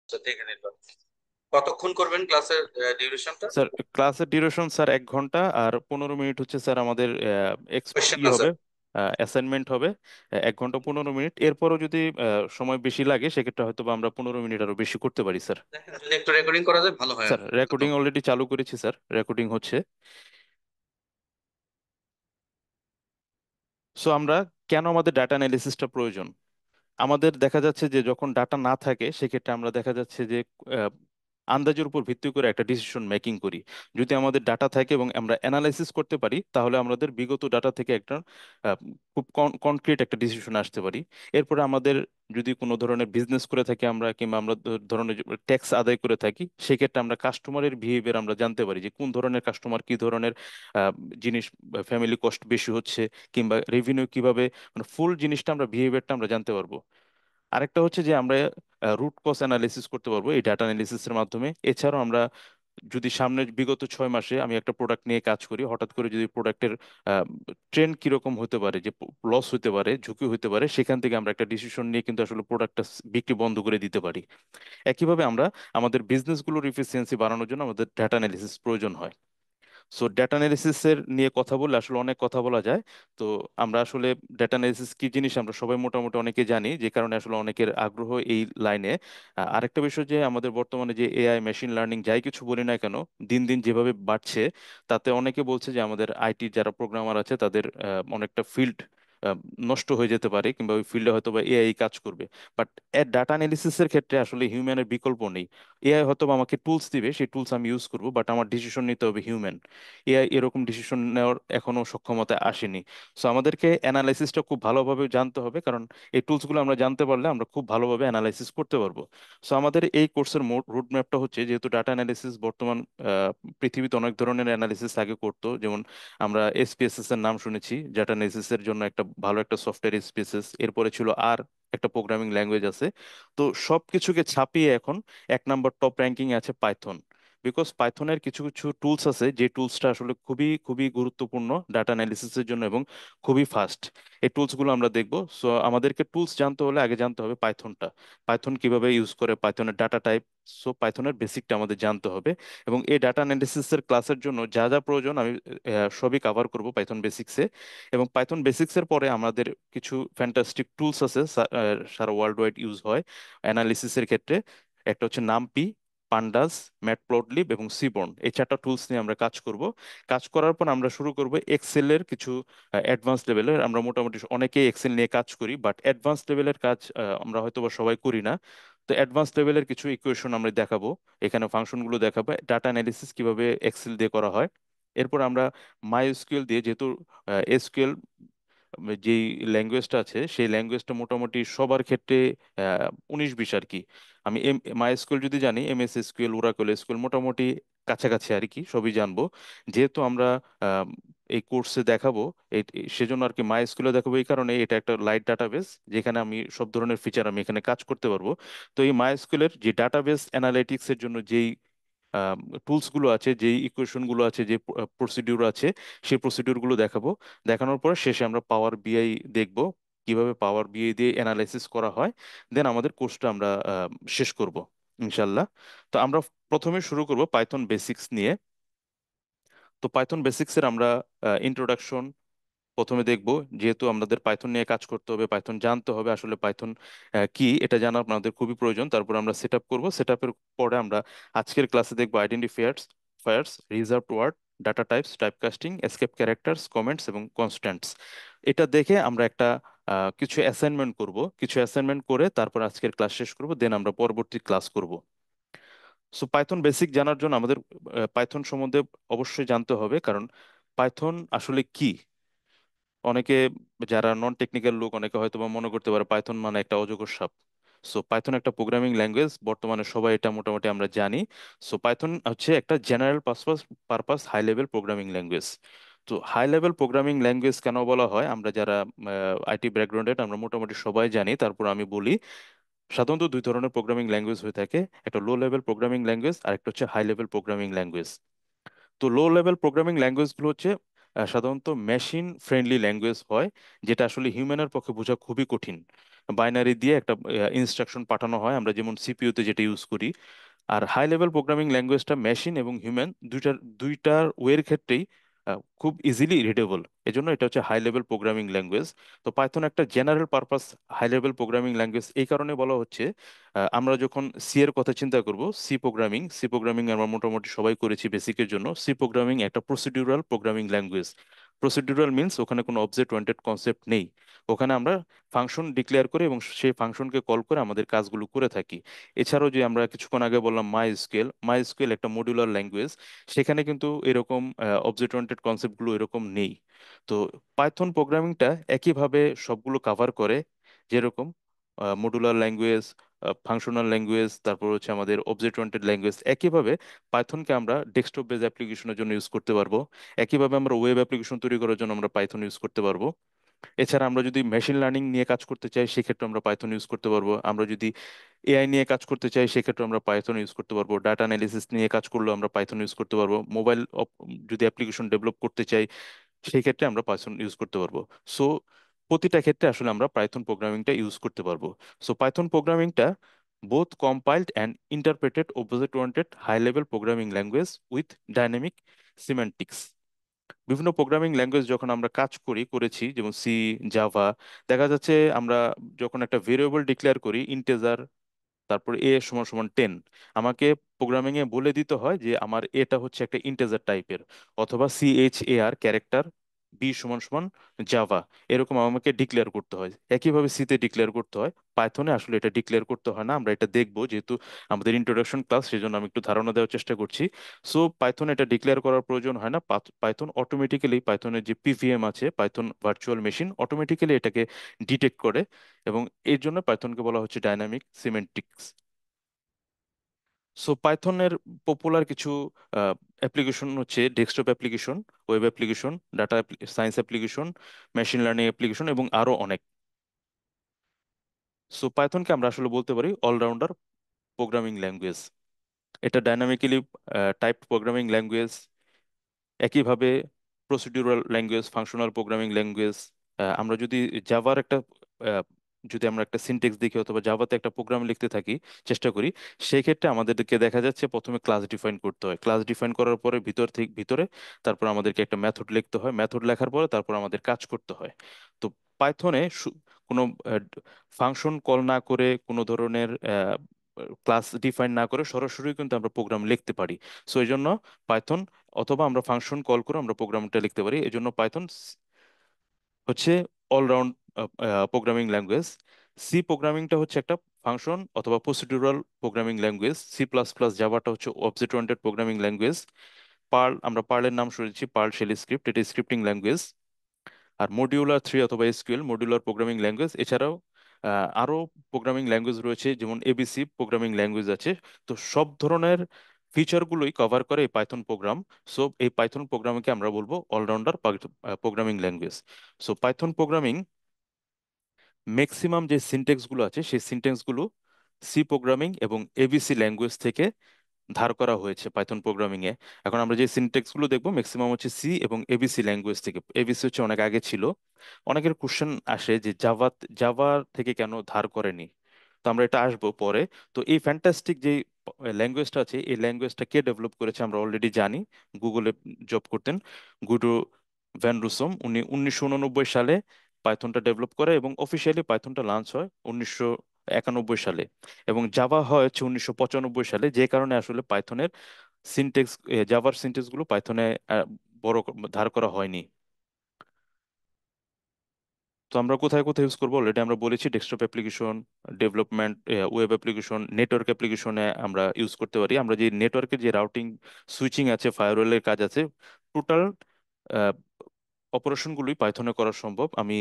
আচ্ছা, দেখে নিলাম। কতক্ষণ করবেন ক্লাসের ডিউরেশনটা? স্যার ক্লাসের ডিউরেশন স্যার 1 ঘন্টা, আর 15 মিনিট হচ্ছে স্যার আমাদের কোয়েশ্চেন ই হবে, আনসার? অ্যাসাইনমেন্ট হবে। 1 ঘন্টা 15 মিনিট, এরপরও যদি সময় বেশি লাগে সেক্ষেত্রে হয়তো বা আমরা 15 মিনিট আরো বেশি করতে পারি স্যার। দেখেন যদি একটু রেকর্ডিং করা যায় ভালো হয় আর স্যার কি, অন্তত। রেকর্ডিং অলরেডি চালু করেছি স্যার, রেকর্ডিং হচ্ছে। সো আমরা কেন আমাদের ডাটা অ্যানালিসিসটা প্রয়োজন? আমাদের দেখা যাচ্ছে যে যখন ডাটা না থাকে সেক্ষেত্রে আমরা দেখা যাচ্ছে যে আহ, আন্দাজের উপর ভিত্তি করে একটা ডিসিশন মেকিং করি। যদি আমাদের ডাটা থাকে এবং আমরা অ্যানালাইসিস করতে পারি তাহলে আমাদের বিগত ডাটা থেকে একটা আহ, খুব কনক্রিট একটা ডিসিশন আসতে পারি। এরপরে আমাদের যদি কোনো ধরনের বিজনেস করে থাকি আমরা, কিংবা আমরা ধরনের ট্যাক্স আদায় করে থাকি, সেক্ষেত্রে আমরা কাস্টমারের বিহেভিয়ার আমরা জানতে পারি যে কোন ধরনের কাস্টমার কি ধরনের আহ, জিনিস, ফ্যামিলি কস্ট বেশি হচ্ছে, কিংবা রেভিনিউ কিভাবে, মানে ফুল জিনিসটা আমরা বিহেভিয়ারটা আমরা জানতে পারবো। আরেকটা হচ্ছে যে আমরা রুট কজ অ্যানালিসিস করতে পারবো এই ডাটা অ্যানালিসিসের মাধ্যমে। এছাড়াও আমরা যদি সামনের বিগত 6 মাসে আমি একটা প্রোডাক্ট নিয়ে কাজ করি, হঠাৎ করে যদি প্রোডাক্টের ট্রেন্ড কিরকম হতে পারে, যে লস হতে পারে, ঝুঁকি হতে পারে, সেখান থেকে আমরা একটা ডিসিশন নিয়ে কিন্তু আসলে প্রোডাক্টটা বিক্রি বন্ধ করে দিতে পারি। একইভাবে আমরা আমাদের বিজনেসগুলোর ইফিসিয়েন্সি বাড়ানোর জন্য আমাদের ডাটা অ্যানালিসিস প্রয়োজন হয়। সো ডেটা অ্যানালিসিসের নিয়ে কথা বললে আসলে অনেক কথা বলা যায়। তো আমরা আসলে ডেটা অ্যানালিসিস কি জিনিস আমরা সবাই মোটামুটি অনেকে জানি, যে কারণে আসলে অনেকের আগ্রহ এই লাইনে। আরেকটা বিষয় যে আমাদের বর্তমানে যে এআই মেশিন লার্নিং যাই কিছু বলি না কেন, দিন দিন যেভাবে বাড়ছে, তাতে অনেকে বলছে যে আমাদের আইটি যারা প্রোগ্রামার আছে তাদের অনেকটা ফিল্ড নষ্ট হয়ে যেতে পারে, কিংবা ওই ফিল্ডে হয়তো বা এআই কাজ করবে। বাট এর ডাটা অ্যানালিসিসের ক্ষেত্রে আসলে হিউম্যানের বিকল্প নেই। এআই হয়তো বা আমাকে টুলস দিবে, সেই টুলস আমি ইউজ করবো, বাট আমার ডিসিশন নিতে হবে হিউম্যান। এআই এরকম ডিসিশন নেওয়ার এখনো সক্ষমতা আসেনি। সো আমাদেরকে অ্যানালাইসিসটা খুব ভালোভাবে জানতে হবে, কারণ এই টুলসগুলো আমরা জানতে পারলে আমরা খুব ভালোভাবে অ্যানালাইসিস করতে পারবো। সো আমাদের এই কোর্সের রুট ম্যাপটা হচ্ছে, যেহেতু ডাটা অ্যানালিসিস বর্তমান পৃথিবীতে অনেক ধরনের অ্যানালিসিস আগে করতো, যেমন আমরা এসপিএসএস এর নাম শুনেছি, ডাটা অ্যানালিসিস এর জন্য একটা ভালো একটা সফটওয়্যার এসপিএসএস, এরপরে ছিল আর একটা প্রোগ্রামিং ল্যাঙ্গুয়েজ আছে। তো সবকিছুকে ছাপিয়ে এখন 1 নাম্বার টপ র্যাঙ্কিং আছে পাইথন। বিকজ পাইথনের কিছু কিছু টুলস আছে যে টুলসটা আসলে খুবই খুবই গুরুত্বপূর্ণ ডাটা অ্যানালিসিসের জন্য, এবং খুবই ফাস্ট। এই টুলসগুলো আমরা দেখব। সো আমাদেরকে টুলস জানতে হলে আগে জানতে হবে পাইথনটা, পাইথন কিভাবে ইউজ করে, পাইথনের ডাটা টাইপ। সো পাইথনের বেসিকটা আমাদের জানতে হবে। এবং এই ডাটা অ্যানালিসিসের ক্লাসের জন্য যা যা প্রয়োজন আমি সবই কভার করব পাইথন বেসিক্সে। এবং পাইথন বেসিক্সের পরে আমাদের কিছু ফ্যান্টাস্টিক টুলস আছে, সারা ওয়ার্ল্ড ওয়াইড ইউজ হয় অ্যানালিসিসের ক্ষেত্রে। একটা হচ্ছে নামপি, পান্ডাস, ম্যাটপ্লটলিব এবং সিবর্ন, এই 4টা টুলস নিয়ে আমরা কাজ করব। কাজ করার পর আমরা শুরু করব এক্সেলের কিছু অ্যাডভান্স লেভেলের। আমরা মোটামুটি অনেকেই এক্সেল নিয়ে কাজ করি, বাট অ্যাডভান্স লেভেলের কাজ আমরা হয়তো বা সবাই করি না। তো অ্যাডভান্স লেভেলের কিছু ইকুয়েশন আমরা দেখাবো, এখানে ফাংশনগুলো দেখাবো, ডাটা অ্যানালিসিস কিভাবে এক্সেল দিয়ে করা হয়। এরপর আমরা মাই এসকিউএল দিয়ে, যেহেতু এসকিউএল যেই ল্যাঙ্গুয়েজটা আছে সেই ল্যাঙ্গুয়েজটা মোটামুটি সবার ক্ষেত্রে 19-20 আর কি। আমি মাইএসকিউএল যদি জানি, এমএস এসকিউএল, ওরাকল এসকিউএল মোটামুটি কাছাকাছি আর কি, সবই জানবো। যেহেতু আমরা আম, এই কোর্সে দেখাবো, সেজন্য আর কি মাইএসকিউএল দেখাবো, এই কারণে এটা একটা লাইট ডাটাবেস যেখানে আমি সব ধরনের ফিচার আমি এখানে কাজ করতে পারবো। তো এই মাইএসকিউএল এর যে ডাটাবেস অ্যানালিটিক্স এর জন্য যেই টুলস গুলো আছে, যে ইকুয়েশন গুলো আছে, যে প্রসিডিউর আছে, সেই প্রসিডিউর গুলো দেখাবো। দেখানোর পর শেষে আমরা পাওয়ার বিআই দেখবো, কিভাবে পাওয়ার বিআই দিয়ে অ্যানালাইসিস করা হয়। দেন আমাদের কোর্সটা আমরা শেষ করব ইনশাল্লাহ। তো আমরা প্রথমে শুরু করব পাইথন বেসিক্স নিয়ে। তো পাইথন বেসিক্সের আমরা ইন্ট্রোডাকশন প্রথমে দেখব। যেহেতু আমাদের পাইথন নিয়ে কাজ করতে হবে, পাইথন জানতে হবে, আসলে পাইথন কি এটা জানা আমাদের খুবই প্রয়োজন। তারপর আমরা সেট আপ করবো, সেট আপের পরে আমরা আজকের ক্লাসে দেখবো identifiers, fires, reserved word, data types, typecasting, escape characters, comments এবং কনস্ট্যান্টস। এটা দেখে আমরা একটা কিছু অ্যাসাইনমেন্ট করব, কিছু অ্যাসাইনমেন্ট করে তারপর আজকের ক্লাস শেষ করব, দেন আমরা পরবর্তী ক্লাস করব। সো পাইথন বেসিক জানার জন্য আমাদের পাইথন সম্বন্ধে অবশ্যই জানতে হবে, কারণ পাইথন আসলে কি। অনেকে যারা নন টেকনিক্যাল লোক, অনেকে হয়তো বা মনে করতে পারে পাইথন মানে একটা অজগর সাপ। সো পাইথন একটা প্রোগ্রামিং ল্যাঙ্গুয়েজ, বর্তমানে সবাই এটা মোটামুটি আমরা জানি। সো পাইথন হচ্ছে একটা general purpose purpose high level programming language. তো হাই লেভেল প্রোগ্রামিং ল্যাঙ্গুয়েজ কেন বলা হয়, আমরা যারা আইটি ব্যাকগ্রাউন্ডেড আমরা মোটামুটি সবাই জানি, তারপর আমি বলি। সাধারণত দুই ধরনের প্রোগ্রামিং ল্যাঙ্গুয়েজ হয়ে থাকে, একটা লো লেভেল প্রোগ্রামিং ল্যাঙ্গুয়েজ আর একটা হচ্ছে হাই লেভেল প্রোগ্রামিং ল্যাঙ্গুয়েজ। তো লো লেভেল প্রোগ্রামিং ল্যাঙ্গুয়েজগুলো হচ্ছে সাধারণত মেশিন ফ্রেন্ডলি ল্যাঙ্গুয়েজ হয়, যেটা আসলে হিউম্যানের পক্ষে বোঝা খুবই কঠিন। বাইনারি দিয়ে একটা ইনস্ট্রাকশন পাঠানো হয়, আমরা যেমন সিপিইউতে যেটা ইউজ করি। আর হাই লেভেল প্রোগ্রামিং ল্যাঙ্গুয়েজটা মেশিন এবং হিউম্যান দুইটার ওয়ের ক্ষেত্রেই খুব ইজিলি রিডেবল। এজন্য এটা হচ্ছে হাই লেভেল প্রোগ্রামিং ল্যাঙ্গুয়েজ। তো পাইথন একটা general purpose high level programming language এই কারণে বলা হচ্ছে, আমরা যখন সি এর কথা চিন্তা করব, সি প্রোগ্রামিং আমরা মোটামুটি সবাই করেছি বেসিকের জন্য। সি প্রোগ্রামিং একটা procedural programming language. Procedural means ওখানে কোনো অবজেক্ট ওরিয়েন্টেড কনসেপ্ট নেই। ওখানে আমরা ফাংশন ডিক্লেয়ার করে এবং সেই ফাংশনকে কল করে আমাদের কাজগুলো করে থাকি। এছাড়াও যে আমরা কিছুক্ষণ আগে বললাম মাই এসকিউএল একটা মডিউলার ল্যাঙ্গুয়েজ, সেখানে কিন্তু এরকম অবজেক্ট ওরিয়েন্টেড কনসেপ্টগুলো এরকম নেই। তো পাইথন প্রোগ্রামিংটা একইভাবে সবগুলো কাভার করে, যেরকম মডুলার ল্যাঙ্গুয়েজ, ফাংশনাল ল্যাঙ্গুয়েজ, তারপর হচ্ছে আমাদের অবজেক্ট ওরিয়েন্টেড ল্যাঙ্গুয়েজ। একইভাবে পাইথনকে আমরা ডেস্কটপ বেস অ্যাপ্লিকেশনের জন্য ইউজ করতে পারবো। একইভাবে আমরা ওয়েব অ্যাপ্লিকেশন তৈরি করার জন্য আমরা পাইথন ইউজ করতে পারবো। এছাড়া আমরা যদি মেশিন লার্নিং নিয়ে কাজ করতে চাই সেক্ষেত্রে আমরা পাইথন ইউজ করতে পারবো। আমরা যদি এআই নিয়ে কাজ করতে চাই সেক্ষেত্রে আমরা পাইথন ইউজ করতে পারবো। ডাটা অ্যানালিসিস নিয়ে কাজ করলেও আমরা পাইথন ইউজ করতে পারবো। মোবাইল যদি অ্যাপ্লিকেশন ডেভেলপ করতে চাই সেই ক্ষেত্রে আমরা পাইথন ইউজ করতে পারবো। সো প্রতিটা ক্ষেত্রে আসলে আমরা পাইথন প্রোগ্রামিংটা ইউজ করতে পারবো। সো পাইথন প্রোগ্রামিংটা both compiled and interpreted object oriented high level programming language with dynamic semantics. বিভিন্ন প্রোগ্রামিং ল্যাঙ্গুয়েজ যখন আমরা কাজ করেছি, যেমন সি, জাভা, দেখা যাচ্ছে আমরা যখন একটা ভেরিয়েবল ডিক্লেয়ার করি ইন্টেজার, তারপর এ সমান সমান 10, আমাকে প্রোগ্রামিং এ বলে দিতে হয় যে আমার এটা হচ্ছে একটা ইন্টেজার টাইপের, অথবা CHAR ক্যারেক্টার, বি সমান সমান জাভা, এরকম আমাকে ডিক্লেয়ার করতে হয়। একইভাবে সিতে ডিক্লেয়ার করতে হয়। পাইথনে আসলে এটা ডিক্লেয়ার করতে হয় না, আমরা এটা দেখবো যেহেতু আমাদের ইন্ট্রোডাকশন ক্লাস, সেজন্য আমি একটু ধারণা দেওয়ার চেষ্টা করছি। সো পাইথন এটা ডিক্লেয়ার করার প্রয়োজন হয় না। পাইথন অটোমেটিক্যালি, পাইথনের যে পিভিএম আছে, পাইথন ভার্চুয়াল মেশিন, অটোমেটিক্যালি এটাকে ডিটেক্ট করে, এবং এর জন্য পাইথনকে বলা হচ্ছে ডাইনামিক সিমেন্টিক্স। সো পাইথনের পপুলার কিছু অ্যাপ্লিকেশন হচ্ছে desktop application, web application, data science application, machine learning application এবং আরো অনেক। সো পাইথনকে আমরা আসলে বলতে পারি অলরাউন্ডার প্রোগ্রামিং ল্যাঙ্গুয়েজ। এটা ডাইনামিক্যালি টাইপড প্রোগ্রামিং ল্যাঙ্গুয়েজ। একইভাবে procedural language, functional programming language. আমরা যদি জাভার একটা আহ, যদি আমরা একটা সিনটেক্স দেখি অথবা জাভাতে একটা প্রোগ্রাম লিখতে থাকি, চেষ্টা করি, সেই ক্ষেত্রে আমাদেরকে দেখা যাচ্ছে প্রথমে ক্লাস ডিফাইন করতে হয়। ক্লাস ডিফাইন করার পরে ভিতরে তারপর আমাদেরকে একটা মেথড লিখতে হয়। মেথড লেখার পরে তারপর আমাদের কাজ করতে হয়। তো পাইথনে কোনো ফাংশন কল না করে, কোনো ধরনের ক্লাস ডিফাইন না করে সরাসরি কিন্তু আমরা প্রোগ্রাম লিখতে পারি। সো এই জন্য পাইথন, অথবা আমরা ফাংশন কল করে আমরা প্রোগ্রামটা লিখতে পারি, এই জন্য পাইথন হচ্ছে অলরাউন্ড প্রোগ্রামিং ল্যাঙ্গুয়েজ। সি প্রোগ্রামিংটা হচ্ছে একটা ফাংশন অথবা প্রসিডিউরাল প্রোগ্রামিং ল্যাঙ্গুয়েজ। C++, জাভাটা হচ্ছে অবজেক্ট ওরিয়েন্টেড প্রোগ্রামিং ল্যাঙ্গুয়েজ। আমরা পার্লের নাম শুনেছি, পার্ল শেল স্ক্রিপ্ট, এটা স্ক্রিপ্টিং ল্যাঙ্গুয়েজ। আর মডিউলার 3 অথবা এসকিউএল, মডিউলার প্রোগ্রামিং ল্যাঙ্গুয়েজ। এছাড়াও আরো প্রোগ্রামিং ল্যাঙ্গুয়েজ রয়েছে, যেমন এবিসি প্রোগ্রামিং ল্যাঙ্গুয়েজ আছে। তো সব ধরনের ফিচারগুলোই কভার করে এই পাইথন প্রোগ্রাম। সো এই পাইথন প্রোগ্রামকে আমরা বলবো all rounder programming language. So Python programming maximum যে সিনটেক্স গুলো আছে সেই সিনটেক্স গুলো সি প্রোগ্রামিং এবং এবিসি ল্যাঙ্গুয়েজ থেকে ধার করা হয়েছে পাইথন প্রোগ্রামিং এ। এখন আমরা যে সিনটেক্স গুলো দেখবো ম্যাক্সিমাম হচ্ছে সি এবং এবিসি ল্যাঙ্গুয়েজ থেকে। এবিসি হচ্ছে অনেক আগে ছিল। অনেকের কোশ্চেন আসে যে জাভা থেকে কেন ধার করেনি, তো আমরা এটা আসবো পরে। তো এই ফ্যান্টাস্টিক যে ল্যাঙ্গুয়েজটা আছে, এই ল্যাঙ্গুয়েজটা কে ডেভেলপ করেছে আমরা অলরেডি জানি। গুগলে জব করতেন গুডো ভ্যান রুসম, উনি 1989 সালে পাইথনটা ডেভেলপ করে, এবং অফিসিয়ালি পাইথনটা লঞ্চ হয় 1991 সালে, এবং জাভা হয় হচ্ছে 1995 সালে। যে কারণে আসলে পাইথনের সিনটেক্স, জাভার সিনটেক্স গুলো পাইথনে বড় ধার করা হয়নি। তো আমরা কোথায় কোথায় ইউজ করবো অলরেডি আমরা বলেছি, desktop application, development, web application, network অ্যাপ্লিকেশনে আমরা ইউজ করতে পারি। আমরা যে নেটওয়ার্কের যে রাউটিং সুইচিং আছে, ফায়ারওয়ালের কাজ আছে, টোটাল অপারেশনগুলোই পাইথনে করা সম্ভব। আমি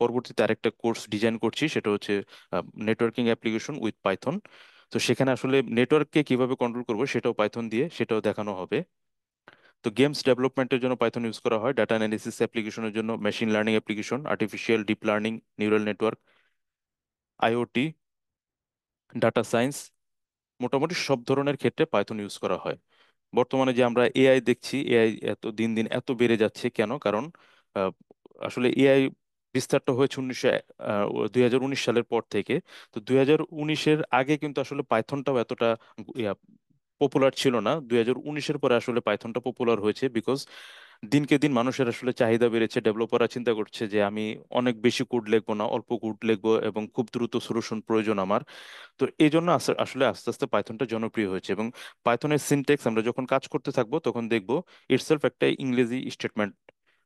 পরবর্তীতে আরেকটা কোর্স ডিজাইন করছি, সেটা হচ্ছে নেটওয়ার্কিং অ্যাপ্লিকেশন উইথ পাইথন। তো সেখানে আসলে নেটওয়ার্ককে কিভাবে কন্ট্রোল করবো সেটাও পাইথন দিয়ে, সেটাও দেখানো হবে। তো গেমস ডেভেলপমেন্টের জন্য পাইথন ইউজ করা হয়, ডাটা অ্যানালিসিস অ্যাপ্লিকেশনের জন্য machine learning application, artificial deep learning, neural network, IoT, data science, মোটামুটি সব ধরনের ক্ষেত্রে পাইথন ইউজ করা হয়। বর্তমানে যে আমরা এআই দেখছি, এআই এত দিন দিন এত বেড়ে যাচ্ছে কেন? কারণ আহ, আসলে এআই বিস্তারটা হয়েছে 2019 সালের পর থেকে। তো 2019-এর আগে কিন্তু আসলে পাইথনটাও এতটা পপুলার ছিল না। 2019-এর পরে আসলে পাইথনটা পপুলার হয়েছে, বিকজ দিনকে দিন মানুষের আসলে চাহিদা বেড়েছে। ডেভেলপাররা চিন্তা করছে যে আমি অনেক বেশি কোড লিখবো না, অল্প কোড লিখবো এবং খুব দ্রুত সলিউশন প্রয়োজন আমার। তো এই জন্য আসলে আস্তে আস্তে পাইথনটা জনপ্রিয় হয়েছে। এবং পাইথনের সিনট্যাক্স আমরা যখন কাজ করতে থাকবো তখন দেখবো ইটসেলফ একটা ইংরেজি স্টেটমেন্ট।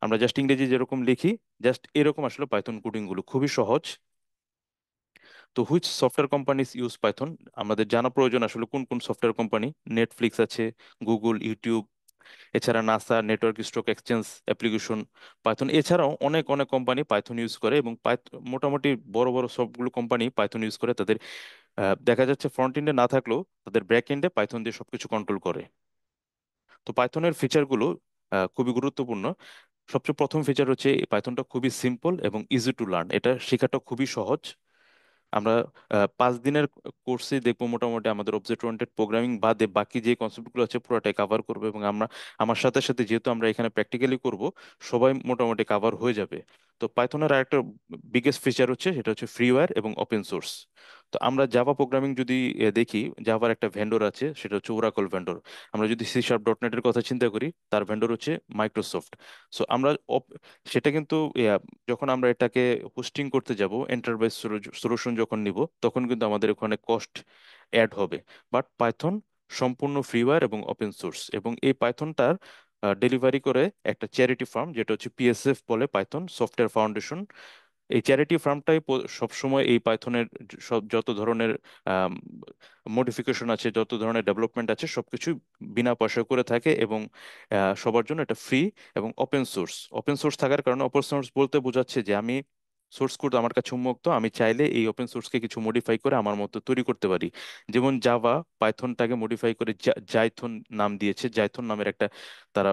আমরা জাস্ট ইংরেজি যেরকম লিখি, জাস্ট এরকম আসলে পাইথন কোডিং গুলো খুবই সহজ। তো which software companies use Python? আমাদের জানা প্রয়োজন আসলে কোন কোন সফটওয়্যার কোম্পানি। নেটফ্লিক্স আছে, গুগল, ইউটিউব, এছাড়া NASA, network stock exchange application, Python. এছাড়াও অনেক অনেক কোম্পানি পাইথন ইউজ করে, এবং মোটামুটি বড় বড় সবগুলো কোম্পানি পাইথন ইউজ করে। তাদের দেখা যাচ্ছে ফ্রন্ট এন্ডে না থাকলেও তাদের ব্যাক এন্ডে পাইথন দিয়ে সবকিছু কন্ট্রোল করে। তো পাইথনের ফিচারগুলো খুবই গুরুত্বপূর্ণ। সবচেয়ে প্রথম ফিচার হচ্ছে এই পাইথনটা খুবই সিম্পল এবং ইজি টু লার্ন। এটা শেখাটা খুবই সহজ। আমরা 5 দিনের কোর্সে দেখবো মোটামুটি আমাদের অবজেক্ট ওরিয়েন্টেড প্রোগ্রামিং বাদে বাকি যে কনসেপ্টগুলো আছে পুরোটাই কভার করবে, এবং আমার সাথে সাথে যেহেতু আমরা এখানে প্র্যাকটিক্যালি করব, সবাই মোটামুটি কভার হয়ে যাবে। তো পাইথনের আরেকটা বিগেস্ট ফিচার হচ্ছে, সেটা হচ্ছে ফ্রিওয়্যার এবং ওপেন সোর্স। তো আমরা জাভা প্রোগ্রামিং যদি দেখি, জাভার একটা ভেন্ডর আছে, সেটা হচ্ছে ওরাকল ভেন্ডর। আমরা যদি C#.NET এর কথা চিন্তা করি, তার ভেন্ডর হচ্ছে মাইক্রোসফট। সো আমরা সেটা কিন্তু যখন আমরা এটাকে হোস্টিং করতে যাব, এন্টারপ্রাইজ সলিউশন যখন নিব, তখন কিন্তু আমাদের ওখানে কস্ট অ্যাড হবে। বাট পাইথন সম্পূর্ণ ফ্রিওয়্যার এবং ওপেন সোর্স, এবং এই পাইথনটার ডেলিভারি করে একটা চ্যারিটি ফার্ম, যেটা হচ্ছে পিএসএফ বলে, পাইথন সফটওয়্যার ফাউন্ডেশন। এই চ্যারিটি ফার্মটাই সবসময় এই পাইথনের সব যত ধরনের মডিফিকেশন আছে, যত ধরনের ডেভেলপমেন্ট আছে, সবকিছু বিনা পয়সায় করে থাকে। এবং সবার জন্য এটা ফ্রি এবং ওপেন সোর্স। ওপেন সোর্স থাকার কারণে, ওপেন সোর্স বলতে বোঝাচ্ছে যে আমি সোর্স কোড আমার কাছে উন্মুক্ত, আমি চাইলে এই ওপেন সোর্সকে কিছু মডিফাই করে আমার মতো তৈরি করতে পারি। যেমন জাভা পাইথনটাকে মডিফাই করে জাইথন নাম দিয়েছে, জাইথন নামের একটা তারা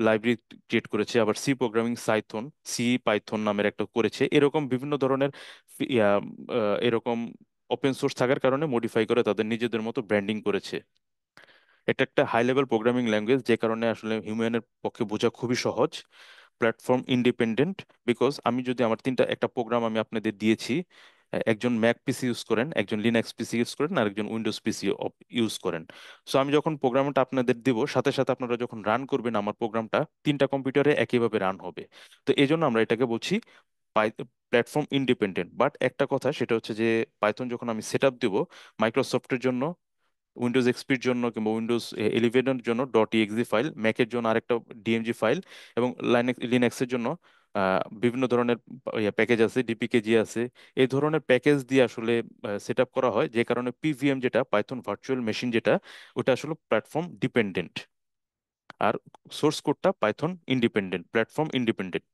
লাইব্রেরি ক্রিয়েট করেছে। আবার সি প্রোগ্রামিং সাইথন, সি পাইথন নামের একটা করেছে। এরকম বিভিন্ন ধরনের এরকম ওপেন সোর্স থাকার কারণে মডিফাই করে তাদের নিজেদের মতো ব্র্যান্ডিং করেছে। এটা একটা হাই লেভেল প্রোগ্রামিং ল্যাঙ্গুয়েজ, যে কারণে আসলে হিউম্যানের পক্ষে বোঝা খুবই সহজ। প্ল্যাটফর্ম ইন্ডিপেন্ডেন্ট, বিকজ আমি যদি আমার একটা প্রোগ্রাম আমি আপনাদের দিয়েছি, একজন ম্যাক পিসি ইউজ করেন, একজন লিনাক্স পিসি ইউজ করেন, আর একজন উইন্ডোজ পিসি ইউজ করেন। সো আমি যখন প্রোগ্রামটা আপনাদের দিব, সাথে সাথে আপনারা যখন রান করবেন আমার প্রোগ্রামটা, তিনটা কম্পিউটারে একইভাবে রান হবে। তো এই জন্য আমরা এটাকে বলছি প্ল্যাটফর্ম ইন্ডিপেন্ডেন্ট। বাট একটা কথা, সেটা হচ্ছে যে পাইথন যখন আমি সেট আপ দিব, মাইক্রোসফটের জন্য, উইন্ডোজ এক্সপির জন্য কিংবা উইন্ডোজ 11-এর জন্য .exe ফাইল, ম্যাকের জন্য আরেকটা ডিএমজি ফাইল, এবং লিনাক্সের জন্য বিভিন্ন ধরনের প্যাকেজ আছে, ডিপিকেজি আছে। এই ধরনের প্যাকেজ দিয়ে আসলে সেট আপ করা হয়, যে কারণে পিভিএম, যেটা পাইথন ভার্চুয়াল মেশিন, যেটা ওটা আসলে প্ল্যাটফর্ম ডিপেন্ডেন্ট। আর সোর্স কোডটা পাইথন ইন্ডিপেন্ডেন্ট, প্ল্যাটফর্ম ইন্ডিপেন্ডেন্ট।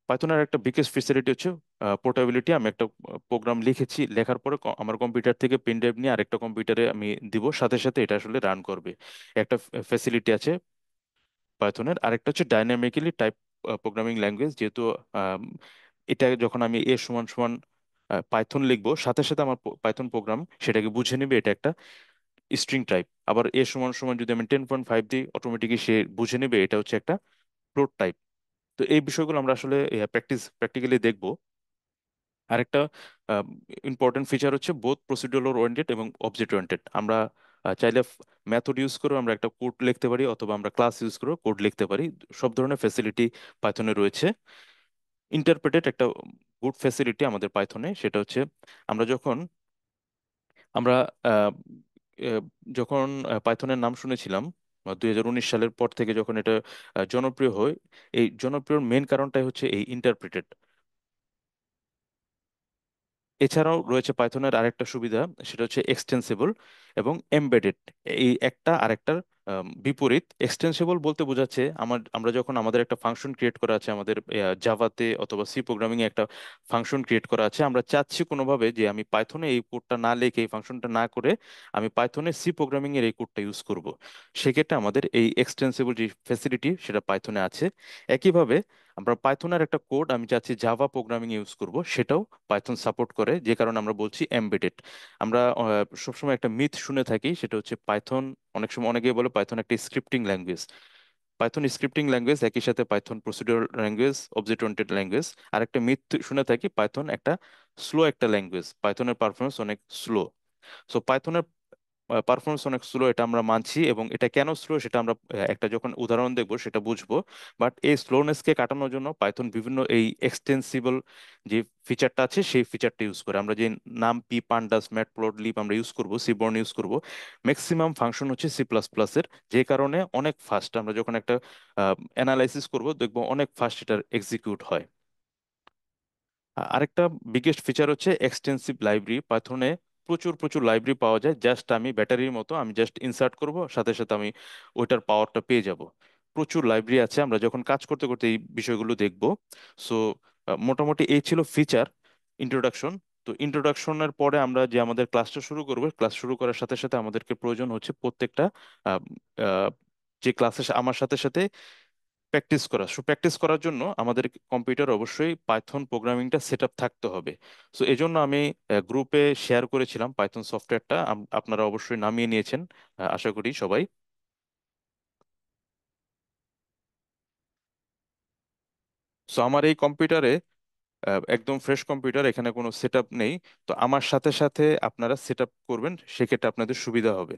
পাইথনের একটা বিগেস্ট ফেসিলিটি হচ্ছে পোর্টেবিলিটি। আমি একটা প্রোগ্রাম লিখেছি, লেখার পরে আমার কম্পিউটার থেকে পেন ড্রাইভ নিয়ে আরেকটা কম্পিউটারে আমি দিব, সাথে সাথে এটা আসলে রান করবে। একটা ফ্যাসিলিটি আছে পাইথনের। আরেকটা হচ্ছে ডাইনামিক্যালি টাইপ প্রোগ্রামিং ল্যাঙ্গুয়েজ। যেহেতু আম, এটা যখন আমি এ সমান সমান পাইথন লিখবো, সাথে সাথে আমার পাইথন প্রোগ্রাম সেটাকে বুঝে নেবে এটা একটা স্ট্রিং টাইপ। আবার এ সমান সমান যদি আমি 10.5 দিই, অটোমেটিকলি সে বুঝে নেবে এটা হচ্ছে একটা ফ্লোট টাইপ। তো এই বিষয়গুলো আমরা আসলে প্র্যাকটিক্যালি দেখবো। আরেকটা ইম্পর্টেন্ট ফিচার হচ্ছে বোথ প্রসিডিউরাল ওরিয়েন্টেড এবং অবজেক্ট ওরিয়েন্টেড। আমরা চাইলে মেথড ইউজ করে আমরা একটা কোড লিখতে পারি, অথবা আমরা ক্লাস ইউজ করে কোড লিখতে পারি। সব ধরনের ফ্যাসিলিটি পাইথনে রয়েছে। ইন্টারপ্রেটেড একটা গুড ফ্যাসিলিটি আমাদের পাইথনে, সেটা হচ্ছে আমরা আমরা আহ, আহ, যখন পাইথনের নাম শুনেছিলাম 2019 সালের পর থেকে, যখন এটা জনপ্রিয় হয়, এই জনপ্রিয় মেন কারণটাই হচ্ছে এই ইন্টারপ্রেটেড। এছাড়াও রয়েছে পাইথনের আরেকটা সুবিধা, সেটা হচ্ছে এক্সটেন্সিবল এবং এমবেডেড। এই একটা আরেকটার বিপরীত। এক্সটেন্সিবল বলতে বোঝাচ্ছে আমরা যখন আমাদের একটা ফাংশন ক্রিয়েট করা আছে, আমাদের জাভাতে অথবা সি প্রোগ্রামিং এ একটা ফাংশন ক্রিয়েট করা আছে, আমরা চাচ্ছি কোনোভাবে যে আমি পাইথনে এই কোডটা না লিখে, এই ফাংশনটা না করে, আমি পাইথনে সি প্রোগ্রামিং এর এই কোডটা ইউজ করব। সেক্ষেত্রে আমাদের এই এক্সটেন্সিবল যে ফ্যাসিলিটি, সেটা পাইথনে আছে। একইভাবে আমরা পাইথনের একটা কোড আমি চাচ্ছি জাভা প্রোগ্রামিং ইউজ করব, সেটাও পাইথন সাপোর্ট করে, যে কারণে আমরা বলছি এমবেডেড। আমরা সবসময় একটা মিথ শুনে থাকি সেটা হচ্ছে পাইথন। অনেক সময় অনেকেই বলে পাইথন একটা scripting language. Python scripting language, একই সাথে Python procedural language, object oriented language. আর একটা মিথ শুনে থাকি পাইথন একটা স্লো একটা ল্যাঙ্গুয়েজ, পাইথনের পারফরমেন্স অনেক স্লো। সো পাইথনের পারফরমেন্স অনেক স্লো, এটা আমরা মানছি, এবং এটা কেন স্লো সেটা আমরা একটা যখন উদাহরণ দেখবো সেটা বুঝবো। বাট এই স্লোনেসকে কাটানোর জন্য পাইথন বিভিন্ন এই এক্সটেন্সিবল যে ফিচারটা আছে সেই ফিচারটা ইউজ করে। আমরা যে নামপি, পান্ডাস, ম্যাটপ্লটলিব আমরা ইউজ করব, সিবর্ন ইউজ করব, ম্যাক্সিমাম ফাংশন হচ্ছে সি প্লাস প্লাসের, যে কারণে অনেক ফাস্ট আমরা যখন একটা অ্যানালাইসিস করব দেখবো অনেক ফাস্ট এটার এক্সিকিউট হয়। আরেকটা বিগেস্ট ফিচার হচ্ছে এক্সটেন্সিভ লাইব্রেরি। পাইথনে প্রচুর প্রচুর লাইব্রেরি পাওয়া যায়, জাস্ট আমি ব্যাটারির মতো আমি জাস্ট ইনসার্ট করব, সাথে সাথে আমি ওইটার পাওয়ারটা পেয়ে যাব। প্রচুর লাইব্রেরি আছে, আমরা যখন কাজ করতে করতে এই বিষয়গুলো দেখব। সো মোটামুটি এই ছিল ফিচার ইন্ট্রোডাকশন। তো ইন্ট্রোডাকশনের পরে আমরা যে আমাদের ক্লাসটা শুরু করব, ক্লাস শুরু করার সাথে সাথে আমাদেরকে প্রয়োজন হচ্ছে প্রত্যেকটা আহ, আহ, যে ক্লাসে আমার সাথে সাথে প্র্যাকটিস করা। সো প্র্যাকটিস করার জন্য আমাদের কম্পিউটার অবশ্যই পাইথন প্রোগ্রামিংটা সেট আপ থাকতে হবে। সো এই জন্য আমি গ্রুপে শেয়ার করেছিলাম পাইথন সফটওয়্যারটা, আপনারা অবশ্যই নামিয়ে নিয়েছেন আশা করি সবাই। সো আমার এই কম্পিউটারে একদম ফ্রেশ কম্পিউটার, এখানে কোনো সেট আপ নেই। তো আমার সাথে সাথে আপনারা সেট আপ করবেন, সেক্ষেত্রে আপনাদের সুবিধা হবে।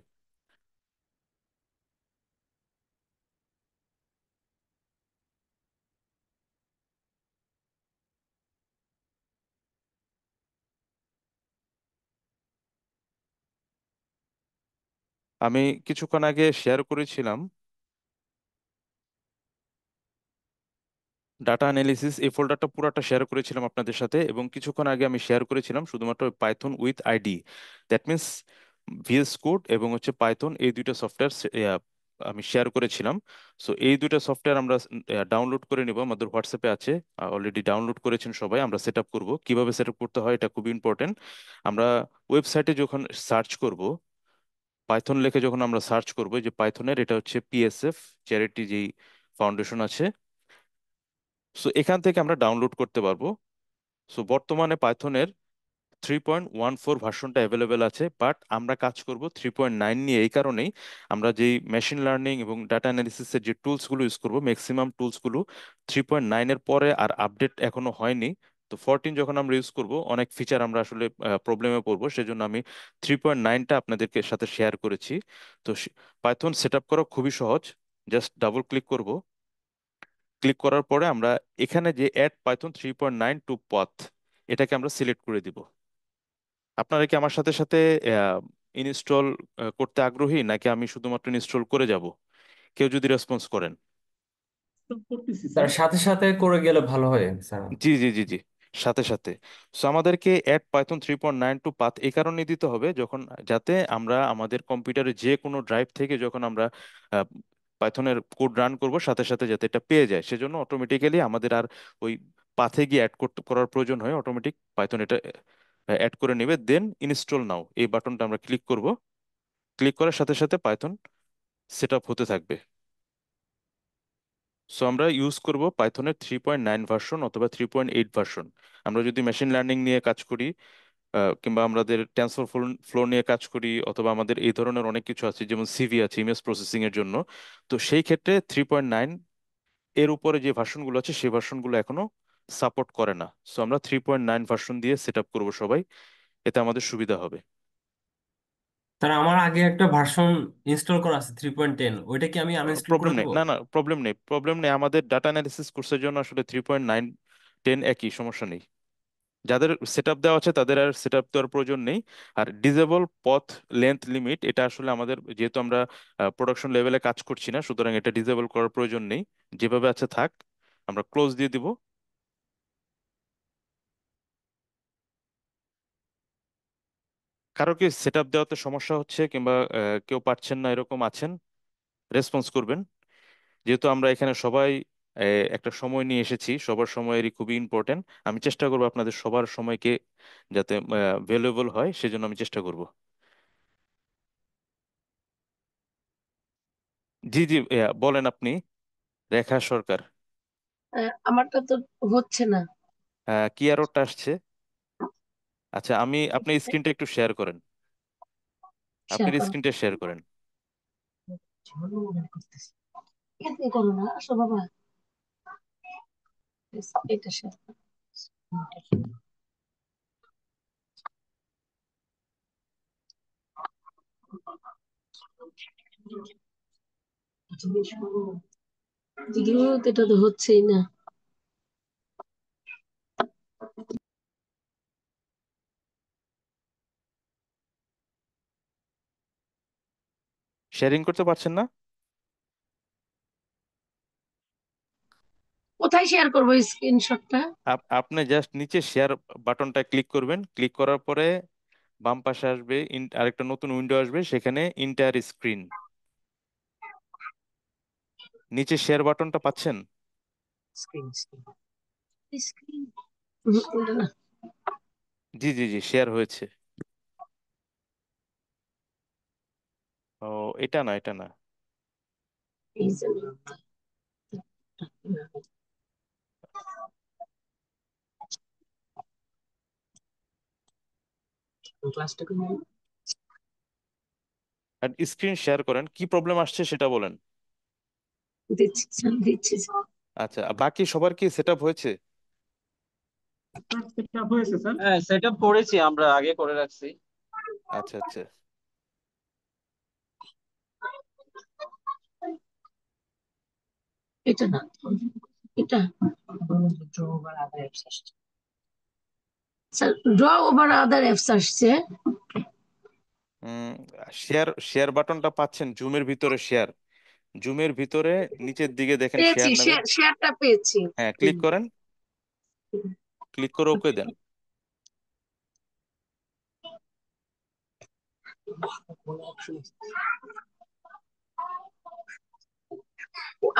আমি কিছুক্ষণ আগে শেয়ার করেছিলাম ডাটা অ্যানালিসিস, এই ফোল্ডারটা পুরাটা শেয়ার করেছিলাম আপনাদের সাথে, এবং কিছুক্ষণ আগে আমি শেয়ার করেছিলাম শুধুমাত্র Python with ID. That means VS code এবং হচ্ছে পাইথন, এই দুইটা সফটওয়্যার আমি শেয়ার করেছিলাম। সো এই দুইটা সফটওয়্যার আমরা ডাউনলোড করে নিব, আমাদের হোয়াটসঅ্যাপে আছে, অলরেডি ডাউনলোড করেছেন সবাই। আমরা সেট আপ করবো, কিভাবে সেট আপ করতে হয় এটা খুবই ইম্পর্টেন্ট। আমরা ওয়েবসাইটে যখন সার্চ করব, পাইথন লিখে যখন আমরা সার্চ করব, যে পাইথনের এটা হচ্ছে পিএসএফ চ্যারিটি যেই ফাউন্ডেশন আছে, সো এখান থেকে আমরা ডাউনলোড করতে পারবো। সো বর্তমানে পাইথনের 3.14 ভার্সনটা অ্যাভেলেবেল আছে, বাট আমরা কাজ করব 3.9 নিয়ে। এই কারণেই আমরা যেই মেশিন লার্নিং এবং ডাটা অ্যানালিসিসের যে টুলসগুলো ইউজ করব, ম্যাক্সিমাম টুলসগুলো 3.9-এর পরে আর আপডেট এখনো হয়নি। তো 14 যখন আমরা ইউজ করব অনেক ফিচার আমরা আসলে প্রবলেমে পড়বো, সেজন্য আমি 3.9টা আপনাদেরকে সাথে শেয়ার করেছি। তো পাইথন সেট আপ করা খুবই সহজ। জাস্ট ডাবল ক্লিক করব, ক্লিক করার পরে আমরা এখানে যে অ্যাড পাইথন 3.9 টু পাথ, এটাকে আমরা সিলেক্ট করে দিব। আপনারা কি আমার সাথে সাথে ইনস্টল করতে আগ্রহী, নাকি আমি শুধুমাত্র ইনস্টল করে যাব? কেউ যদি রেসপন্স করেন। করতেছি স্যার, সাথে সাথে করে গেলে ভালো হয় স্যার। জি জি জি জি, সাথে সাথে। সো আমাদেরকে অ্যাড পাইথন 3.9 টু পাথ এই কারণে দিতে হবে, যখন যাতে আমরা আমাদের কম্পিউটারে যে কোনো ড্রাইভ থেকে যখন আমরা পাইথনের কোড রান করব, সাথে সাথে যাতে এটা পেয়ে যায়, সেজন্য অটোমেটিক্যালি আমাদের আর ওই পাথে গিয়ে অ্যাড করতে করার প্রয়োজন হয়, অটোমেটিক পাইথন এটা অ্যাড করে নেবে। দেন ইনস্টল নাও এই বাটনটা আমরা ক্লিক করব। ক্লিক করার সাথে সাথে পাইথন সেট আপ হতে থাকবে। সো আমরা ইউজ করব পাইথনের 3.9 ভার্সন অথবা 3.8 ভার্সন। আমরা যদি মেশিন লার্নিং নিয়ে কাজ করি, কিংবা আমাদের টেনসর ফ্লো নিয়ে কাজ করি, অথবা আমাদের এই ধরনের অনেক কিছু আছে, যেমন সিভি আছে ইমেজ প্রসেসিং এর জন্য, তো সেই ক্ষেত্রে 3.9 এর উপরে যে ভার্সনগুলো আছে সেই ভার্সনগুলো এখনো সাপোর্ট করে না। সো আমরা 3.9 ভার্সন দিয়ে সেট আপ করবো সবাই, এতে আমাদের সুবিধা হবে। স্যার আমার আগে একটা ভার্সন ইনস্টল করা আছে 3.10, ওইটা কি আমি আনইনস্টল প্রবলেম করে নেই, দেবো? না না, প্রবলেম নেই, প্রবলেম নেই। আমাদের ডাটা অ্যানালিসিস কোর্সের জন্য আসলে 3.9 10 একই, সমস্যা নেই। যাদের সেট আপ দেওয়া আছে তাদের আর সেট আপ দেওয়ার প্রয়োজন নেই। আর ডিজেবল পথ লেন্থ লিমিট, এটা আসলে আমাদের, যেহেতু আমরা প্রোডাকশন লেভেলে কাজ করছি না, সুতরাং এটা ডিজেবল করার প্রয়োজন নেই, যেভাবে আছে থাক। আমরা ক্লোজ দিয়ে দিব। কারো কি সেট আপ দেওয়াতে সমস্যা হচ্ছে, কিংবা কেউ পারছেন না এরকম আছেন, রেসপন্স করবেন। যেহেতু আমরা এখানে সবাই একটা সময় নিয়ে এসেছি, সবার সময়েরই খুবই ইম্পর্টেন্ট। আমি চেষ্টা করবো আপনাদের সবার সময়কে যাতে ভ্যালুয়েবল হয়, সেজন্য আমি চেষ্টা করব। জি জি, বলেন আপনি। রেখা সরকার। আমারটা তো হচ্ছে না। কি এররটা আসছে? আচ্ছা, আপনি স্ক্রিনটা একটু শেয়ার করেন। শেয়ার আপনার করো। স্ক্রিনটা শেয়ার করেন। ঝোলও মনে করতেছি। এতে করো না, আসো বাবা। এটা শেয়ার করো। যদিও এটা তো হচ্ছেই না। শেয়ারিং করতে পারছেন না? কোথায় শেয়ার করবো স্ক্রিনশটটা? আপনি জাস্ট নিচে শেয়ার বাটনটা ক্লিক করবেন, ক্লিক করার পরে বাম পাশে আসবে আরেকটা নতুন উইন্ডো আসবে, সেখানে ইন্টায়ার স্ক্রিন, নিচে শেয়ার বাটনটা পাচ্ছেন? স্ক্রিন স্ক্রিন স্ক্রিন ওটা না। জি জি জি, শেয়ার হয়েছে। ও, এটা না, এটা না। এই যে ক্লাসটা আর স্ক্রিন শেয়ার করেন, কি প্রবলেম আসছে সেটা বলেন। দিচ্ছি স্যার, দিচ্ছি স্যার। আচ্ছা, বাকি সবার কি সেটআপ হয়েছে? সেটআপ হয়েছে স্যার, হ্যাঁ সেট আপ করেছি, আমরা আগে করে রাখছি। আচ্ছা আচ্ছা। এটা না, এটা ড্র ওভার আদার অ্যাপস আসছে স্যার, ড্র ওভার আদার অ্যাপস আসছে। শেয়ার শেয়ার বাটনটা পাচ্ছেন? জুমের ভিতরে শেয়ার, জুমের ভিতরে নিচের দিকে দেখেন পেয়েছি, শেয়ার নামে। শেয়ারটা পেয়েছি। হ্যাঁ, ক্লিক করেন, ক্লিক করে ওকে দেন।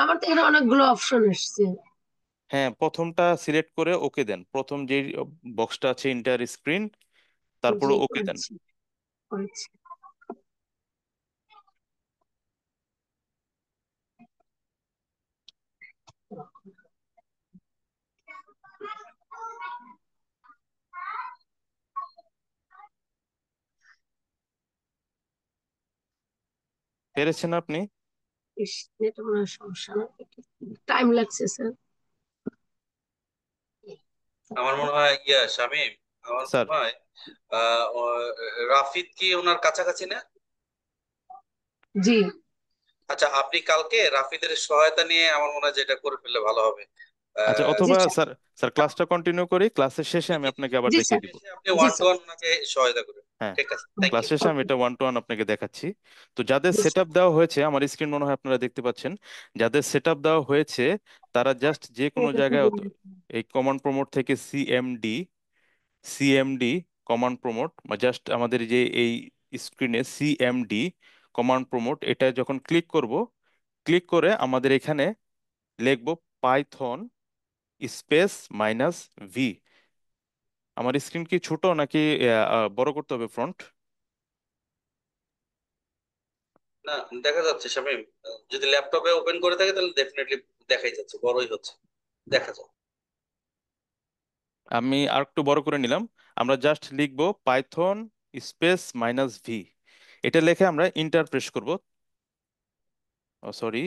আমার তো এখানে অনেকগুলো অপশন এসছে। হ্যাঁ, প্রথমটা সিলেক্ট করে ওকে দেন, প্রথম যে বক্সটা আছে ইন্টার স্ক্রিন, তারপরে জি ওকে দেন। করেছি, করেছি। পেরেছেন আপনি? ইস, নেট মনে হয় সমস্যা না, টাইম লাগছে স্যার। আমার মনে হয় শামীম, আমার স্যার, মনে হয় রাফিদ কি ওনার কাছাকাছি না? জি আচ্ছা, আপনি কালকে রাফিদের সহায়তা নিয়ে আমার মনে হয় যেটা করে ফেললে ভালো হবে। আচ্ছা, জি অথবা স্যার, স্যার, স্যার ক্লাসটা কন্টিনিউ করি, ক্লাসের শেষে জি আমি জি জি আপনাকে আবার জি দেখিয়ে স্যার, দিব। শেষে আপনি জি ওয়ান টু স্যার। ওয়ান ওনাকে সহায়তা করবেন। হ্যাঁ, ঠিক আছে, থ্যাংক ক্লাস ইউ। শেষে আমি ওকে, এটা ওয়ান টু ওয়ান আপনাকে দেখাচ্ছি। তো যাদের জি স্যার। সেটআপ দেওয়া হয়েছে, আমার স্ক্রিন মনে হয় আপনারা দেখতে পাচ্ছেন, যাদের সেটআপ দেওয়া হয়েছে তারা জাস্ট যে কোনো এটা তো জায়গায় বলি। এই কমান্ড প্রমোট থেকে সিএমডি কমান্ড প্রমোট, জাস্ট আমাদের যে এই স্ক্রিনে সিএমডি কমান্ড প্রমোট, এটা যখন ক্লিক করব, ক্লিক করে আমাদের এখানে লিখব পাইথন স্পেস মাইনাস ভি। আমার স্ক্রিন কি ছোট নাকি বড় করতে হবে ফ্রন্ট? না, দেখা যাচ্ছে শামীম, যদি ল্যাপটপে ওপেন করে থাকে তাহলে ডেফিনেটলি দেখাই যাচ্ছে, বড়ই হচ্ছে, দেখা যায়। আমি আর একটু বড় করে নিলাম। আমরা জাস্ট লিখব পাইথন স্পেস মাইনাস ভি, এটা লিখে আমরা ইন্টার প্রেস করব। Oh sorry,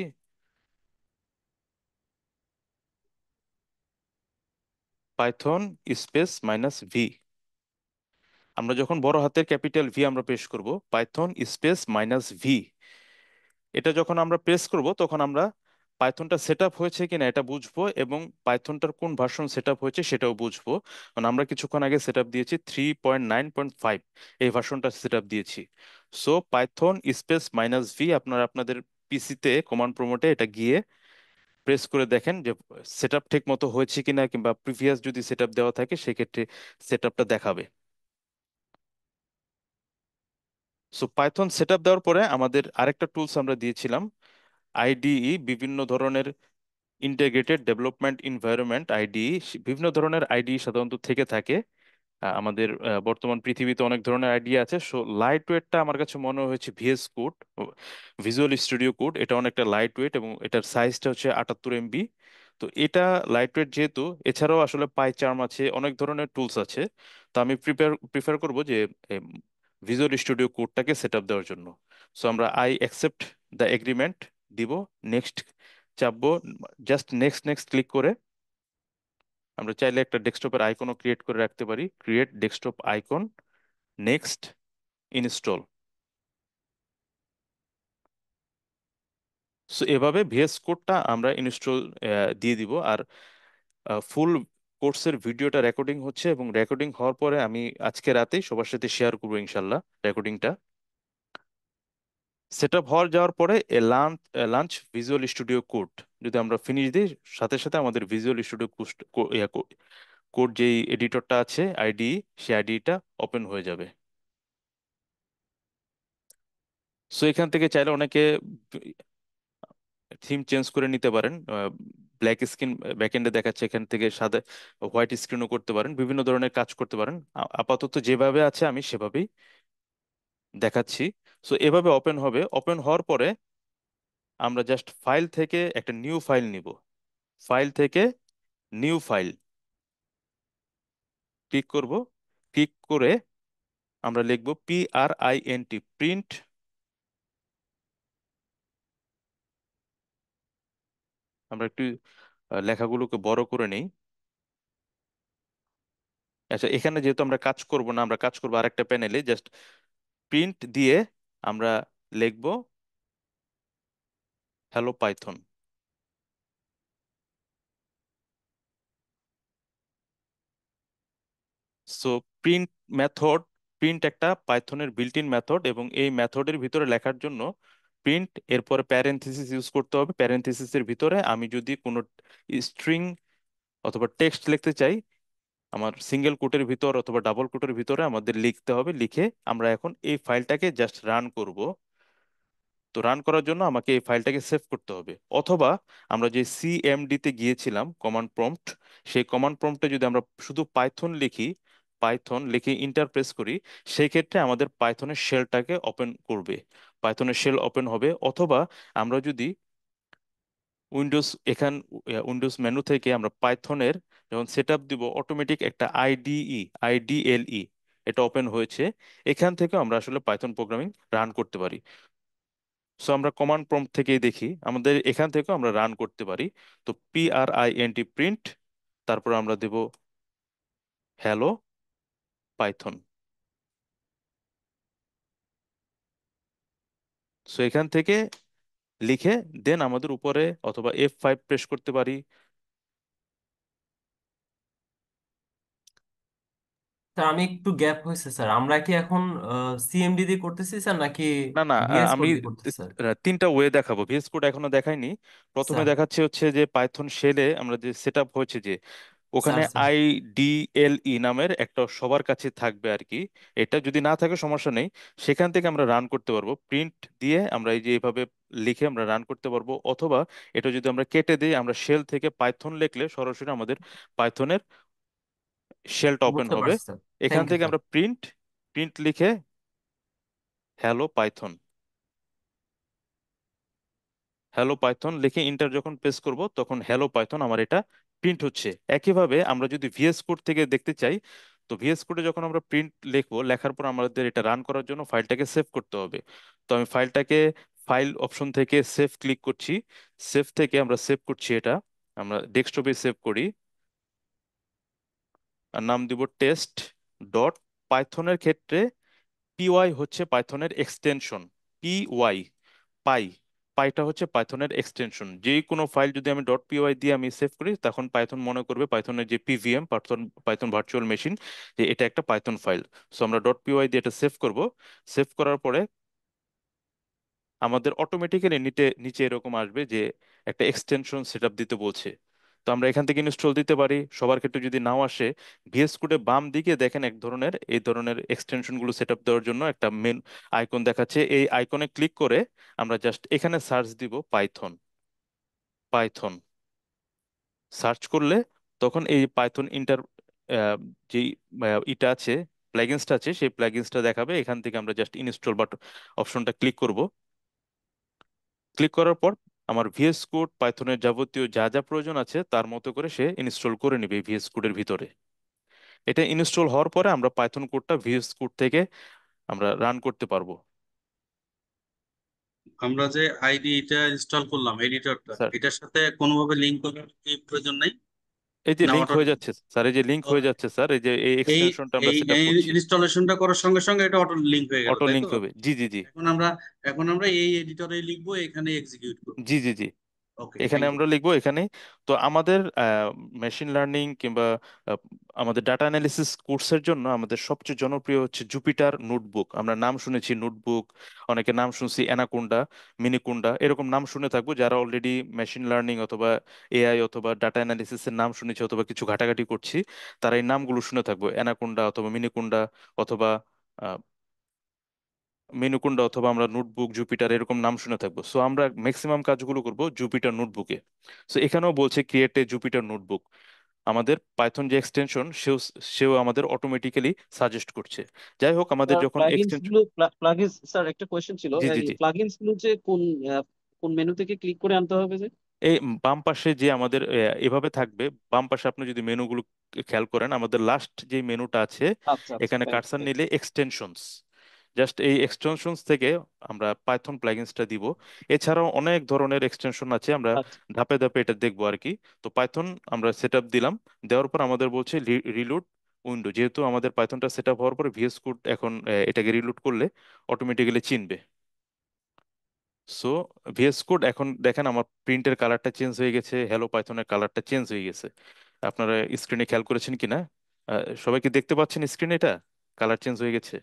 Python space minus V. আমরা যখন বড় হাতের ক্যাপিটাল ভি আমরা প্রেস করব, পাইথন স্পেস মাইনাস ভি, এটা যখন আমরা প্রেস করব তখন আমরা পাইথনটা সেট আপ হয়েছে কিনা এটা বুঝবো, এবং পাইথনটার কোন ভার্সন সেট আপ হয়েছে সেটাও বুঝবো। কারণ আমরা কিছুক্ষণ আগে সেট আপ দিয়েছি 3.9.5, এই ভার্সনটা সেট আপ দিয়েছি। So Python space minus V, আপনারা আপনাদের পিসিতে কমান্ড প্রমোটে এটা গিয়ে প্রেস করে দেখেন যে সেট আপ ঠিক মতো হয়েছে কিনা, কিংবা প্রিভিয়াস যদি সেট আপ দেওয়া থাকে সেক্ষেত্রে সেট আপটা দেখাবে। সো পাইথন সেট আপ দেওয়ার পরে আমাদের আরেকটা টুলস আমরা দিয়েছিলাম, আইডিই, বিভিন্ন ধরনের ইন্টিগ্রেটেড ডেভেলপমেন্ট এনভায়রনমেন্ট আইডিই, বিভিন্ন ধরনের আইডিই সাধারণত থেকে থাকে। আমাদের বর্তমান পৃথিবীতে অনেক ধরনের আইডি আছে। সো লাইট ওয়েটটা আমার কাছে মনে হয়েছে VS code, Visual Studio code, এটা অনেকটা লাইট ওয়েট এবং এটার সাইজটা হচ্ছে 78 MB। তো এটা লাইট ওয়েট যেহেতু, এছাড়াও আসলে পাইচার্ম আছে, অনেক ধরনের টুলস আছে। তো আমি প্রিফার করব যে ভিজুয়াল স্টুডিও কোডটাকে সেট আপ দেওয়ার জন্য। সো আমরা আই অ্যাকসেপ্ট দ্য এগ্রিমেন্ট দিব, নেক্সট চাপবো, জাস্ট নেক্সট নেক্সট ক্লিক করে আমরা চাইলে একটা ডেস্কটপের আইকনও ক্রিয়েট করে রাখতে পারি, create desktop icon, next, install. So এভাবে ভিএস কোডটা আমরা ইনস্টল দিয়ে দিব। আর ফুল কোর্সের ভিডিওটা রেকর্ডিং হচ্ছে, এবং রেকর্ডিং হওয়ার পরে আমি আজকে রাতেই সবার সাথে শেয়ার করবো ইনশাল্লাহ রেকর্ডিংটা। সেট আপ হওয়ার যাওয়ার পরে লাঞ্চ ভিজুয়াল স্টুডিও কোড যদি আমরা ফিনিশ দিই, সাথে সাথে আমাদের ভিজুয়াল স্টুডিও কোড যেই এডিটরটা আছে আইডি, সেই আইডিটা ওপেন হয়ে যাবে। সো এখান থেকে চাইলে অনেকে থিম চেঞ্জ করে নিতে পারেন। ব্ল্যাক স্ক্রিন ব্যাকএন্ডে দেখাচ্ছে, এখান থেকে সাদা হোয়াইট স্ক্রিনও করতে পারেন, বিভিন্ন ধরনের কাজ করতে পারেন। আপাতত যেভাবে আছে আমি সেভাবেই দেখাচ্ছি। সো এভাবে ওপেন হবে। ওপেন হওয়ার পরে আমরা জাস্ট ফাইল থেকে একটা নিউ ফাইল নিব, ফাইল থেকে নিউ ফাইল ক্লিক করব। ক্লিক করে আমরা লিখব PRINT, প্রিন্ট। আমরা একটু লেখাগুলোকে বড় করে নেই। আচ্ছা, এখানে যেহেতু আমরা কাজ করব না, আমরা কাজ করবো আরেকটা প্যানেলে, জাস্ট প্রিন্ট দিয়ে আমরা লিখব hello Python. So print method, print একটা পাইথনের বিল্ট ইন মেথড, এবং এই মেথডের ভিতরে লেখার জন্য প্রিন্ট, এরপরে প্যারেনথেসিস ইউজ করতে হবে। প্যারেনথেসিসের ভিতরে আমি যদি কোনো স্ট্রিং অথবা টেক্সট লিখতে চাই, আমার সিঙ্গেল কোটের ভিতর অথবা ডাবল কোটের ভিতরে আমাদের লিখতে হবে। লিখে আমরা এখন এই ফাইলটাকে জাস্ট রান করব। তো রান করার জন্য আমাকে এই ফাইলটাকে সেভ করতে হবে, অথবা আমরা যে সিএমডি তে গিয়েছিলাম কমান্ড প্রম্পট, সেই কমান্ড প্রম্পটে যদি আমরা শুধু পাইথন লিখি, পাইথন লিখে ইন্টার প্রেস করি, সেই ক্ষেত্রে আমাদের পাইথনের শেলটাকে ওপেন করবে, পাইথনের শেল ওপেন হবে। অথবা আমরা যদি উইন্ডোজ এখান উইন্ডোজ মেনু থেকে আমরা পাইথনের যখন সেট আপ দিব, অটোমেটিক একটা আইডিএলই এটা ওপেন হয়েছে, এখান থেকে আমরা আসলে পাইথন প্রোগ্রামিং রান করতে পারি। সো আমরা কমান্ড প্রম্পট থেকেই দেখি, আমাদের এখান থেকেও আমরা রান করতে পারি। তো PRINT, প্রিন্ট, তারপর আমরা দেব হ্যালো পাইথন। সো এখান থেকে লিখে দেন আমাদের উপরে অথবা F5 প্রেস করতে পারি। স্যার আমি একটু গ্যাপ হয়েছে স্যার, আমরা কি এখন সিএমডি দিয়ে করতেছি স্যার নাকি না না, ভিএস আমি কোড দিয়ে করতেছি স্যার? তিনটা ওয়ে দেখাবো। ভিএস কোড এখনো দেখাইনি। প্রথমে স্যার দেখাচ্ছে হচ্ছে যে পাইথন শেলে আমরা যে সেট আপ হয়েছে, যে ওখানে স্যার স্যার আইডিএলই নামের একটা সবার কাছে থাকবে আর কি। এটা যদি না থাকে সমস্যা নেই, সেখান থেকে আমরা রান করতে পারবো। প্রিন্ট দিয়ে আমরা এই যে এইভাবে লিখে আমরা রান করতে পারবো, অথবা এটা যদি আমরা কেটে দিই, আমরা শেল থেকে পাইথন লিখলে সরাসরি আমাদের পাইথনের শেলটা ওপেন বুঝতে হবে। পারছি স্যার। এখান থ্যাংক ইউ থেকে স্যার। আমরা প্রিন্ট, প্রিন্ট লিখে হ্যালো পাইথন, হ্যালো পাইথন লিখে ইন্টার যখন প্রেস করব, তখন হ্যালো পাইথন আমার এটা প্রিন্ট হচ্ছে। একইভাবে আমরা যদি ভিএস কোড থেকে দেখতে চাই, তো ভিএস কোডে যখন আমরা প্রিন্ট লিখবো, লেখার পর আমাদের এটা রান করার জন্য ফাইলটাকে সেভ করতে হবে। তো আমি ফাইলটাকে ফাইল অপশন থেকে সেভ ক্লিক করছি। সেভ থেকে আমরা সেভ করছি এটা, আমরা ডেস্কটপে সেভ করি, আর নাম দিব টেস্ট ডট। পাইথনের ক্ষেত্রে পিওয়াই হচ্ছে পাইথনের এক্সটেনশন, পিওয়াই, পাই, পাইটা হচ্ছে পাইথনের এক্সটেনশন। যে কোনো ফাইল যদি আমি ডট পিওয়াই দিয়ে আমি সেভ করি, তখন পাইথন মনে করবে পাইথনের যে পিভিএম, পাইথন পাইথন ভার্চুয়াল মেশিন, যে এটা একটা পাইথন ফাইল। সো আমরা ডট পিওয়াই দিয়ে এটা সেভ করব। সেভ করার পরে আমাদের অটোমেটিক্যালি নিচে নিচে এরকম আসবে যে একটা এক্সটেনশন সেটআপ দিতে বলছে। তো আমরা এখান থেকে ইনস্টল দিতে পারি। সবার ক্ষেত্রে যদি নাও আসে, ভিএস কোডে বাম দিকে দেখেন এক ধরনের এই ধরনের এক্সটেনশন গুলো সেটআপ দেওয়ার জন্য একটা মেন আইকন দেখাচ্ছে। এই আইকনে ক্লিক করে আমরা জাস্ট এখানে সার্চ দিব পাইথন, পাইথন সার্চ করলে তখন এই পাইথন ইন্টার যেই ইটা আছে, প্লাগইনসটা আছে, সেই প্লাগইনসটা দেখাবে। এখান থেকে আমরা জাস্ট ইনস্টল বাটন অপশনটা ক্লিক করব। ক্লিক করার পর আমার ভিএস কোড পাইথনের যাবতীয় যা যা প্রয়োজন আছে তার মতো করে সে ইনস্টল করে নেবে ভিএস কোডের ভিতরে। এটা ইনস্টল হওয়ার পরে আমরা পাইথন কোডটা ভিএস কোড থেকে আমরা রান করতে পারবো। আমরা যে আইডিটা ইনস্টল করলাম এডিটরটা, স্যার, এটার সাথে কোনোভাবে লিঙ্ক করার কি প্রয়োজন নাই? এই যে না লিংক অটো হয়ে যাচ্ছে স্যার, এই যে লিংক হয়ে যাচ্ছে স্যার, এই যে এই এই এক্সটেনশনটা আমরা এই সেট আপ করছি, ইনস্টলেশনটা করার সঙ্গে সঙ্গে এটা অটো লিঙ্ক হয়ে গেল, অটো তাই লিংক তো? হবে। জি জি জি। এখন আমরা এই এডিটরে লিখবো, এখানে এক্সিকিউট করবো। জি জি জি। ওকে, এখানে থ্যাংক ইউ। আমরা লিখবো এখানে। তো আমাদের মেশিন লার্নিং কিংবা আহ, আমাদের ডাটা অ্যানালিসিস কোর্সের জন্য আমাদের সবচেয়ে জনপ্রিয় হচ্ছে জুপিটার নোটবুক। আমরা নাম শুনেছি নোটবুক, অনেকে নাম শুনছি অ্যানাকোন্ডা, মিনিকোন্ডা, এরকম নাম শুনে থাকবো। যারা অলরেডি মেশিন লার্নিং অথবা এআই অথবা ডাটা অ্যানালিসিসের নাম শুনেছি অথবা কিছু ঘাটাঘাটি করছি, তারা এই নামগুলো শুনে থাকবো, অ্যানাকোন্ডা অথবা মিনিকোন্ডা অথবা মেনুকুন্ডা অথবা আমরা নোটবুক জুপিটার এরকম নাম শুনে থাকবো। সো আমরা ম্যাক্সিমাম কাজগুলো করব জুপিটার নোটবুকে। সো এখানেও বলছে ক্রিয়েট এ জুপিটার নোটবুক। আমাদের পাইথন যে এক্সটেনশন সেও সেও আমাদের অটোমেটিক্যালি সাজেস্ট করছে। যাই হোক, আমাদের যখন প্লাগইনস এক্সটেনশন। গুলো প্লাগইনস স্যার একটা কোয়েশ্চেন ছিল, জি জি এই জি। প্লাগইনস গুলো যে কোন মেনু থেকে ক্লিক করে আনতে হবে যে? এই বাম পাশে যে আমাদের এভাবে থাকবে, বাম পাশে আপনি যদি মেনুগুলো খেয়াল করেন, আমাদের লাস্ট যে মেনুটা আছে, আচ্ছা আচ্ছা, এখানে থ্যাংকস কার্সার থ্যাংকস। নিলে এক্সটেনশনস, জাস্ট এই এক্সটেনশনস থেকে আমরা পাইথন প্লাগইনসটা দিব। এছাড়াও অনেক ধরনের এক্সটেনশন আছে, আমরা আচ্ছা ধাপে ধাপে এটা দেখবো আর কি। তো পাইথন আমরা সেট আপ দিলাম, দেওয়ার পর আমাদের বলছে রিলোড উইন্ডো। যেহেতু আমাদের পাইথনটা সেট আপ হওয়ার পরে ভিএস কোড এখন এটাকে রিলোড করলে অটোমেটিক্যালি চিনবে। সো ভিএস কোড এখন দেখেন আমার প্রিন্টের কালারটা চেঞ্জ হয়ে গেছে, হ্যালো পাইথনের কালারটা চেঞ্জ হয়ে গেছে। আপনারা স্ক্রিনে খেয়াল করেছেন কিনা, সবাই কি দেখতে পাচ্ছেন স্ক্রিনে এটা কালার চেঞ্জ হয়ে গেছে?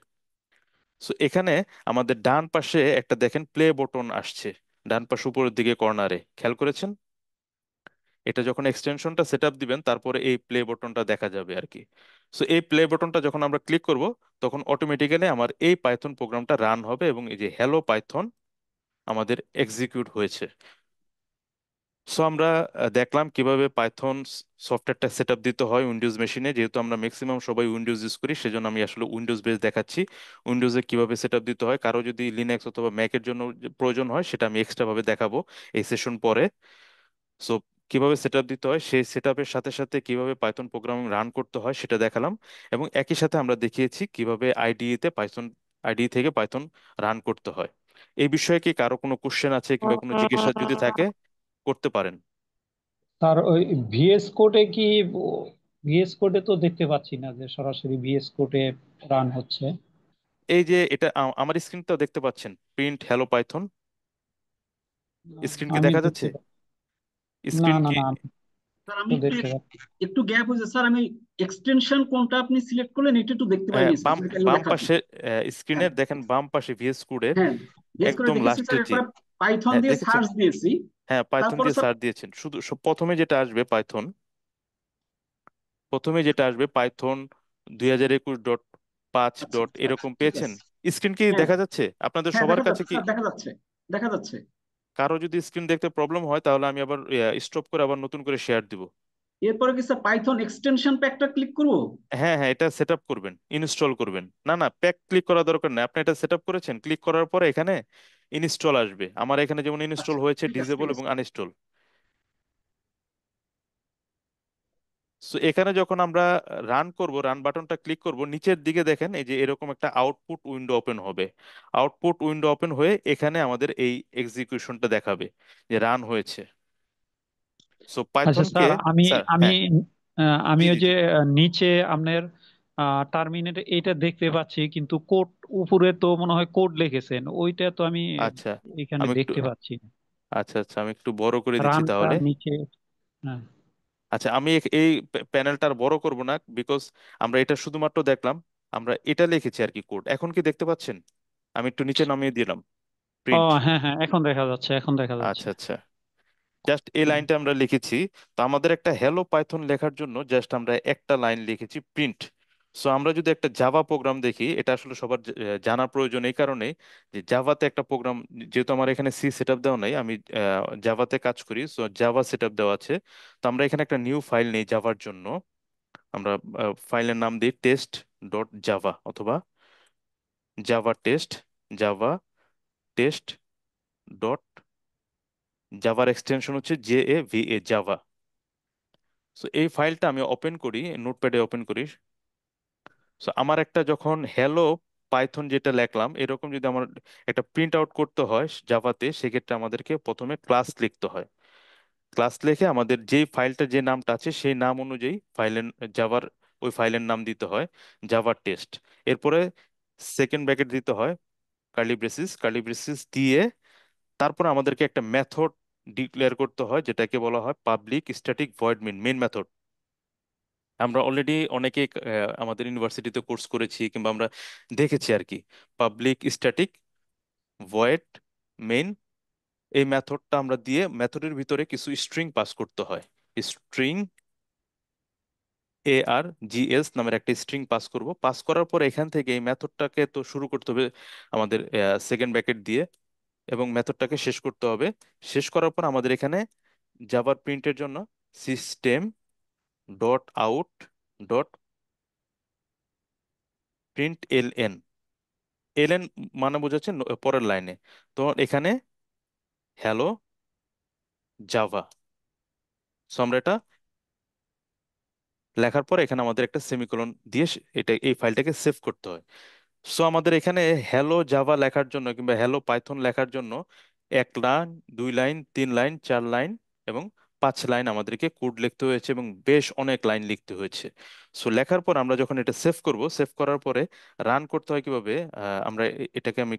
সো এখানে আমাদের ডান পাশে একটা দেখেন প্লে বটন আসছে, ডান পাশে উপরের দিকে কর্নারে খেয়াল করেছেন? এটা যখন এক্সটেনশনটা সেট আপ দিবেন তারপরে এই প্লে বটনটা দেখা যাবে আর কি। সো এই প্লে বটনটা যখন আমরা ক্লিক করব, তখন অটোমেটিক্যালি আমার এই পাইথন প্রোগ্রামটা রান হবে এবং এই যে হ্যালো পাইথন আমাদের এক্সিকিউট হয়েছে। সো আমরা দেখলাম কিভাবে পাইথন সফটওয়্যারটা সেট আপ দিতে হয় উইন্ডোজ মেশিনে। যেহেতু আমরা ম্যাক্সিমাম সবাই উইন্ডোজ ইউজ করি, সেজন্য আমি আসলে উইন্ডোজ বেস দেখাচ্ছি। উইন্ডোজে কিভাবে সেট আপ দিতে হয়, কারো যদি লিনাক্স অথবা ম্যাকের জন্য যে প্রয়োজন হয় সেটা আমি এক্সট্রা ভাবে দেখাবো এই সেশন পরে। সো কিভাবে সেট আপ দিতে হয়, সেই সেট আপের সাথে সাথে কিভাবে পাইথন প্রোগ্রামিং রান করতে হয় সেটা দেখালাম। এবং একই সাথে আমরা দেখিয়েছি কিভাবে আইডিই থেকে পাইথন রান করতে হয়। এই বিষয়ে কি কারো কোনো কোশ্চেন আছে কিংবা কোনো জিজ্ঞাসা যদি থাকে করতে পারেন। তার ওই ভিএস কোডে কি, ভিএস কোডে তো দেখতে পাচ্ছি না যে সরাসরি ভিএস কোডে রান হচ্ছে। এই যে এটা আমার স্ক্রিনটাও দেখতে পাচ্ছেন, প্রিন্ট হ্যালো পাইথন, স্ক্রিন কি আমি দেখা যাচ্ছে? দেখতে না স্ক্রিন না কি? না, আমি স্যার তো আমি একটু দেখতে পাচ্ছি। একটু গ্যাপ হয়েছে স্যার, আমি এক্সটেনশন কোনটা আপনি সিলেক্ট করলেন এটা একটু দেখতে পাইনি বাম স্পেসিফিক্যালি বাম লেখা কি। পাশে হ্যাঁ স্ক্রিনের দেখেন, বাম পাশে ভিএস কোডের হ্যাঁ, বেস করে একদম দেখেছি স্যার, লাস্টের যে। এরপরে পাইথন হ্যাঁ দিয়ে দেখেছেন, সার্চ দিয়েছি। হ্যাঁ পাইথন তারপরে দিয়ে স্যার সার্চ দিয়েছেন, শুধু প্রথমে যেটা আসবে পাইথন, প্রথমে যেটা আসবে পাইথন 2021.5 আচ্ছা ডট আচ্ছা আচ্ছা, এরকম ঠিক পেয়েছেন। আছে। স্ক্রিন কি হ্যাঁ দেখা যাচ্ছে আপনাদের হ্যাঁ, সবার দেখা কাছে যাচ্ছে কি? স্যার, দেখা যাচ্ছে, দেখা যাচ্ছে। কারো যদি স্ক্রিন দেখতে প্রবলেম হয় তাহলে আমি আবার স্টপ করে আবার নতুন করে শেয়ার দিব। এরপরে কি স্যার পাইথন এক্সটেনশন প্যাকটা ক্লিক করব? হ্যাঁ হ্যাঁ, এটা সেট আপ করবেন, ইনস্টল করবেন। না না, প্যাক ক্লিক করা দরকার নেই, আপনি এটা সেট আপ করেছেন, ক্লিক করার পরে এখানে ইনস্টল আসবে। আমার এখানে যেমন ইনস্টল আচ্ছা, হয়েছে ঠিক আছে ডিসেবল ঠিক এবং আছে। আনইনস্টল। সো এখানে যখন আমরা রান করব, রান বাটনটা ক্লিক করব, নিচের দিকে দেখেন এই যে এরকম একটা আউটপুট উইন্ডো ওপেন হবে। আউটপুট উইন্ডো ওপেন হয়ে এখানে আমাদের এই এক্সিকিউশনটা দেখাবে যে রান হয়েছে। সো আচ্ছা পাইথনকে। স্যার, আমি স্যার আমি হ্যাঁ। আমি জি ওই জি যে জি। নিচে আপনার টার্মিনেটে এটা দেখতে পাচ্ছি, কিন্তু কোড উপরে তো মনে হয় কোড লিখেছেন, ওইটা তো আমি আচ্ছা, এখানে আমি একটু, দেখতে পাচ্ছি না। আচ্ছা আচ্ছা, আমি একটু বড় করে দিচ্ছি রানটা তাহলে। নিচে। হ্যাঁ। আচ্ছা, আমি এই প্যানেলটার বড় করব না, বিকজ আমরা এটা শুধুমাত্র দেখলাম, আমরা এটা লিখেছি আর কি কোড। এখন কি দেখতে পাচ্ছেন? আমি একটু নিচে নামিয়ে দিলাম ও প্রিন্ট। হ্যাঁ হ্যাঁ, এখন দেখা যাচ্ছে, এখন দেখা যাচ্ছে। আচ্ছা আচ্ছা, জাস্ট এই লাইনটা আমরা লিখেছি। তো আমাদের একটা হ্যালো পাইথন লেখার জন্য জাস্ট আমরা একটা লাইন লিখেছি প্রিন্ট। সো আমরা যদি একটা জাভা প্রোগ্রাম দেখি, এটা আসলে সবার জানা প্রয়োজন এই কারণে যে জাভাতে একটা প্রোগ্রাম, যেহেতু আমার এখানে সি সেট আপ দেওয়া নাই, আমি জাভাতে কাজ করি, সো জাভা সেট আপ দেওয়া আছে। তো আমরা এখানে একটা নিউ ফাইল নেই জাভার জন্য। আমরা ফাইলের নাম দিই টেস্ট ডট জাভা অথবা Java test, Java test dot, জাভার এক্সটেনশন হচ্ছে JAVA, জাভা। সো এই ফাইলটা আমি ওপেন করি, নোটপ্যাডে ওপেন করি। সো আমার একটা যখন হ্যালো পাইথন যেটা লেখলাম এরকম যদি আমার একটা প্রিন্ট আউট করতে হয় জাভাতে, সেক্ষেত্রে আমাদেরকে প্রথমে ক্লাস লিখতে হয়। ক্লাস লিখে আমাদের যেই ফাইলটা যে নামটা আছে সেই নাম অনুযায়ী ফাইলের জাভার ওই ফাইলের নাম দিতে হয় জাভা টেস্ট। এরপরে সেকেন্ড ব্র্যাকেট দিতে হয়, কার্লি ব্রেসিস দিয়ে তারপর আমাদেরকে একটা মেথড ডিক্লেয়ার করতে হয় যেটাকে বলা হয় public static void main method. আমরা অলরেডি অনেকে আমাদের ইউনিভার্সিটিতে কোর্স করেছি কিংবা আমরা দেখেছি আর কি। পাবলিক স্ট্যাটিক ভয়েড মেইন, এই মেথডটা আমরা দিয়ে মেথডের ভিতরে কিছু স্ট্রিং পাস করতে হয়। স্ট্রিং ARGS নামের একটা স্ট্রিং পাস করব। পাস করার পর এখান থেকে এই মেথডটাকে তো শুরু করতে হবে আমাদের সেকেন্ড ব্র্যাকেট দিয়ে, এবং মেথডটাকে শেষ করতে হবে। শেষ করার পর আমাদের এখানে জাভার প্রিন্টের জন্য system dot out dot print LN মানে বোঝাচ্ছে পরের লাইনে। তো এখানে হ্যালো জাভা। সো আমরা এটা লেখার পর এখানে আমাদের একটা সেমিকোলন দিয়ে এটা এই ফাইলটাকে সেভ করতে হয়। সো আমাদের এখানে হ্যালো জাভা লেখার জন্য কিংবা হ্যালো পাইথন লেখার জন্য 1 লাইন, 2 লাইন, 3 লাইন, 4 লাইন এবং 5 লাইন আমাদেরকে কোড লিখতে হয়েছে, এবং বেশ অনেক লাইন লিখতে হয়েছে। সো লেখার পর আমরা যখন এটা সেভ করব, সেভ করার পরে রান করতে হয় কিভাবে, আমরা এটাকে আমি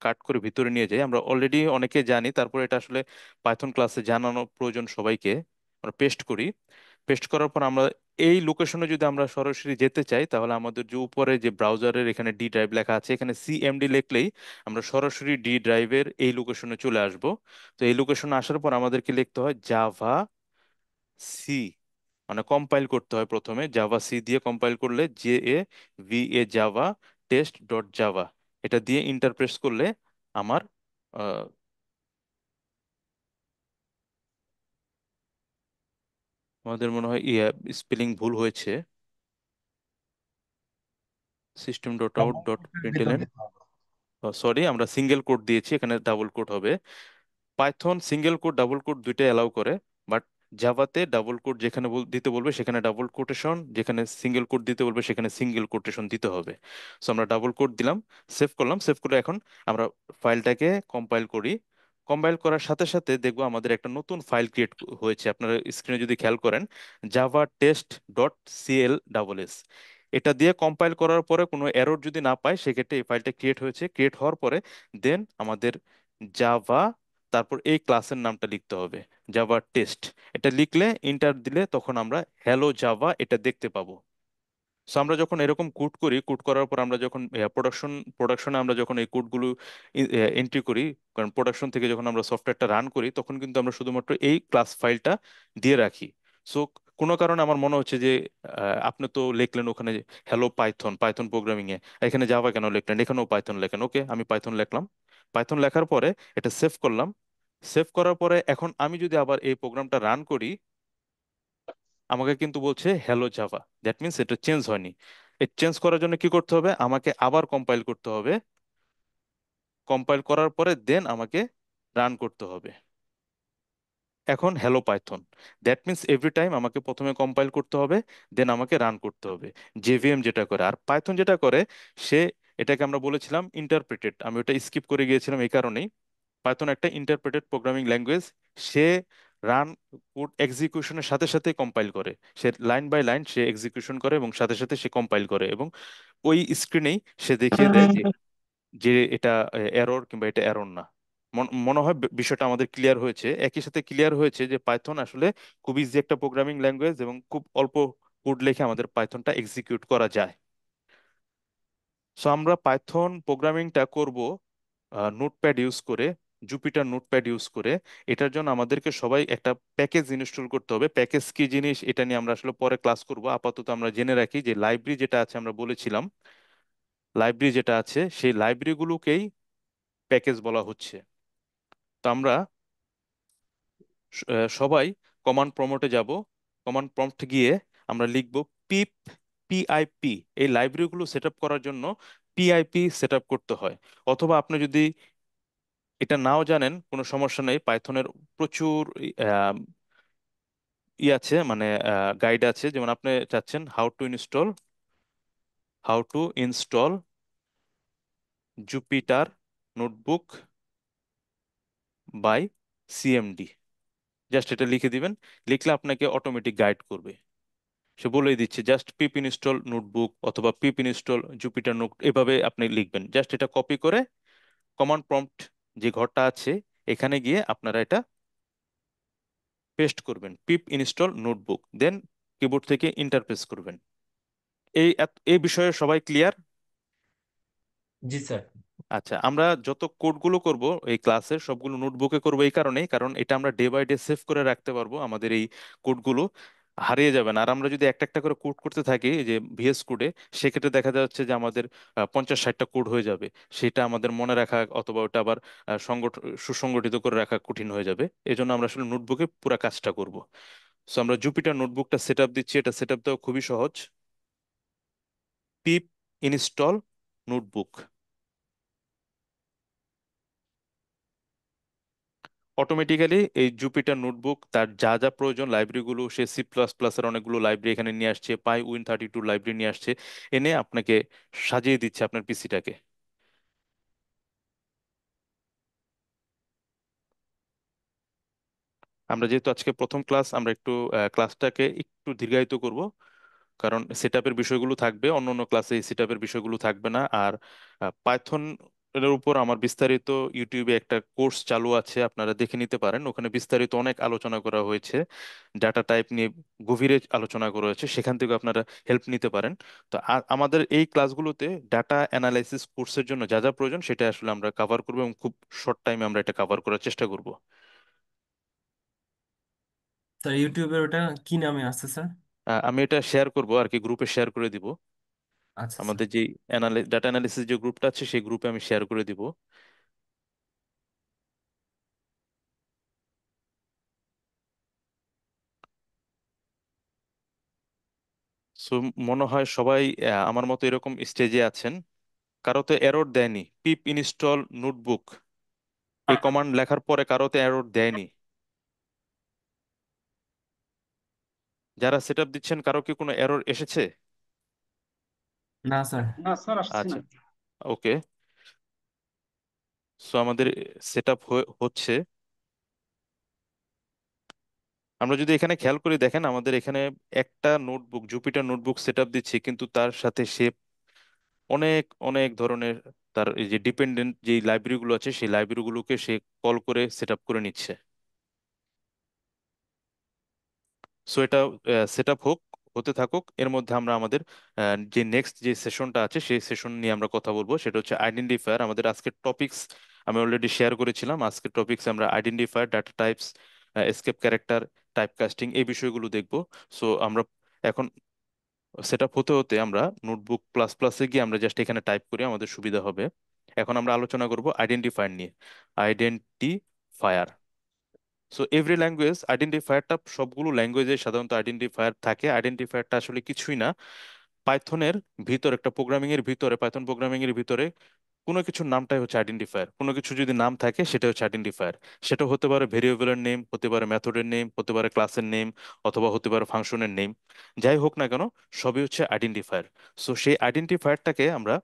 কাট করে ভিতরে নিয়ে যাই। আমরা অলরেডি অনেকে জানি, তারপর এটা আসলে পাইথন ক্লাসে জানানো প্রয়োজন সবাইকে। আমরা পেস্ট করি। পেস্ট করার পর আমরা এই লোকেশনে যদি আমরা সরাসরি যেতে চাই, তাহলে আমাদের যে উপরে যে ব্রাউজারের এখানে ডি ড্রাইভ লেখা আছে, এখানে সিএমডি লিখলেই আমরা সরাসরি ডি ড্রাইভের এই লোকেশনে চলে আসব। তো এই লোকেশনে আসার পর আমাদেরকে লিখতে হয় জাভা সি, মানে কম্পাইল করতে হয় প্রথমে। জাভা সি দিয়ে কম্পাইল করলে জাভা টেস্ট ডট জাভা, এটা দিয়ে ইন্টারপ্রেস করলে আমার আহ, আমাদের মনে হয় স্পেলিং ভুল হয়েছে। সিস্টেম ডট আউট ডট ভিতর প্রিন্টএলএন, দিতে হবে। সরি আমরা সিঙ্গেল কোড দিয়েছি, এখানে ডাবল কোড হবে। Python single quote double code দুইটাই অ্যালাউ করে, বাট জাভাতে ডাবল কোড যেখানে দিতে বলবে সেখানে ডাবল কোটেশন, যেখানে সিঙ্গেল কোড দিতে বলবে সেখানে সিঙ্গেল কোটেশন দিতে হবে। সো আমরা ডাবল কোড দিলাম, সেভ করলাম। সেভ করে এখন আমরা ফাইলটাকে কম্পাইল করি। কম্পাইল করার সাথে সাথে দেখবো আমাদের একটা নতুন ফাইল ক্রিয়েট হয়েছে। আপনারা স্ক্রিনে যদি খেয়াল করেন, জাভা টেস্ট ডট CL, এটা দিয়ে কম্পাইল করার পরে কোনো এরর যদি না পায়, সেক্ষেত্রে এই ফাইলটা ক্রিয়েট হয়েছে। ক্রিয়েট হওয়ার পরে দেন আমাদের জাভা, তারপর এই ক্লাসের নামটা লিখতে হবে জাভা টেস্ট। এটা লিখলে ইন্টার দিলে তখন আমরা হ্যালো জাভা এটা দেখতে পাবো। সো আমরা যখন এরকম কোড করি, কোড করার পর আমরা যখন প্রোডাকশনে আমরা যখন এই কোডগুলো এন্ট্রি করি, কারণ প্রোডাকশন থেকে যখন আমরা সফটওয়্যারটা রান করি, তখন কিন্তু আমরা শুধুমাত্র এই ক্লাস ফাইলটা দিয়ে রাখি। সো কোনো কারণে আমার মনে হচ্ছে যে আপনি তো লিখলেন ওখানে হ্যালো পাইথন, পাইথন প্রোগ্রামিং এ, এখানে জাভা কেন লিখলেন, এখানেও পাইথন লেখেন। ওকে, আমি পাইথন লিখলাম। পাইথন লেখার পরে এটা সেভ করলাম। সেভ করার পরে এখন আমি যদি আবার এই প্রোগ্রামটা রান করি, আমাকে কিন্তু বলছে হ্যালো জাভা। দ্যাট মিনস এটা চেঞ্জ হয়নি। এই চেঞ্জ করার জন্য কি করতে হবে, আমাকে আবার কম্পাইল করতে হবে। কম্পাইল করার পরে দেন আমাকে রান করতে হবে। এখন hello Python, that means every time আমাকে প্রথমে কম্পাইল করতে হবে, দেন আমাকে রান করতে হবে। জেভিএম যেটা করে, আর পাইথন যেটা করে, সে এটাকে আমরা বলেছিলাম ইন্টারপ্রেটেড, আমি ওটা স্কিপ করে গিয়েছিলাম এই কারণেই। পাইথন একটা ইন্টারপ্রেটেড প্রোগ্রামিং ল্যাঙ্গুয়েজ। সে রান কোড এক্সিকিউশনের সাথে সাথে কম্পাইল করে। সে লাইন বাই লাইন সে এক্সিকিউশন করে এবং সাথে সাথে সে কম্পাইল করে, এবং ওই স্ক্রিনেই সে দেখিয়ে দেয় যে যে এটা এরর কিংবা এটা এরর না। মনে হয় বিষয়টা আমাদের ক্লিয়ার হয়েছে। একই সাথে ক্লিয়ার হয়েছে যে পাইথন আসলে খুব ইজি একটা প্রোগ্রামিং ল্যাঙ্গুয়েজ, এবং খুব অল্প কোড লিখে আমাদের পাইথনটা এক্সিকিউট করা যায়। সো আমরা পাইথন প্রোগ্রামিংটা করব নোটপ্যাড ইউজ করে, জুপিটার নোটপ্যাড ইউজ করে। এটার জন্য আমাদেরকে সবাই একটা প্যাকেজ ইনস্টল করতে হবে। প্যাকেজ কি জিনিস এটা নিয়ে আমরা আসলে পরে ক্লাস করব। আপাতত আমরা জেনে রাখি যে লাইব্রেরি যেটা আছে, আমরা বলেছিলাম লাইব্রেরি যেটা আছে সেই লাইব্রেরিগুলোকেই প্যাকেজ বলা হচ্ছে। তো আমরা সবাই কমান্ড প্রম্পটে যাব। কমান্ড প্রম্পট গিয়ে আমরা লিখব পিপ পিআইপি। এই লাইব্রেরিগুলো সেট আপ করার জন্য পিআইপি সেট আপ করতে হয়। অথবা আপনি যদি এটা নাও জানেন, কোনো সমস্যা নেই। পাইথনের প্রচুর আহ, আছে, মানে গাইড আছে। যেমন আপনি চাচ্ছেন how to install Jupyter notebook by CMD. Just এটা লিখে দিবেন। লিখলে আপনাকে অটোমেটিক গাইড করবে। সে বলেই দিচ্ছে জাস্ট পিপ ইনস্টল নোটবুক অথবা পিপ ইনস্টল জুপিটার নোট, এভাবে আপনি লিখবেন। জাস্ট এটা কপি করে কমান্ড প্রম্পট যে ঘরটা আছে এখানে গিয়ে আপনারা এটা পেস্ট করবেন, পিপ ইনস্টল নোটবুক, দেন কিবোর্ড থেকে ইন্টারপ্রেস করবেন। এই বিষয়ে সবাই ক্লিয়ার? জি স্যার। আচ্ছা, আমরা যত কোডগুলো করব এই ক্লাসের সবগুলো নোটবুকে করব, এই কারণেই কারণ এটা আমরা ডে বাই ডে সেভ করে রাখতে পারবো, আমাদের এই কোডগুলো হারিয়ে যাবে না। আর আমরা যদি একটা একটা করে কোড করতে থাকি এই যে ভিএস কোডে, সেক্ষেত্রে দেখা যাচ্ছে যে আমাদের 50-60টা কোড হয়ে যাবে। সেটা আমাদের মনে রাখা অথবা ওটা আবার সুসংগঠিত করে রাখা কঠিন হয়ে যাবে। এই জন্য আমরা আসলে নোটবুকে পুরো কাজটা করব। সো আমরা জুপিটার নোটবুকটা সেট আপ দিচ্ছি। এটা সেট আপ দেওয়া খুবই সহজ। পিপ ইনস্টল নোটবুক। অটোমেটিক্যালি এই জুপিটার নোটবুক তার যা যা প্রয়োজন লাইব্রেরিগুলো, সে C++ এর অনেকগুলো লাইব্রেরি এখানে নিয়ে আসছে, PyWin32 লাইব্রেরি নিয়ে আসছে, এনে আপনাকে সাজিয়ে দিচ্ছে আপনার পিসিটাকে। আমরা যেহেতু আজকে প্রথম ক্লাস, আমরা একটু ক্লাসটাকে একটু দীর্ঘায়িত করব, কারণ সেটআপের বিষয়গুলো থাকবে, অন্য অন্য ক্লাসে এই সেটআপের বিষয়গুলো থাকবে না। আর পাইথন এর উপর আমার বিস্তারিত ইউটিউবে একটা কোর্স চালু আছে, আপনারা দেখে নিতে পারেন। ওখানে বিস্তারিত অনেক আলোচনা করা হয়েছে, ডাটা টাইপ নিয়ে গভীরে আলোচনা করা হয়েছে, সেখান থেকে আপনারা হেল্প নিতে পারেন। তো আমাদের এই ক্লাসগুলোতে ডাটা অ্যানালাইসিস কোর্সের জন্য যা যা প্রয়োজন সেটা আসলে আমরা কভার করবো, এবং খুব শর্ট টাইমে আমরা এটা কভার করার চেষ্টা করব। স্যার ইউটিউবের ওটা কি নামে আছে স্যার? আমি এটা শেয়ার করব আর কি, গ্রুপে শেয়ার করে দিব। আচ্ছা স্যার। আমাদের যে ডাটা অ্যানালিসিস যে গ্রুপটা আছে সেই গ্রুপে আমি শেয়ার করে দিব। সো মনে হয় সবাই আমার মতো এরকম স্টেজে আছেন। কারো তো এরর দেয়নি পিপ ইনস্টল নোটবুক, এই কমান্ড লেখার পরে কারো তো এরর দেয়নি। যারা সেটআপ দিচ্ছেন কারো কি কোনো এরর এসেছে? না স্যার। না স্যার, আসছে না। আচ্ছা, ওকে। সো আমাদের সেটআপ হচ্ছে। আমরা যদি এখানে খেয়াল করে দেখেন, আমাদের এখানে একটা নোটবুক জুপিটার নোটবুক সেটআপ দিচ্ছি, কিন্তু তার সাথে সে অনেক অনেক ধরনের তার এই যে ডিপেন্ডেন্ট যে লাইব্রেরিগুলো আছে সেই লাইব্রেরিগুলোকে সে কল করে সেটআপ করে নিচ্ছে। সো এটা সেটআপ হতে থাকুক। এর মধ্যে আমরা আমাদের যে নেক্সট যে সেশনটা আছে সেই সেশন নিয়ে আমরা কথা বলবো, সেটা হচ্ছে আইডেন্টিফায়ার। আমাদের আজকের টপিকস আমি অলরেডি শেয়ার করেছিলাম। আজকের টপিকস আমরা identifier, data types, escape character, type casting, এই বিষয়গুলো দেখবো। সো আমরা এখন সেটআপ হতে হতে আমরা নোটবুক প্লাস প্লাসে গিয়ে আমরা জাস্ট এখানে টাইপ করি, আমাদের সুবিধা হবে। এখন আমরা আলোচনা করব আইডেন্টিফায়ার নিয়ে। আইডেন্টিফায়ার। সো এভরি ল্যাঙ্গুয়েজ আইডেন্টিফায়ারটা, সবগুলো ল্যাঙ্গুয়েজে সাধারণত আইডেন্টিফায়ার থাকে। আইডেন্টিফায়ারটা আসলে কিছুই না, পাইথনের ভিতর একটা প্রোগ্রামিং এর ভিতরে, পাইথন প্রোগ্রামিং এর ভিতরে কোনো কিছুর নামটাই হচ্ছে আইডেন্টিফায়ার। কোনো কিছু যদি নাম থাকে সেটা হচ্ছে আইডেন্টিফায়ার। সেটা হতে পারে ভেরিয়েবলের নেম, হতে পারে মেথডের নেম, হতে পারে ক্লাসের নেম, অথবা হতে পারে ফাংশনের নেম। যাই হোক না কেন, সবই হচ্ছে আইডেন্টিফায়ার। সো সেই আইডেন্টিফায়ারটাকে আমরা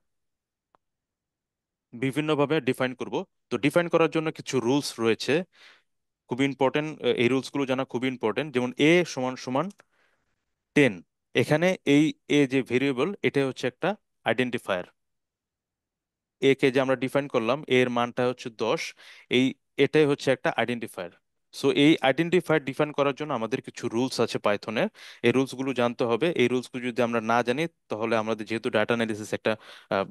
বিভিন্নভাবে ডিফাইন করব। তো ডিফাইন করার জন্য কিছু রুলস রয়েছে, খুব ইম্পর্টেন্ট। এই রুলসগুলো জানা খুব ইম্পর্টেন্ট। যেমন এ সমান সমান 10, এখানে এই এ যে ভেরিয়েবল এটা হচ্ছে একটা আইডেন্টিফায়ার। এ কে যে আমরা ডিফাইন করলাম, এর মানটা হচ্ছে 10, এই এটাই হচ্ছে একটা আইডেন্টিফায়ার। সো এই আইডেন্টিফায়ার ডিফাইন করার জন্য আমাদের কিছু রুলস আছে পাইথনের, এই রুলসগুলো জানতে হবে। এই রুলসগুলো যদি আমরা না জানি তাহলে আমাদের, যেহেতু ডাটা অ্যানালিসিস একটা আহ,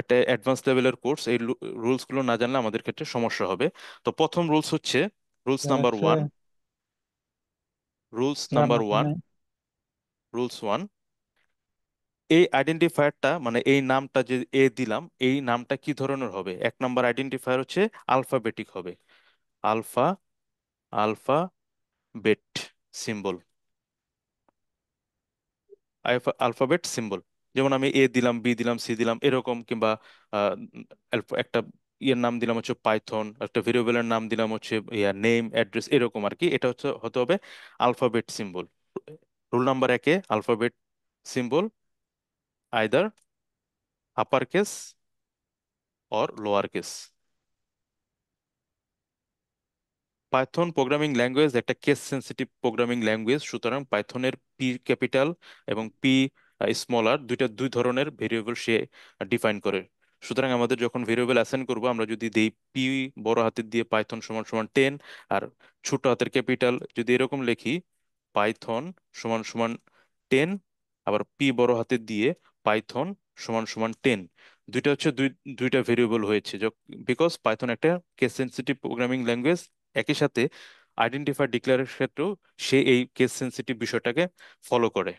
একটা অ্যাডভান্স লেভেলের কোর্স, এই রুলসগুলো না জানলে আমাদের ক্ষেত্রে সমস্যা হবে। তো প্রথম রুলস হচ্ছে রুলস নাম্বার হচ্ছে ওয়ান। রুলস না নাম্বার না ওয়ান না রুলস ওয়ান, এই আইডেন্টিফায়ারটা মানে এই নামটা যে এ দিলাম, এই নামটা কি ধরনের হবে? এক নাম্বার আইডেন্টিফায়ার হচ্ছে আলফাবেটিক হবে। Alpha alpha bet symbol, alphabet symbol. যেমন আমি এ দিলাম, বি দিলাম, সি দিলাম এরকম, কিংবা আহ, একটা ইয়ের নাম দিলাম হচ্ছে পাইথন, একটা ভেরিয়েবলের নাম দিলাম হচ্ছে নেম অ্যাড্রেস, এরকম আর কি। এটা হচ্ছে হতে হবে আলফাবেট সিম্বল। রুল নাম্বার একে alphabet symbol either upper case or lowercase। Python programming language একটা কেস সেন্সিটিভ প্রোগ্রামিং ল্যাঙ্গুয়েজ, সুতরাং পাইথনের পি ক্যাপিটাল এবং পি স্মলার দুই ধরনের ভেরিয়েবল সে ডিফাইন করে। সুতরাং আমাদের যখন ভেরিয়েবল অ্যাসাইন করব, আমরা যদি দেই পি বড় হাতের দিয়ে পাইথন সমান সমান 10, আর ছোট হাতের ক্যাপিটাল যদি এরকম লিখি পাইথন সমান সমান 10, আবার পি বড় হাতের দিয়ে পাইথন সমান সমান 10, দুইটা হচ্ছে দুইটা ভেরিয়েবল হয়েছে, বিকজ পাইথন একটা কেস সেন্সিটিভ প্রোগ্রামিং ল্যাঙ্গুয়েজ। একই সাথে আইডেন্টিফায়ার ডিক্লারের ক্ষেত্রেও সে এই কেস সেন্সিটিভ বিষয়টাকে ফলো করে।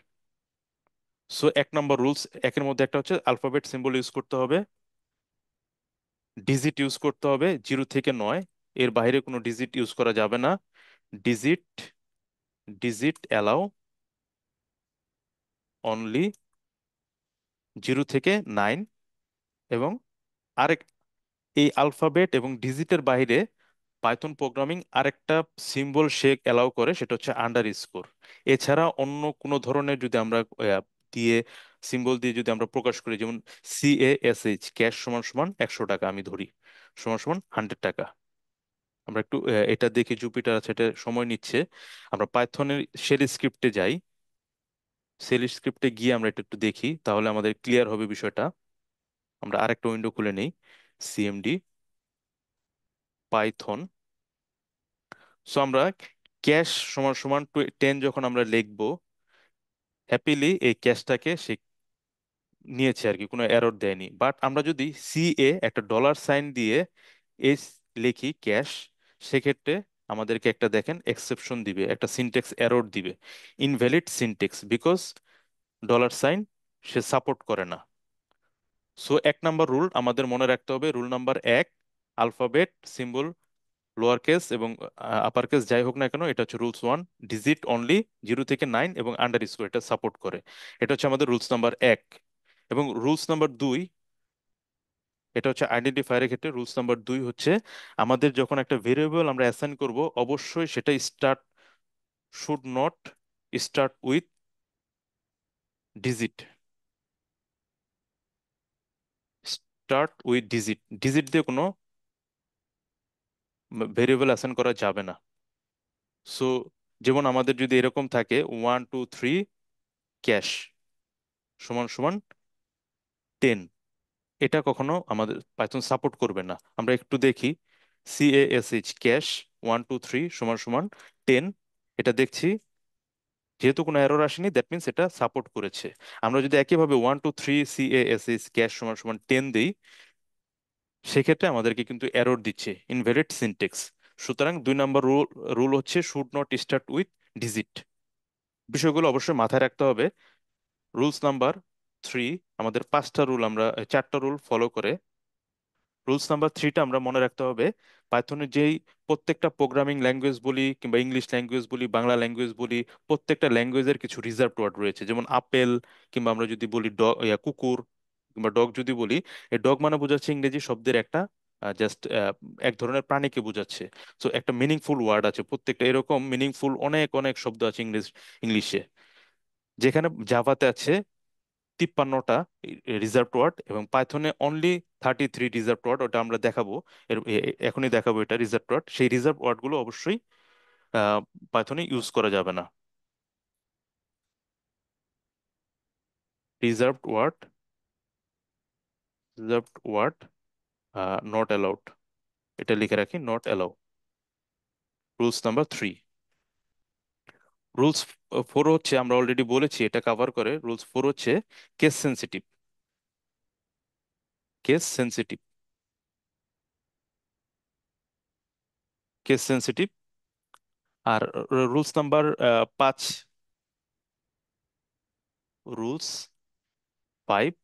সো 1 নম্বর রুলস, একের মধ্যে একটা হচ্ছে অ্যালফাবেট সিম্বল ইউজ করতে হবে, ডিজিট ইউজ করতে হবে 0 থেকে 9, এর বাইরে কোনো ডিজিট ইউজ করা যাবে না। ডিজিট ডিজিট অ্যালাউ অনলি 0 থেকে 9। এবং আরেক এই আলফাবেট এবং ডিজিটের বাইরে পাইথন প্রোগ্রামিং আরেকটা সিম্বল সে অ্যালাউ করে, সেটা হচ্ছে আন্ডার স্কোর। এছাড়া অন্য কোনো ধরনের যদি আমরা দিয়ে সিম্বল দিয়ে যদি আমরা প্রকাশ করি, যেমন CASH, ক্যাশ সমান সমান 100 টাকা আমি ধরি, সমান সমান 100 টাকা। আমরা একটু এটা দেখি, জুপিটার আছে, এটা সময় নিচ্ছে। আমরা পাইথনের শেল স্ক্রিপ্টে যাই, শেল স্ক্রিপ্টে গিয়ে আমরা এটা একটু দেখি, তাহলে আমাদের ক্লিয়ার হবে বিষয়টা। আমরা আরেকটা উইন্ডো খুলে নেই, CMD পাইথন। সো আমরা ক্যাশ সমান সমান 10 যখন আমরা লিখবো, হ্যাপিলি এই ক্যাশটাকে সে নিয়েছে আর কি, কোনো এরর দেয়নি। বাট আমরা যদি একটা $সাইন দিয়ে এস লিখি ক্যাশ, সেক্ষেত্রে আমাদেরকে একটা দেখেন এক্সেপশন দিবে, একটা সিনটেক্স এরর দিবে, ইনভ্যালিড সিনটেক্স, বিকজ $সাইন সে সাপোর্ট করে না। সো 1 নম্বর রুল আমাদের মনে রাখতে হবে, rule number 1, alphabet symbol lower case এবং আপার কেস যাই হোক না কেন, এটা হচ্ছে রুলস 1, ডিজিট অনলি 0 থেকে 9 এবং আন্ডার স্কোর এটা সাপোর্ট করে। এটা হচ্ছে আমাদের রুলস নাম্বার 1। এবং রুলস নাম্বার 2, এটা হচ্ছে আইডেন্টিফায়ারের ক্ষেত্রে রুলস নাম্বার 2 হচ্ছে, আমাদের যখন একটা ভেরিয়েবল আমরা অ্যাসাইন করব, অবশ্যই সেটা should not start with digit. Start with digit, digit দিয়ে কোনো ভেরিয়েবল অ্যাসাইন করা যাবে না। সো যেমন আমাদের যদি এরকম থাকে 1 2 3 ক্যাশ সমান সমান 10, এটা কখনো আমাদের পাইথন সাপোর্ট করবে না। আমরা একটু দেখি, CASH ক্যাশ 1 2 3 সমান সমান 10, এটা দেখছি যেহেতু কোনো এরর আসেনি, দ্যাট মিনস এটা সাপোর্ট করেছে। আমরা যদি একইভাবে 1 2 3 CASH ক্যাশ সমান সমান 10 দিই, সেক্ষেত্রে আমাদেরকে কিন্তু এরর দিচ্ছে, ইনভ্যালিড সিনটেক্স। সুতরাং 2 নম্বর রুল রুল হচ্ছে should not start with digit. বিষয়গুলো অবশ্যই মাথায় রাখতে হবে। রুলস নাম্বার 3, আমাদের 5টা রুল, আমরা 4টা রুল ফলো করে রুলস নাম্বার 3টা আমরা মনে রাখতে হবে। পাইথনের যেই প্রত্যেকটা প্রোগ্রামিং ল্যাঙ্গুয়েজ বলি কিংবা ইংলিশ ল্যাঙ্গুয়েজ বলি, বাংলা ল্যাঙ্গুয়েজ বলি, প্রত্যেকটা ল্যাঙ্গুয়েজের কিছু রিজার্ভড ওয়ার্ড রয়েছে। যেমন আপেল, কিংবা আমরা যদি বলি কুকুর কিংবা ডগ যদি বলি, এই ডগ মানে বোঝাচ্ছে ইংরেজি শব্দের একটা জাস্ট এক ধরনের প্রাণীকে বোঝাচ্ছে। সো একটা মিনিংফুল ওয়ার্ড আছে প্রত্যেকটা, এরকম মিনিংফুল অনেক অনেক শব্দ আছে ইংলিশে, যেখানে জাভাতে আছে 53টা রিজার্ভড ওয়ার্ড এবং পাইথনে অনলি 33 রিজার্ভড ওয়ার্ড। ওটা আমরা দেখাবো, এখনই দেখাবো এটা রিজার্ভড ওয়ার্ড। সেই রিজার্ভ ওয়ার্ড গুলো অবশ্যই পাইথনে ইউজ করা যাবে না। Reserved word, reserved word not allowed, এটা লিখে রাখি, not allow. Rules number 3। Rules 4 হচ্ছে, আমরা অলরেডি বলেছি এটা কভার করে, রুলস 4 হচ্ছে case sensitive. Case sensitive, case sensitive. আর rules number 5, rules 5,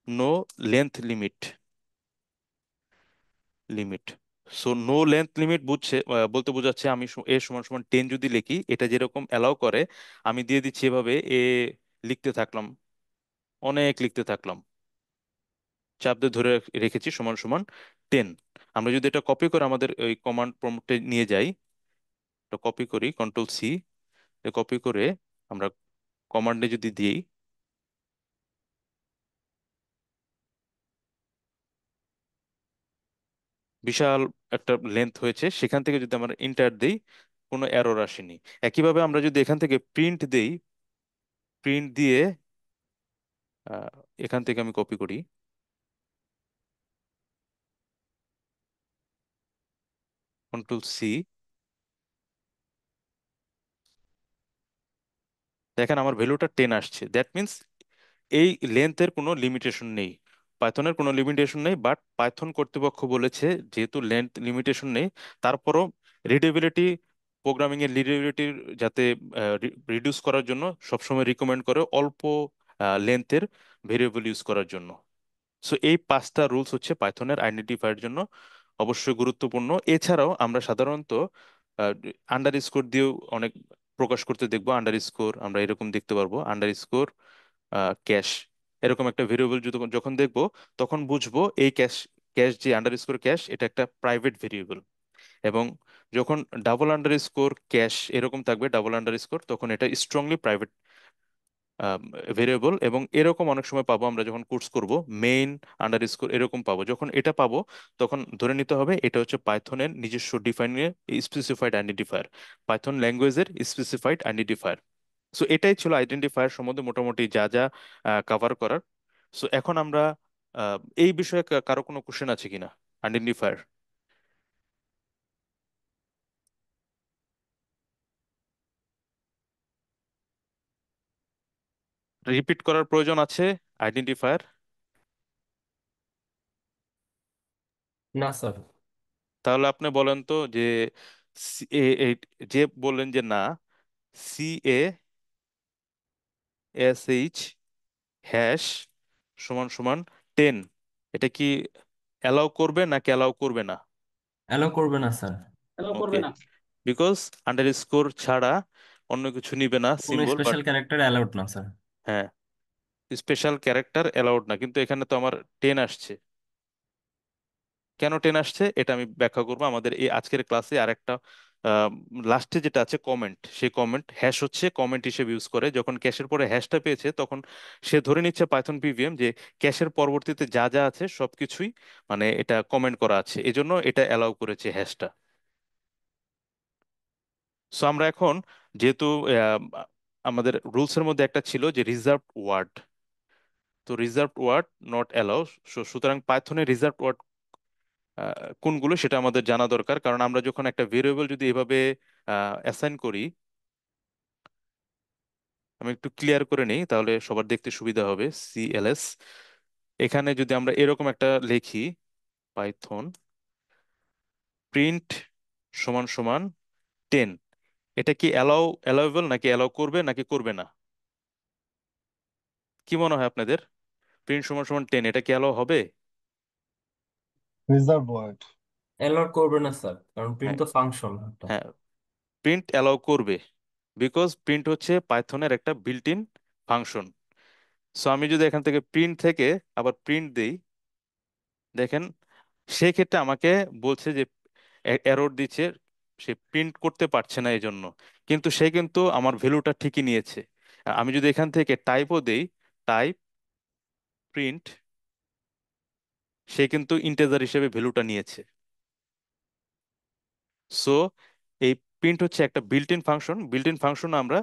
no length limit. Limit, so no length limit বলতে বোঝাচ্ছে আমি এ সমান সমান 10 যদি লিখি, এটা যেরকম অ্যালাউ করে আমি দিয়ে দিচ্ছি এভাবে লিখতে থাকলাম, অনেক লিখতে থাকলাম, চাপ দিয়ে ধরে রেখেছি সমান সমান 10। আমরা যদি এটা কপি করে আমাদের ওই কমান্ড প্রম্পটে নিয়ে যাই, এটা কপি করি, Ctrl+C, কপি করে আমরা কমান্ডে যদি দিই, বিশাল একটা লেন্থ হয়েছে, সেখান থেকে যদি আমরা ইন্টার দেই কোনো এরর আসেনি। একইভাবে আমরা যদি এখান থেকে প্রিন্ট দেই, প্রিন্ট দিয়ে আহ, এখান থেকে আমি কপি করি, কন্ট্রোল C, দেখেন আমার ভ্যালুটা 10 আসছে। দ্যাট মিন্স এই লেন্থের কোনো লিমিটেশন নেই, পাইথনের কোনো লিমিটেশন নেই। বাট পাইথন কর্তৃপক্ষ বলেছে যেহেতু লেন্থ লিমিটেশন নেই, তারপরও রিডেবিলিটি, প্রোগ্রামিং এর রিডেবিলিটি যাতে রিডিউস করার জন্য সবসময় রিকমেন্ড করে অল্প লেন্থের ভেরিয়েবল ইউজ করার জন্য। সো এই 5টা রুলস হচ্ছে পাইথনের আইডেন্টিফায়ার জন্য অবশ্যই গুরুত্বপূর্ণ। এছাড়াও আমরা সাধারণত আন্ডার স্কোর দিয়েও অনেক প্রকাশ করতে দেখবো। আন্ডার স্কোর আমরা এরকম দেখতে পারবো, আন্ডার স্কোর ক্যাশ, এরকম একটা ভেরিয়েবল যদি যখন দেখবো তখন বুঝবো এই ক্যাশ, ক্যাশ যে আন্ডার স্কোর ক্যাশ এটা একটা প্রাইভেট ভেরিয়েবল। এবং যখন ডাবল আন্ডার স্কোর ক্যাশ এরকম থাকবে, ডাবল আন্ডার স্কোর, তখন এটা স্ট্রংলি প্রাইভেট ভেরিয়েবল। এবং এরকম অনেক সময় পাবো আমরা যখন কোর্স করব, মেইন আন্ডার স্কোর এরকম পাবো। যখন এটা পাবো তখন ধরে নিতে হবে এটা হচ্ছে পাইথনের নিজস্ব ডিফাইনের স্পেসিফাইড আইডেন্টিফায়ার, পাইথন ল্যাঙ্গুয়েজের স্পেসিফাইড আইডেন্টিফায়ার। সো এটাই ছিল আইডেন্টিফায়ার সম্বন্ধে মোটামুটি যা যা কভার করার। সো এখন আমরা এই বিষয়ে কারো কোনো কোশ্চেন আছে কিনা? আইডেন্টিফায়ার রিপিট করার প্রয়োজন আছে? আইডেন্টিফায়ার, না স্যার। তাহলে আপনি বলেন তো যে যে বললেন যে না, CASH হ্যাশ সমান সমান 10, এটা কি অ্যালাউ করবে নাকি অ্যালাউ করবে না? অ্যালো করবে না স্যার। অ্যালাউ ওকে, করবে না। বিকজ আন্ডার স্কোর ছাড়া অন্য কিছু নিবে না, কোনো symbol but. Special character allowed না স্যার। হ্যাঁ, স্পেশাল ক্যারেক্টার অ্যালাউড না, কিন্তু এখানে তো আমার 10 আসছে। কেন 10 আসছে এটা আমি ব্যাখ্যা করবো আমাদের এই আজকের ক্লাসে। আর একটা লাস্টে যেটা আছে কমেন্ট, সেই কমেন্ট হ্যাশ হচ্ছে কমেন্ট হিসেবে ইউজ করে। যখন ক্যাশের পরে হ্যাশটা পেয়েছে তখন সে ধরে নিচ্ছে পাইথন পিভিএম যে ক্যাশের পরবর্তীতে যা যা আছে সবকিছুই মানে এটা কমেন্ট করা আছে, এজন্য এটা অ্যালাউ করেছে হ্যাশটা। সো আমরা এখন যেহেতু আহ, আমাদের রুলসের মধ্যে একটা ছিল যে রিজার্ভড ওয়ার্ড, তো রিজার্ভড ওয়ার্ড নট অ্যালাউ। সুতরাং পাইথনের রিজার্ভড ওয়ার্ড কোনগুলো সেটা আমাদের জানা দরকার। কারণ আমরা যখন একটা ভেরিয়েবল যদি এভাবে অ্যাসাইন করি, আমি একটু ক্লিয়ার করে নেই তাহলে সবার দেখতে সুবিধা হবে। CLS, এখানে যদি আমরা এরকম একটা লিখি, পাইথন প্রিন্ট সমান সমান 10, এটা কি অ্যালাউয়েবল নাকি অ্যালাউ করবে নাকি করবে না? কি মনে হয় আপনাদের? প্রিন্ট সমান সমান 10 এটা কি অ্যালাউ হবে? Reserve word. অ্যালাউড করবে না স্যার, কারণ প্রিন্ট হ্যাঁ, তো ফাংশন একটা। হ্যাঁ, প্রিন্ট অ্যালাউ করবে, বিকজ প্রিন্ট হচ্ছে পাইথনের একটা বিল্ট ইন ফাংশন। সো আমি যদি এখান থেকে প্রিন্ট থেকে আবার প্রিন্ট দেই, দেখেন সেক্ষেত্রে আমাকে বলছে যে এরর দিচ্ছে, সে প্রিন্ট করতে পারছে না এই জন্য। কিন্তু সে কিন্তু আমার ভ্যালুটা ঠিকই নিয়েছে। আমি যদি এখান থেকে টাইপও দেই, টাইপ প্রিন্ট, সে কিন্তু ইন্টিজার হিসেবে ভ্যালুটা নিয়েছে। সো এই প্রিন্ট হচ্ছে একটা built in function. Built in function আমরা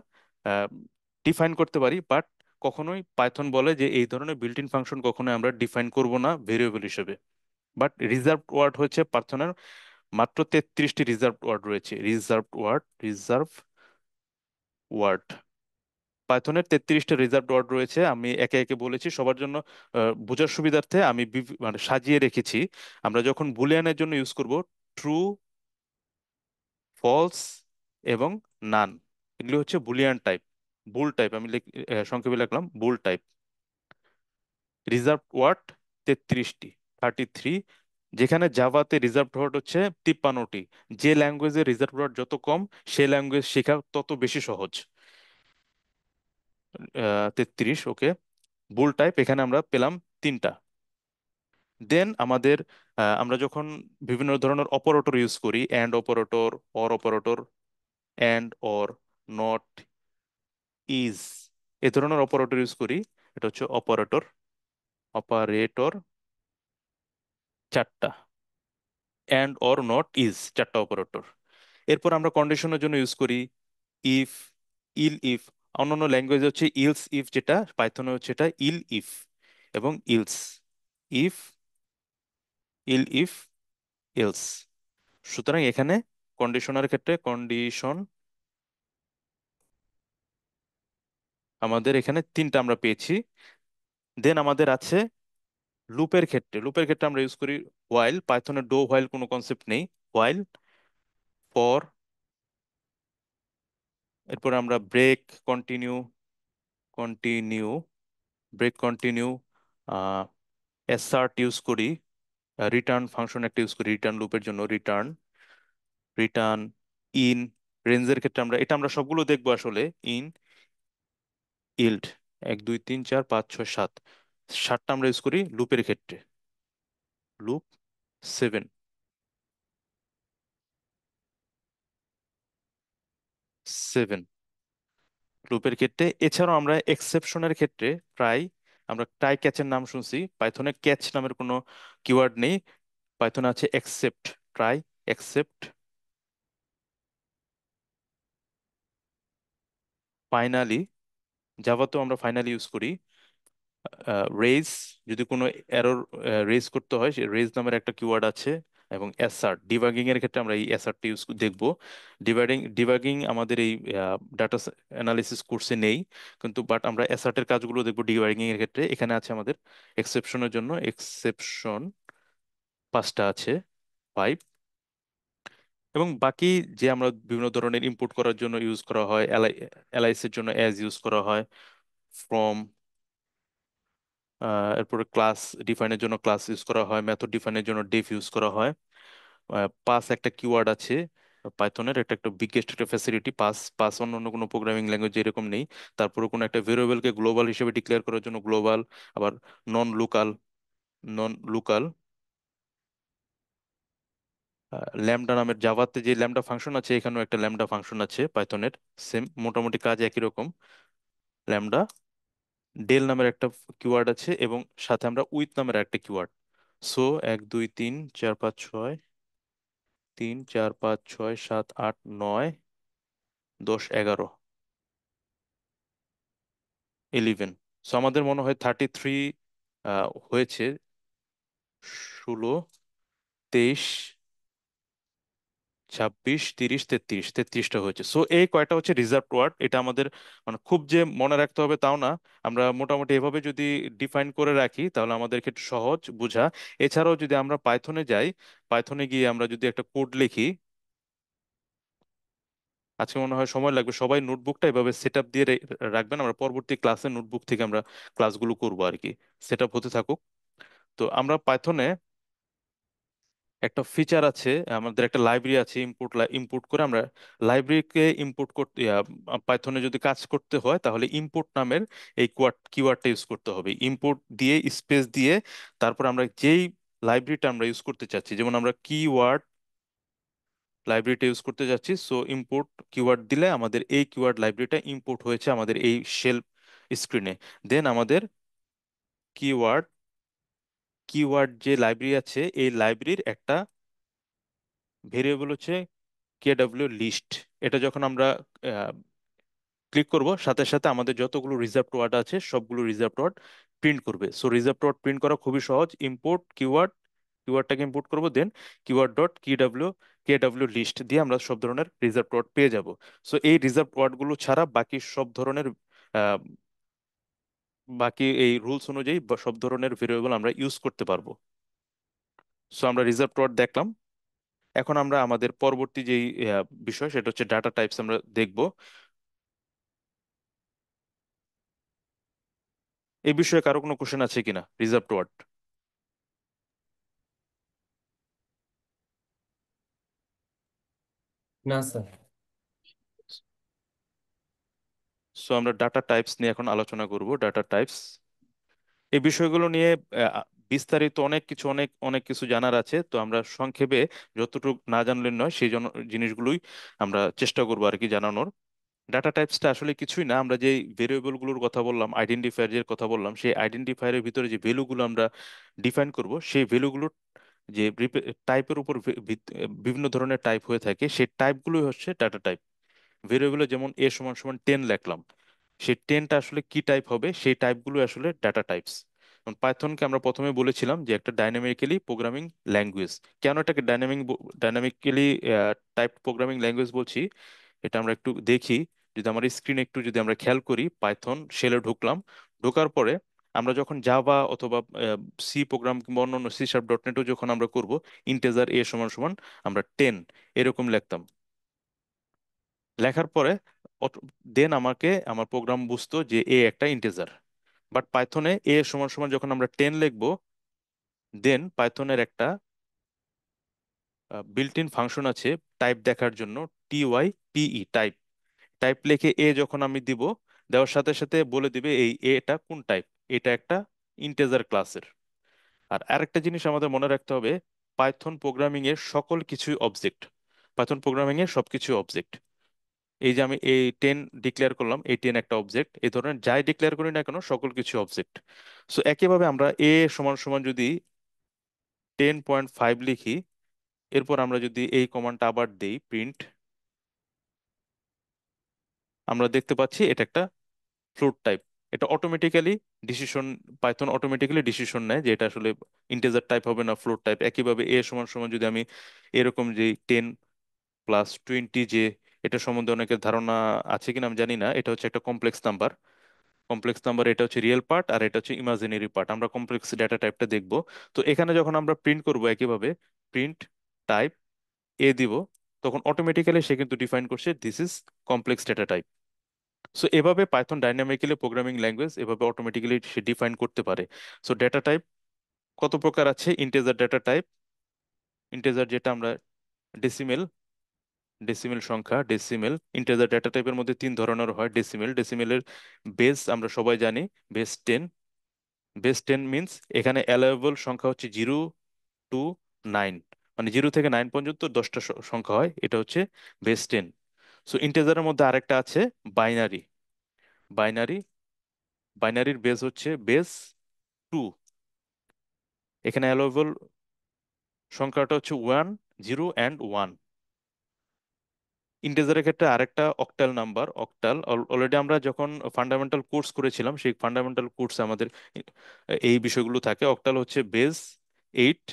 ডিফাইন করতে পারি, বাট কখনোই পাইথন বলে যে এই ধরনের বিল্ট ইন ফাংশন কখনোই আমরা ডিফাইন করব না ভেরিয়েবল হিসেবে। বাট রিজার্ভ ওয়ার্ড হচ্ছে পাইথনের মাত্র 33টি রিজার্ভ ওয়ার্ড রয়েছে। রিজার্ভ ওয়ার্ড পাইথনের 33টা রিজার্ভ ওয়ার্ড রয়েছে। আমি একে একে বলেছি সবার জন্য বোঝার সুবিধার্থে আমি মানে সাজিয়ে রেখেছি। আমরা যখন বুলিয়ানের জন্য ইউজ করব ট্রু, ফলস এবং নান, এগুলি হচ্ছে বুলিয়ান টাইপ। বুল টাইপ আমি সংক্ষেপে লিখলাম বুল টাইপ। রিজার্ভ ওয়ার্ড 33টি, 33। যেখানে জাভাতে রিজার্ভ ওয়ার্ড হচ্ছে 53টি। যে ল্যাঙ্গুয়েজে রিজার্ভ ওয়ার্ড যত কম, সে ল্যাঙ্গুয়েজ শেখা তত বেশি সহজ। 33, ওকে। বুল টাইপ এখানে আমরা পেলাম 3টা। দেন আমাদের আমরা যখন বিভিন্ন ধরনের অপারেটর ইউজ করি, and operator, or operator, and or, not, is, এ ধরনের অপারেটর ইউজ করি, এটা হচ্ছে অপারেটর, অপারেটর 4টা। অ্যান্ড অর নট ইজ, চারটা অপারেটর। এরপর আমরা কন্ডিশনের জন্য ইউজ করি ইফ, ইল ইফ। অন্যান্য ল্যাঙ্গুয়েজ হচ্ছে ইলস ইফ, যেটা পাইথনে হচ্ছে এটা ইল ইফ এবং else. If, elif, else. সুতরাং এখানে কন্ডিশনার ক্ষেত্রে কন্ডিশন আমাদের এখানে তিনটা আমরা পেয়েছি। দেন আমাদের আছে লুপের ক্ষেত্রে। লুপের ক্ষেত্রে আমরা ইউজ করি হোয়াইল। পাইথনের ডো হোয়াইল কোনো কনসেপ্ট নেই, হোয়াইল, ফর। এরপর আমরা break, continue, continue, break, continue, assert use করি, রিটার্ন ফাংশন একটা ইউজ করি রিটার্ন লুপের জন্য, রিটার্ন, রিটার্ন, ইন। রেঞ্জের ক্ষেত্রে আমরা এটা আমরা সবগুলো দেখবো আসলে। ইন, ইল্ড, 1 2 3 4 5 6 7, সাতটা আমরা ইউজ করি লুপের ক্ষেত্রে। লুপ 7, 7 লুপের ক্ষেত্রে। এছাড়াও আমরা এক্সেপশনের ক্ষেত্রে প্রায় আমরা ট্রাই ক্যাচের নাম শুনছি। পাইথনে ক্যাচ নামের কোনো কিওয়ার্ড নেই, পাইথনে আছে এক্সেপ্ট, ট্রাই, এক্সেপ্ট। ফাইনালি, জাভাতেও আমরা ফাইনালি ইউজ করি। রেজ, যদি কোনো এরর রেজ করতে হয়, রেজ নামের একটা কিওয়ার্ড আছে। এবং অ্যাসার্ট, ডিবাগিং এর ক্ষেত্রে আমরা এই অ্যাসার্টটি ইউজ দেখবো। ডিবাগিং আমাদের এই ডাটা অ্যানালিসিস কোর্সে নেই, কিন্তু বাট আমরা অ্যাসার্টের কাজগুলো দেখবো ডিবাগিং এর ক্ষেত্রে। এখানে আছে আমাদের এক্সেপশনের জন্য, এক্সেপশন 5টা আছে, 5। এবং বাকি যে আমরা বিভিন্ন ধরনের ইনপুট করার জন্য ইউজ করা হয়, এলআইএস এর জন্য অ্যাজ ইউজ করা হয়, ফ্রম। এরপরে ক্লাস ডিফাইনের জন্য ক্লাস ইউজ করা হয়, মেথড ডিফাইনের জন্য ডিফ ইউজ করা হয়। পাস একটা কিওয়ার্ড আছে পাইথনের, এটা একটা বিগেস্ট একটা ফ্যাসিলিটি। পাস, পাস অন্য অন্য কোনো প্রোগ্রামিং ল্যাঙ্গুয়েজ এরকম নেই। তারপরে কোনো একটা ভেরিয়েবলকে গ্লোবাল হিসেবে ডিক্লেয়ার করার জন্য গ্লোবাল, আবার নন লোকাল, নন লোকাল। ল্যামডা নামের, জাভাতে যে ল্যামডা ফাংশন আছে এখানেও একটা ল্যামডা ফাংশন আছে পাইথনের, সেম মোটামুটি কাজ একই রকম। ল্যামডা, ডেল নামের একটা কিওয়ার্ড আছে, এবং সাথে আমরা উইথ নামের একটা কিওয়ার্ড। সো 1 2 3 4 5 6, 3 4 5 6 7 8 9 10 11, 11। সো আমাদের মনে হয় 33 হয়েছে, 16, 23, 26, 30, 33টা হয়েছে। সো এই কয়টা হচ্ছে রিজার্ভড ওয়ার্ড। এটা আমাদের মানে খুব যে মনে রাখতে হবে তাও না, আমরা মোটামুটি এভাবে যদি ডিফাইন করে রাখি তাহলে আমাদের ক্ষেত্রে সহজ বোঝা। এছাড়াও যদি আমরা পাইথনে যাই, পাইথনে গিয়ে আমরা যদি একটা কোড লিখি, আজকে মনে হয় সময় লাগবে, সবাই নোটবুকটা এভাবে সেট আপ দিয়ে রাখবেন। আমরা পরবর্তী ক্লাসে নোটবুক থেকে আমরা ক্লাসগুলো করবো আর কি, সেট আপ হতে থাকুক। তো আমরা পাইথনে একটা ফিচার আছে, আমাদের একটা লাইব্রেরি আছে, ইম্পোর্ট করে আমরা লাইব্রেরিকে ইম্পোর্ট করতে, পাইথনে যদি কাজ করতে হয় তাহলে ইম্পোর্ট নামের এই কিওয়ার্ডটা ইউজ করতে হবে। ইম্পোর্ট দিয়ে স্পেস দিয়ে তারপর আমরা যেই লাইব্রেরিটা আমরা ইউজ করতে চাচ্ছি, যেমন আমরা কিওয়ার্ড লাইব্রেরিটা ইউজ করতে যাচ্ছি, সো ইম্পোর্ট কিওয়ার্ড দিলে আমাদের এই কিওয়ার্ড লাইব্রেরিটা ইম্পোর্ট হয়েছে আমাদের এই শেল স্ক্রিনে। দেন আমাদের কিওয়ার্ড, কিওয়ার্ড যে লাইব্রেরি আছে এই লাইব্রেরির একটা ভেরিয়েবল হচ্ছে কেডব্লিউ লিস্ট। এটা যখন আমরা ক্লিক করব, সাথে সাথে আমাদের যতগুলো রিজার্ভড ওয়ার্ড আছে সবগুলো রিজার্ভড ওয়ার্ড প্রিন্ট করবে। সো রিজার্ভড ওয়ার্ড প্রিন্ট করা খুবই সহজ। ইম্পোর্ট কিওয়ার্ড, কিওয়ার্ডটাকে ইম্পোর্ট করব, দেন কিওয়ার্ড ডট কেডব্লিউ লিস্ট দিয়ে আমরা সব ধরনের রিজার্ভড ওয়ার্ড পেয়ে যাব। সো এই রিজার্ভড ওয়ার্ডগুলো ছাড়া বাকি সব ধরনের আহ, বাকি এই রুলস অনুযায়ী সব ধরনের ভেরিয়েবল আমরা ইউজ করতে পারবো। সো আমরা রিজার্ভড ওয়ার্ড দেখলাম। এখন আমরা আমাদের পরবর্তী যেই বিষয় সেটা হচ্ছে ডাটা টাইপস আমরা দেখব। এই বিষয়ে কারো কোনো কোশ্চেন আছে কিনা, রিজার্ভড ওয়ার্ড? না স্যার। সো আমরা ডাটা টাইপস নিয়ে এখন আলোচনা করব। ডাটা টাইপস, এই বিষয়গুলো নিয়ে বিস্তারিত অনেক কিছু, অনেক অনেক কিছু জানার আছে। তো আমরা সংক্ষেপে, যতটুকু না জানলে নয় সেই জিনিসগুলোই আমরা চেষ্টা করবো আর কি জানানোর। ডাটা টাইপসটা আসলে কিছুই না, আমরা যে ভেরিয়েবল গুলোর কথা বললাম, আইডেন্টিফায়ার এর কথা বললাম, সেই আইডেন্টিফায়ারের ভিতরে যে ভ্যালুগুলো আমরা ডিফাইন করব, সেই ভ্যালুগুলোর যে টাইপের উপর বিভিন্ন ধরনের টাইপ হয়ে থাকে, সেই টাইপগুলোই হচ্ছে ডাটা টাইপ। ভেরিয়েবলে যেমন এ সমান সমান 10 লিখলাম, সেই 10টা আসলে কি টাইপ হবে, সেই টাইপগুলো আসলে ডাটা টাইপস। পাইথনকে আমরা প্রথমে বলেছিলাম যে একটা ডাইনামিক্যালি প্রোগ্রামিং ল্যাঙ্গুয়েজ। কেন এটাকে ডাইনামিক্যালি টাইপ প্রোগ্রামিং ল্যাঙ্গুয়েজ বলছি, এটা আমরা একটু দেখি। যদি আমার স্ক্রিনে একটু যদি আমরা খেয়াল করি, পাইথন শেলে ঢুকলাম, ঢোকার পরে আমরা যখন জাভা অথবা সি প্রোগ্রাম কিংবা অন্যান্য C#.NETও যখন আমরা করব, ইন্টেজার এ সমান সমান আমরা 10 এরকম লিখতাম। লেখার পরে দেন আমাকে আমার প্রোগ্রাম বুঝতো যে এ একটা ইন্টেজার। বাট পাইথনে এ সমান সমান যখন আমরা 10 লিখবো, দেন পাইথনের একটা বিল্ট ইন ফাংশন আছে টাইপ দেখার জন্য, TYPE টাইপ। টাইপ লিখে এ যখন আমি দিব, দেওয়ার সাথে সাথে বলে দিবে এই এটা কোন টাইপ, এটা একটা ইন্টেজার ক্লাসের। আর আরেকটা জিনিস আমাদের মনে রাখতে হবে, পাইথন প্রোগ্রামিং এর সকল কিছুই অবজেক্ট। পাইথন প্রোগ্রামিং এর সবকিছু অবজেক্ট। এই যে আমি এই 10 ডিক্লেয়ার করলাম, এই 10 একটা অবজেক্ট, এই ধরনের যাই ডিক্লেয়ার করি না কেন সকল কিছু অবজেক্ট। সো একইভাবে আমরা এ সমান সমান যদি 10.5 লিখি, এরপর আমরা যদি এই কমান্ডটা আবার দেই প্রিন্ট, আমরা দেখতে পাচ্ছি এটা একটা ফ্লোট টাইপ। এটা automatically decision, Python automatically decision নেয় যে এটা আসলে ইন্টিজার টাইপ হবে না ফ্লোট টাইপ। একইভাবে এ সমান সমান যদি আমি এরকম যে 10+20, যে এটা সম্বন্ধে অনেকের ধারণা আছে কিনা আমি জানি না, এটা হচ্ছে একটা কমপ্লেক্স নাম্বার। কমপ্লেক্স নাম্বার এটা হচ্ছে রিয়েল পার্ট আর এটা হচ্ছে ইমাজিনারি পার্ট। আমরা কমপ্লেক্স ডেটা টাইপটা দেখব। তো এখানে যখন আমরা প্রিন্ট করব একইভাবে প্রিন্ট টাইপ এ দিব, তখন অটোমেটিক্যালি সে কিন্তু ডিফাইন করছে this is complex data type. So এভাবে পাইথন ডাইনামিক্যালি প্রোগ্রামিং ল্যাঙ্গুয়েজ এভাবে অটোমেটিক্যালি সে ডিফাইন করতে পারে। সো ডেটা টাইপ কত প্রকার আছে? ইন্টিজার ডেটা টাইপ, ইন্টিজার যেটা আমরা ডেসিমেল, ডেসিমেল সংখ্যা, ডেসিমেল। ইন্টিজার ডেটা টাইপের মধ্যে তিন ধরনের হয়। ডেসিমেল, ডেসিমেলের বেস আমরা সবাই জানি বেস 10। বেস 10 মিনস এখানে অ্যালাউয়েবল সংখ্যা হচ্ছে 0 to 9, মানে 0 থেকে 9 পর্যন্ত 10টা সংখ্যা হয়, এটা হচ্ছে বেস 10। সো ইন্টিজারের মধ্যে আরেকটা আছে বাইনারি। বাইনারি, বাইনারির বেস হচ্ছে বেস 2। এখানে অ্যালাউয়েবল সংখ্যাটা হচ্ছে 1, 0 and 1। ইন্টিজারের ক্ষেত্রে আরেকটা অক্টাল নাম্বার, অক্টাল। অলরেডি আমরা যখন ফান্ডামেন্টাল কোর্স করেছিলাম, সেই ফান্ডামেন্টাল কোর্সে আমাদের এই বিষয়গুলো থাকে। অক্টাল হচ্ছে বেস 8।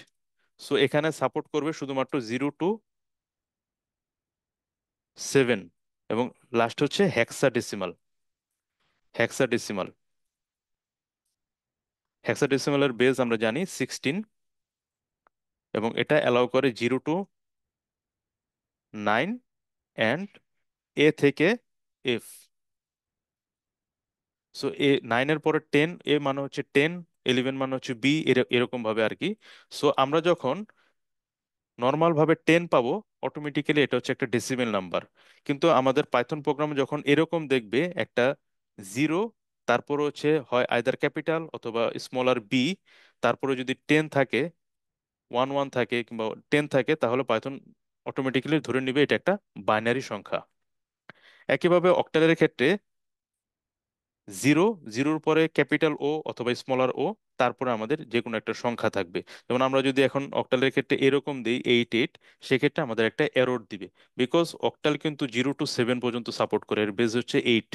সো এখানে সাপোর্ট করবে শুধুমাত্র 0 to 7, এবং লাস্ট হচ্ছে হেক্সাডেসিমাল। হেক্সাডেসিমাল, হেক্সাডেসিমালের বেস আমরা জানি 16, এবং এটা অ্যালাউ করে 0 to 9 অ্যান্ড এ থেকে এফ। সো 9-এর পরে 10, এ মানে হচ্ছে 10, 11 মানে হচ্ছে বি, এরকম ভাবে আর কি। সো আমরা যখন নর্মাল ভাবে 10 পাবো, অটোমেটিক্যালি এটা হচ্ছে একটা ডেসিমেল নাম্বার। কিন্তু আমাদের পাইথন প্রোগ্রাম যখন এরকম দেখবে একটা 0, তারপরে হচ্ছে হয় আইদার ক্যাপিটাল অথবা স্মলার বি, তারপরে যদি 10 থাকে, 1 1 থাকে কিংবা 10 থাকে, তাহলে পাইথন অটোমেটিক্যালি ধরে নিবে এটা একটা বাইনারি সংখ্যা। একইভাবে অক্টালের ক্ষেত্রে 0, 0-র পরে ক্যাপিটাল ও অথবা স্মলার ও, তারপরে আমাদের যে কোনো একটা সংখ্যা থাকবে। যেমন আমরা যদি এখন অক্টালের ক্ষেত্রে এরকম দিই 8 8, সেক্ষেত্রে আমাদের একটা এরর দিবে। বিকজ অক্টাল কিন্তু 0 to 7 পর্যন্ত সাপোর্ট করে, এর বেস হচ্ছে 8।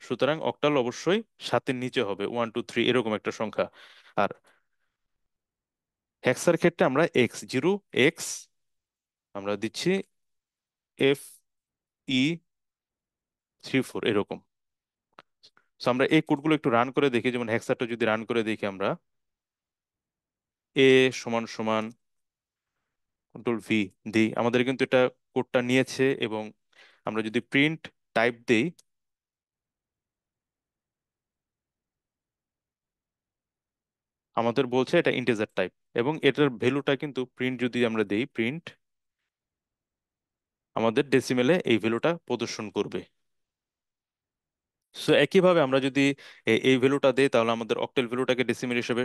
সুতরাং অক্টাল অবশ্যই 7-এর নিচে হবে, 1 2 3 এরকম একটা সংখ্যা। আর হেক্সার ক্ষেত্রে আমরা X0 X আমরা দিচ্ছি FE34 এরকম। সো আমরা এই কোডগুলো একটু রান করে দেখি। যেমন হেক্সারটা যদি রান করে দেখি আমরা, এ সমান সমান কন্ট্রোল V দিই, আমাদের কিন্তু এটা কোডটা নিয়েছে। এবং আমরা যদি প্রিন্ট টাইপ দেই, আমাদের বলছে এটা ইন্টিজার টাইপ, এবং এটার ভ্যালুটা কিন্তু প্রিন্ট যদি আমরা দেই প্রিন্ট, আমাদের ডেসিমেলে এই ভ্যালুটা প্রদর্শন করবে। সো একইভাবে আমরা যদি এই ভ্যালুটা দেই, তাহলে আমাদের অক্টাল ভ্যালুটাকে ডেসিমেল হিসেবে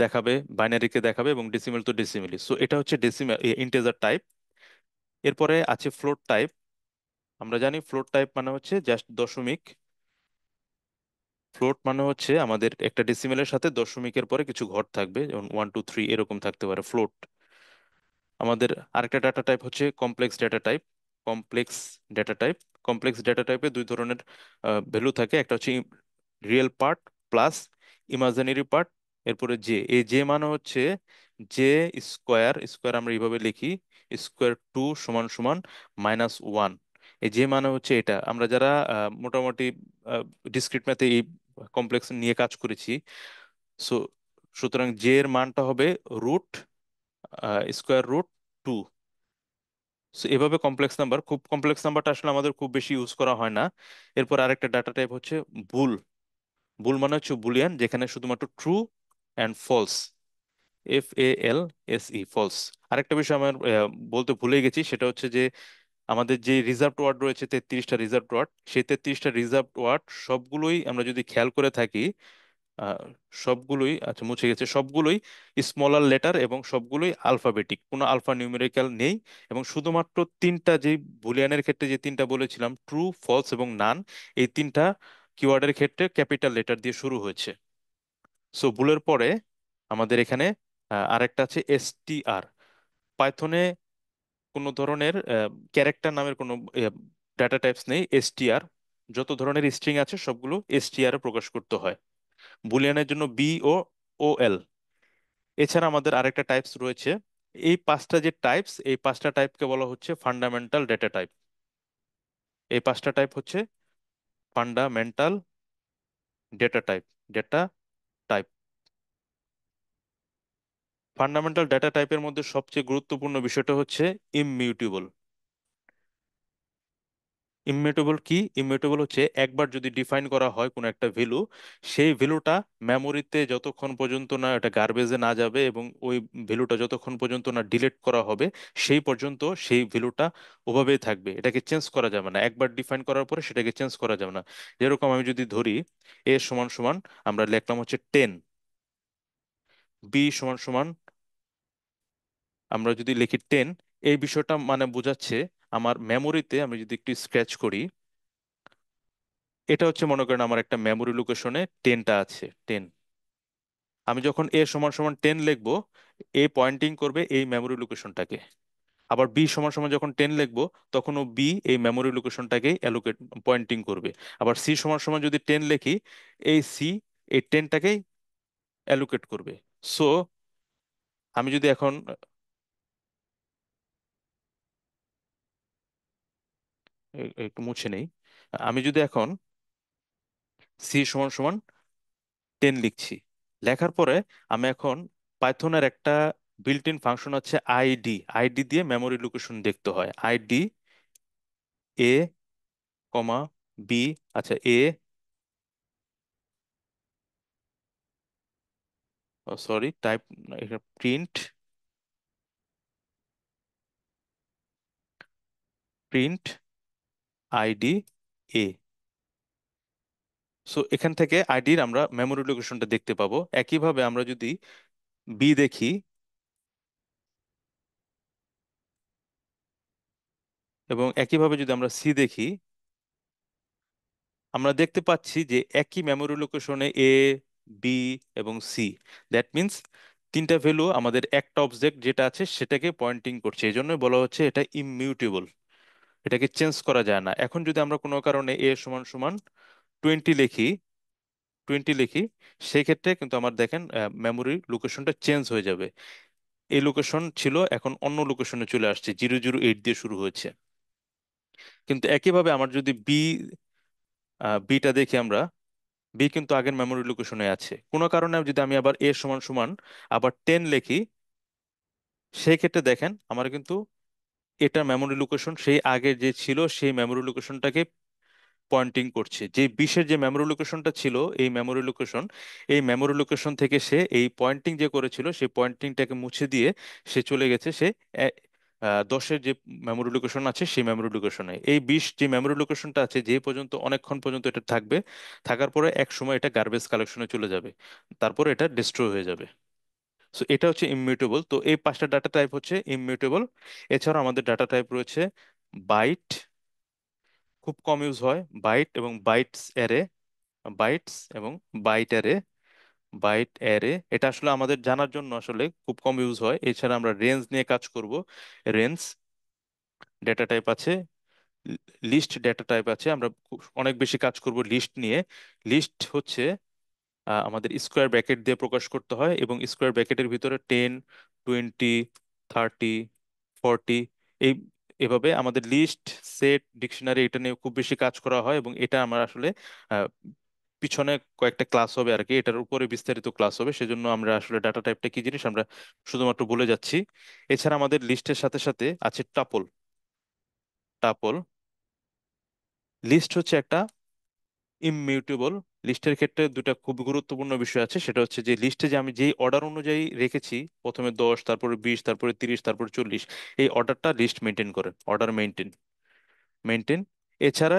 দেখাবে, বাইনারিকে দেখাবে, এবং ডেসিমেল তো ডেসিমেলি। সো এটা হচ্ছে ডেসিমেল ইন্টিজার টাইপ। এরপরে আছে ফ্লোট টাইপ। আমরা জানি ফ্লোট টাইপ মানে হচ্ছে জাস্ট দশমিক। ফ্লোট মানে হচ্ছে আমাদের একটা ডেসিমেলের সাথে দশমিকের পরে কিছু ঘর থাকবে, যেমন 1 2 3 এরকম থাকতে পারে ফ্লোট। আমাদের আরেকটা ডাটা টাইপ হচ্ছে complex data type. Complex data type complex data টাইপে দুই ধরনের ভ্যালু থাকে, একটা হচ্ছে real part plus imaginary part, এরপরে জে। এই জে মানে হচ্ছে জে স্কোয়ার, স্কোয়ার আমরা এইভাবে লিখি, স্কোয়ার টু সমান সমান -1। এই জে মানে হচ্ছে এটা, আমরা যারা মোটামুটি ডিসক্রিট ম্যাথে এই কমপ্লেক্স নিয়ে কাজ করেছি, সো সুতরাং জে এর মানটা হবে root square root two. So এভাবে কমপ্লেক্স নাম্বার, খুব কমপ্লেক্স নাম্বারটা আসলে আমাদের খুব বেশি ইউজ করা হয় না। এরপর আরেকটা ডাটা টাইপ হচ্ছে বুল। বুল মানে হচ্ছে বুলিয়ান, যেখানে শুধুমাত্র true and false, FALSE, false. আরেকটা বিষয় আমার বলতে ভুলে গেছি, সেটা হচ্ছে যে আমাদের যে রিজার্ভড ওয়ার্ড রয়েছে 33টা রিজার্ভড ওয়ার্ড, সেই 33টা রিজার্ভড ওয়ার্ড সবগুলোই আমরা যদি খেয়াল করে থাকি, আহ, সবগুলোই, আচ্ছা মুছে গেছে, সবগুলোই স্মলার লেটার এবং সবগুলোই আলফাবেটিক, কোনো আলফা নিউমেরিক্যাল নেই। এবং শুধুমাত্র তিনটা, যে বুলিয়ানের ক্ষেত্রে যে তিনটা বলেছিলাম, ট্রু ফলস এবং নান, এই তিনটা কিওয়ার্ডের ক্ষেত্রে ক্যাপিটাল লেটার দিয়ে শুরু হয়েছে। সো বুলের পরে আমাদের এখানে আরেকটা আছে STR। পাইথনে কোনো ধরনের ক্যারেক্টার নামের কোনো ডাটা টাইপস নেই। STR, যত ধরনের স্ট্রিং আছে সবগুলো STR এ প্রকাশ করতে হয়। বুলিয়ানের জন্য BOOL। এছাড়া আমাদের আরেকটা টাইপস রয়েছে। এই পাঁচটা যে টাইপস, এই পাঁচটা টাইপকে বলা হচ্ছে ফান্ডামেন্টাল ডেটা টাইপ। এই পাঁচটা টাইপ হচ্ছে fundamental data type. Data type fundamental data টাইপের মধ্যে সবচেয়ে গুরুত্বপূর্ণ বিষয়টা হচ্ছে ইমমিউটেবল। ইমিউটেবল কি? ইমিউটেবল হচ্ছে একবার যদি ডিফাইন করা হয় কোনো একটা ভ্যালু, সেই ভ্যালুটা মেমোরিতে যতক্ষণ পর্যন্ত না এটা গার্বেজে না যাবে এবং ওই ভ্যালুটা যতক্ষণ পর্যন্ত না ডিলিট করা হবে, সেই পর্যন্ত সেই ভ্যালুটা ওভাবেই থাকবে, এটাকে চেঞ্জ করা যাবে না। একবার ডিফাইন করার পরে সেটাকে চেঞ্জ করা যাবে না। যেরকম আমি যদি ধরি এ সমান সমান, আমরা লিখলাম হচ্ছে 10, বি সমান সমান আমরা যদি লিখি 10, এই বিষয়টা মানে বোঝাচ্ছে আমার মেমোরিতে, আমি যদি একটু স্ক্র্যাচ করি, এটা হচ্ছে মনে করেন আমার একটা মেমোরি লোকেশনে 10টা আছে, 10। আমি যখন এ সমান সমান 10 লিখবো, এ পয়েন্টিং করবে এই মেমোরি লোকেশনটাকে। আবার বি সমান সমান যখন 10 লিখবো, তখন ও বি এই মেমোরি লোকেশনটাকেই অ্যালোকেট পয়েন্টিং করবে। আবার সি সমান সমান যদি 10 লিখি, এই সি এই 10টাকেই অ্যালোকেট করবে। সো আমি যদি এখন একটু মুছে নেই, আমি যদি এখন সি সমান সমান 10 লিখছি, লেখার পরে আমি এখন পাইথনের একটা বিল্ট ইন ফাংশন আছে আইডি। আইডি দিয়ে মেমোরি লোকেশন দেখতে হয়। আইডি এ কমা বি, আচ্ছা a, sorry type, print, print ID a. So এখান থেকে আইডির আমরা মেমোরি লোকেশনটা দেখতে পাবো। একইভাবে আমরা যদি বি দেখি, এবং একইভাবে যদি আমরা সি দেখি, আমরা দেখতে পাচ্ছি যে একই মেমোরি লোকেশনে এ, বি এবং সি। দ্যাট মিন্স তিনটা ভ্যালু আমাদের একটা অবজেক্ট যেটা আছে সেটাকে পয়েন্টিং করছে, এই জন্যই বলা হচ্ছে এটা ইমিউটেবল, এটাকে চেঞ্জ করা যায় না। এখন যদি আমরা কোনো কারণে এ সমান সমান 20 লিখি, 20 লিখি, সেই ক্ষেত্রে কিন্তু আমার দেখেন মেমোরি লোকেশনটা চেঞ্জ হয়ে যাবে। এই লোকেশন ছিল এখন অন্য লোকেশনে চলে আসছে, 008 দিয়ে শুরু হয়েছে। কিন্তু একইভাবে আমার যদি বিটা দেখি আমরা, বি কিন্তু আগের মেমোরি লোকেশনে আছে। কোনো কারণে যদি আমি আবার এ সমান সমান আবার 10 লিখি, সেই ক্ষেত্রে দেখেন আমার কিন্তু এটা মেমোরি লোকেশন সেই আগের যে ছিল সেই মেমোরি লোকেশনটাকে পয়েন্টিং করছে। যে 20-এর যে মেমোরি লোকেশনটা ছিল, এই মেমোরি লোকেশন, এই মেমোরি লোকেশন থেকে সে এই পয়েন্টিং যে করেছিল সেই পয়েন্টিংটাকে মুছে দিয়ে সে চলে গেছে সে 10-এর যে মেমোরি লোকেশন আছে সেই মেমোরি লোকেশনে। এই 20 যে মেমোরি লোকেশনটা আছে, যে পর্যন্ত অনেকক্ষণ পর্যন্ত এটা থাকবে, থাকার পরে এক সময় এটা গার্বেজ কালেকশনে চলে যাবে, তারপর এটা ডিস্ট্রয় হয়ে যাবে। সো এটা হচ্ছে ইমিউটেবল। তো এই পাঁচটা ডাটা টাইপ হচ্ছে ইমিউটেবল। এছাড়া আমাদের ডাটা টাইপ রয়েছে বাইট, খুব কম ইউজ হয়, বাইট এবং বাইটস অ্যারে, বাইটস এবং বাইট অ্যারে। বাইট অ্যারে, এটা আসলে আমাদের জানার জন্য আসলে খুব কম ইউজ হয়। এছাড়া আমরা রেঞ্জ নিয়ে কাজ করব। রেঞ্জ ডেটা টাইপ আছে, লিস্ট ডেটা টাইপ আছে, আমরা অনেক বেশি কাজ করব লিস্ট নিয়ে। লিস্ট হচ্ছে আমাদের স্কোয়ার ব্র্যাকেট দিয়ে প্রকাশ করতে হয়, এবং স্কোয়ার ব্র্যাকেটের ভিতরে 10, 20, 30, 40, এই এভাবে আমাদের লিস্ট, সেট, ডিকশনারি এটা নিয়ে খুব বেশি কাজ করা হয়। এবং এটা আমার আসলে আহ, পিছনে কয়েকটা ক্লাস হবে আর কি, এটার উপরে বিস্তারিত ক্লাস হবে, সেজন্য আমরা আসলে ডাটা টাইপটা কি জিনিস আমরা শুধুমাত্র বলে যাচ্ছি। এছাড়া আমাদের লিস্টের সাথে সাথে আছে টাপল। টাপল লিস্ট হচ্ছে একটা ইমিউটেবল। লিস্টের ক্ষেত্রে দুটা খুব গুরুত্বপূর্ণ বিষয় আছে, সেটা হচ্ছে যে লিস্টে যে আমি যেই অর্ডার অনুযায়ী রেখেছি, প্রথমে 10, তারপরে 20, তারপরে 30, তারপরে 40, এই অর্ডারটা লিস্ট মেনটেন করে, অর্ডার মেনটেন। এছাড়া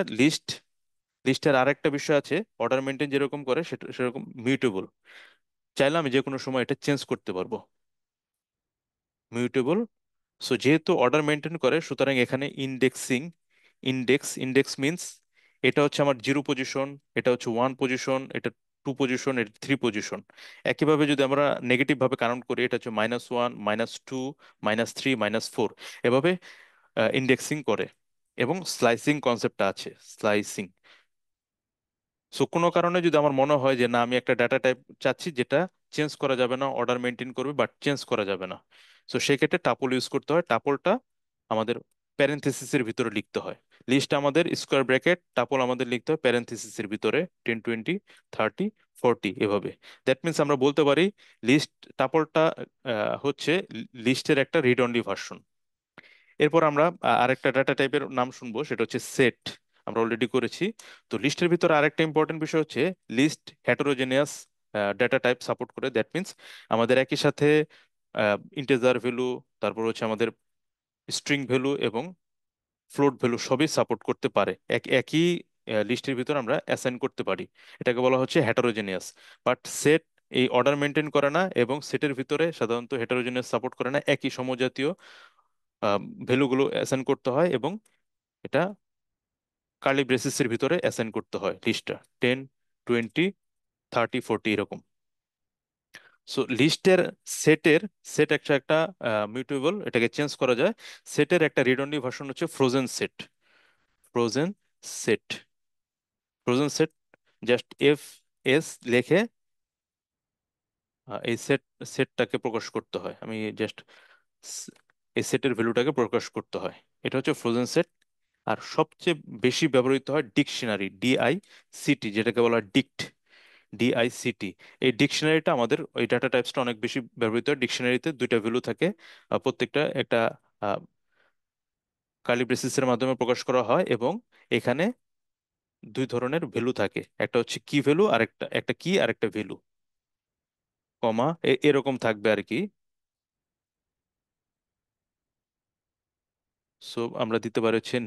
লিস্টের আরেকটা বিষয় আছে, অর্ডার মেনটেন যেরকম করে সেটা সেরকম মিউটেবল, চাইলে আমি যে কোনো সময় এটা চেঞ্জ করতে পারবো। মিউটেবল। সো যেহেতু অর্ডার মেনটেন করে, সুতরাং এখানে ইন্ডেক্স মিন্স এটা হচ্ছে আমার 0 পজিশন, এটা হচ্ছে 1 পজিশন, এটা 2 পজিশন, এটা 3 পজিশন। একইভাবে যদি আমরা নেগেটিভ ভাবে কাউন্ট করি, এটা হচ্ছে -1, -2, -3, -4, এভাবে ইন্ডেক্সিং করে। এবং স্লাইসিং কনসেপ্টটা আছে, স্লাইসিং। সো কোনো কারণে যদি আমার মনে হয় যে না, আমি একটা ডাটা টাইপ চাচ্ছি যেটা চেঞ্জ করা যাবে না, অর্ডার মেনটেন করবে বাট চেঞ্জ করা যাবে না, সো সেক্ষেত্রে টাপল ইউজ করতে হয়। টাপলটা আমাদের প্যারেনথেসিসের ভিতরে লিখতে হয়। লিস্ট আমাদের স্কোয়ার ব্র্যাকেট, টাপল আমাদের লিখতে হয় প্যারেনথেসিসের ভিতরে 10, 20, 30, 40 এভাবে। দ্যাট মিন্স আমরা বলতে পারি লিস্ট টাপলটা হচ্ছে লিস্টের একটা রিড অনলি ভার্সন। এরপর আমরা আরেকটা ডাটা টাইপের নাম শুনবো, সেটা হচ্ছে সেট। আমরা অলরেডি করেছি। তো লিস্টের ভিতরে আরেকটা ইম্পর্টেন্ট বিষয় হচ্ছে list heterogeneous data type support করে। দ্যাট মিন্স আমাদের একই সাথে ইন্টিজার ভ্যালু, তারপর হচ্ছে আমাদের স্ট্রিং ভ্যালু এবং ফ্লোট ভ্যালু সবই সাপোর্ট করতে পারে। একই লিস্টের ভিতর আমরা অ্যাসাইন করতে পারি। এটাকে বলা হচ্ছে হেটারোজেনিয়াস। বাট সেট এই অর্ডার মেনটেন করে না, এবং সেটের ভিতরে সাধারণত হেটারোজেনিয়াস সাপোর্ট করে না, একই সমজাতীয় ভ্যালুগুলো অ্যাসাইন করতে হয়, এবং এটা কার্লি ব্রেসিসের ভিতরে অ্যাসাইন করতে হয় লিস্টটা 10, 20, 30, 40 এরকম। সো লিস্টের সেটের সেট একটা মিউটেবল, এটাকে চেঞ্জ করা যায়। সেটের একটা রিড অনলি ভার্সন হচ্ছে frozen set. Frozen set just S লিখে এই সেটটাকে প্রকাশ করতে হয়। আমি জাস্ট এই সেটের ভ্যালুটাকে প্রকাশ করতে হয়। এটা হচ্ছে ফ্রোজেন সেট। আর সবচেয়ে বেশি ব্যবহৃত হয় ডিকশনারি, DICT, যেটাকে বলা হয় DICT। এই ডিকশনারিটা আমাদের ওই ডাটা টাইপসটা অনেক বেশি ব্যবহৃত হয়। ডিকশনারিতে দুইটা ভ্যালু থাকে, প্রত্যেকটা একটা কার্লি ব্রেসিসের মাধ্যমে প্রকাশ করা হয়, এবং এখানে দুই ধরনের ভ্যালু থাকে, একটা হচ্ছে কি ভ্যালু, আর একটা কি আর একটা ভ্যালু, কমা এরকম থাকবে আর কি। সো আমরা দিতে পারি হচ্ছে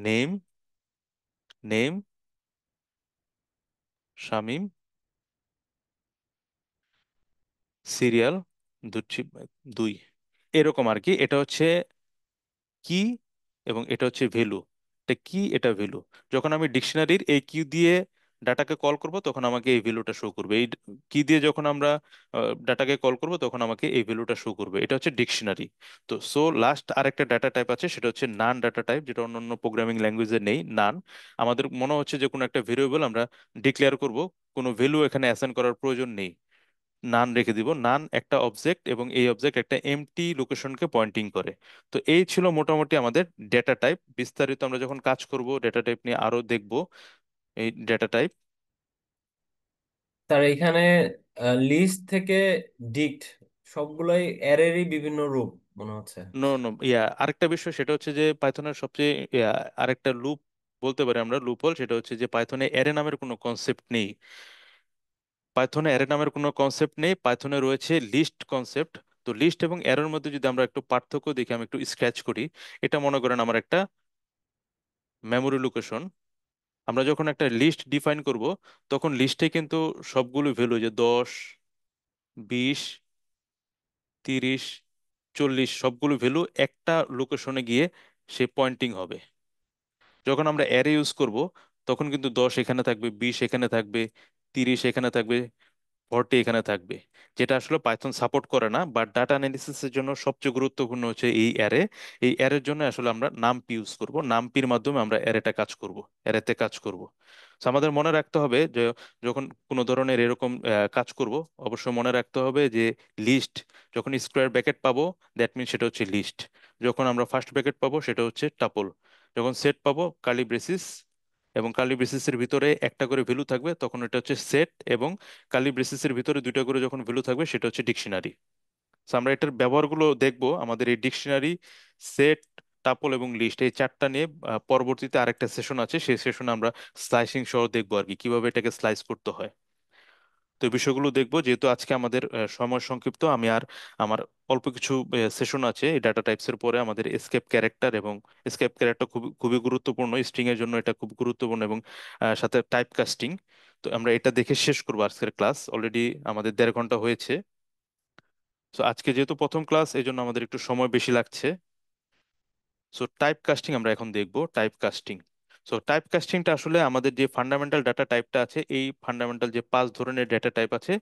নেম শামিম, সিরিয়াল 2, এরকম আর কি। এটা হচ্ছে কি, এবং এটা হচ্ছে ভ্যালু। এটা কি, এটা ভ্যালু। যখন আমি ডিকশনারির এই কি দিয়ে ডাটাকে কল করব, তখন আমাকে এই ভ্যালুটা শো করবে। এই কি দিয়ে যখন আমরা ডাটাকে কল করব, তখন আমাকে এই ভ্যালুটা শো করবে। এটা হচ্ছে ডিকশনারি। তো সো লাস্ট আরেকটা ডাটা টাইপ আছে, সেটা হচ্ছে নান ডাটা টাইপ, যেটা অন্যান্য প্রোগ্রামিং ল্যাঙ্গুয়েজে নেই। নান আমাদের মনে হচ্ছে যে কোনো একটা ভেরিয়েবল আমরা ডিক্লেয়ার করব, কোনো ভ্যালু এখানে অ্যাসাইন করার প্রয়োজন নেই, নান রেখে দিব। নান একটা অবজেক্ট, এবং এই অবজেক্ট একটা এমটি লোকেশনকে পয়েন্টিং করে। তো এই ছিল মোটামুটি আমাদের ডেটা টাইপ। বিস্তারিত আমরা যখন কাজ করব ডেটা টাইপ নিয়ে আরো দেখব এই ডেটা টাইপ। তার এখানে লিস্ট থেকে ডিক্ট সবগুলোই অ্যারেরই বিভিন্ন রূপ মনে হচ্ছে। নো নো, আরেকটা বিষয় সেটা হচ্ছে যে পাইথনের সবচেয়ে আরেকটা লুপ বলতে পারি আমরা, লুপ হোল, সেটা হচ্ছে যে পাইথনে অ্যারে নামের কোনো কনসেপ্ট নেই। পাইথনে অ্যারে নামের কোনো কনসেপ্ট নেই, পাইথনে রয়েছে লিস্ট কনসেপ্ট। তো লিস্ট এবং অ্যারের মধ্যে যদি আমরা একটু পার্থক্য দেখি, আমি একটু স্ক্র্যাচ করি। এটা মনে করেন আমার একটা মেমোরি লোকেশন। আমরা যখন একটা লিস্ট ডিফাইন করব, তখন লিস্টে কিন্তু সবগুলো ভ্যালু, যে 10, 20, 30, 40, সবগুলো ভ্যালু একটা লোকেশনে গিয়ে সে পয়েন্টিং হবে। যখন আমরা অ্যারে ইউজ করব, তখন কিন্তু 10 এখানে থাকবে, 20 এখানে থাকবে, 30 এখানে থাকবে, ভরটি এখানে থাকবে, যেটা আসলে পাইথন সাপোর্ট করে না। বাট ডাটা অ্যানালিসিসের জন্য সবচেয়ে গুরুত্বপূর্ণ হচ্ছে এই অ্যারে। এই অ্যারের জন্য আসলে আমরা নামপি ইউজ করব, নামপির মাধ্যমে আমরা অ্যারেটা কাজ করব, অ্যারেতে কাজ করব। তো আমাদের মনে রাখতে হবে যে যখন কোনো ধরনের এরকম কাজ করব, অবশ্যই মনে রাখতে হবে যে লিস্ট যখন স্কোয়ার ব্র্যাকেট পাবো, দ্যাট মিন সেটা হচ্ছে লিস্ট। যখন আমরা ফার্স্ট ব্র্যাকেট পাবো সেটা হচ্ছে টাপল। যখন সেট পাবো কার্লি ব্রেসিস, এবং কার্লি ব্রেসিসের ভিতরে একটা করে ভ্যালু থাকবে, তখন এটা হচ্ছে সেট। এবং কার্লি ব্রেসিসের ভিতরে দুইটা করে যখন ভ্যালু থাকবে সেটা হচ্ছে ডিকশনারি। আমরা এটার ব্যবহারগুলো দেখবো আমাদের এই ডিকশনারি, সেট, টাপল এবং লিস্ট, এই চারটা নিয়ে পরবর্তীতে আরেকটা সেশন আছে, সেই সেশনে আমরা স্লাইসিং সহ দেখবো আর কি, কিভাবে এটাকে স্লাইস করতে হয়। তো এই বিষয়গুলো দেখবো। যেহেতু আজকে আমাদের সময় সংক্ষিপ্ত, আমি আর আমার অল্প কিছু সেশন আছে এই ডাটা টাইপস এর পরে, আমাদের এসকেপ ক্যারেক্টার, এবং এসকেপ ক্যারেক্টার খুবই খুবই গুরুত্বপূর্ণ স্ট্রিং এর জন্য, এটা খুব গুরুত্বপূর্ণ, এবং সাথে টাইপ কাস্টিং। তো আমরা এটা দেখে শেষ করবো আজকের ক্লাস। অলরেডি আমাদের 1.5 ঘন্টা হয়েছে। তো আজকে যেহেতু প্রথম ক্লাস, এই জন্য আমাদের একটু সময় বেশি লাগছে। সো টাইপ কাস্টিং আমরা এখন দেখব, টাইপ কাস্টিং। সো টাইপ কাস্টিংটা আসলে আমাদের যে ফান্ডামেন্টাল ডাটা টাইপটা আছে, এই ফান্ডামেন্টাল যে 5 ধরনের ডেটা টাইপ আছে,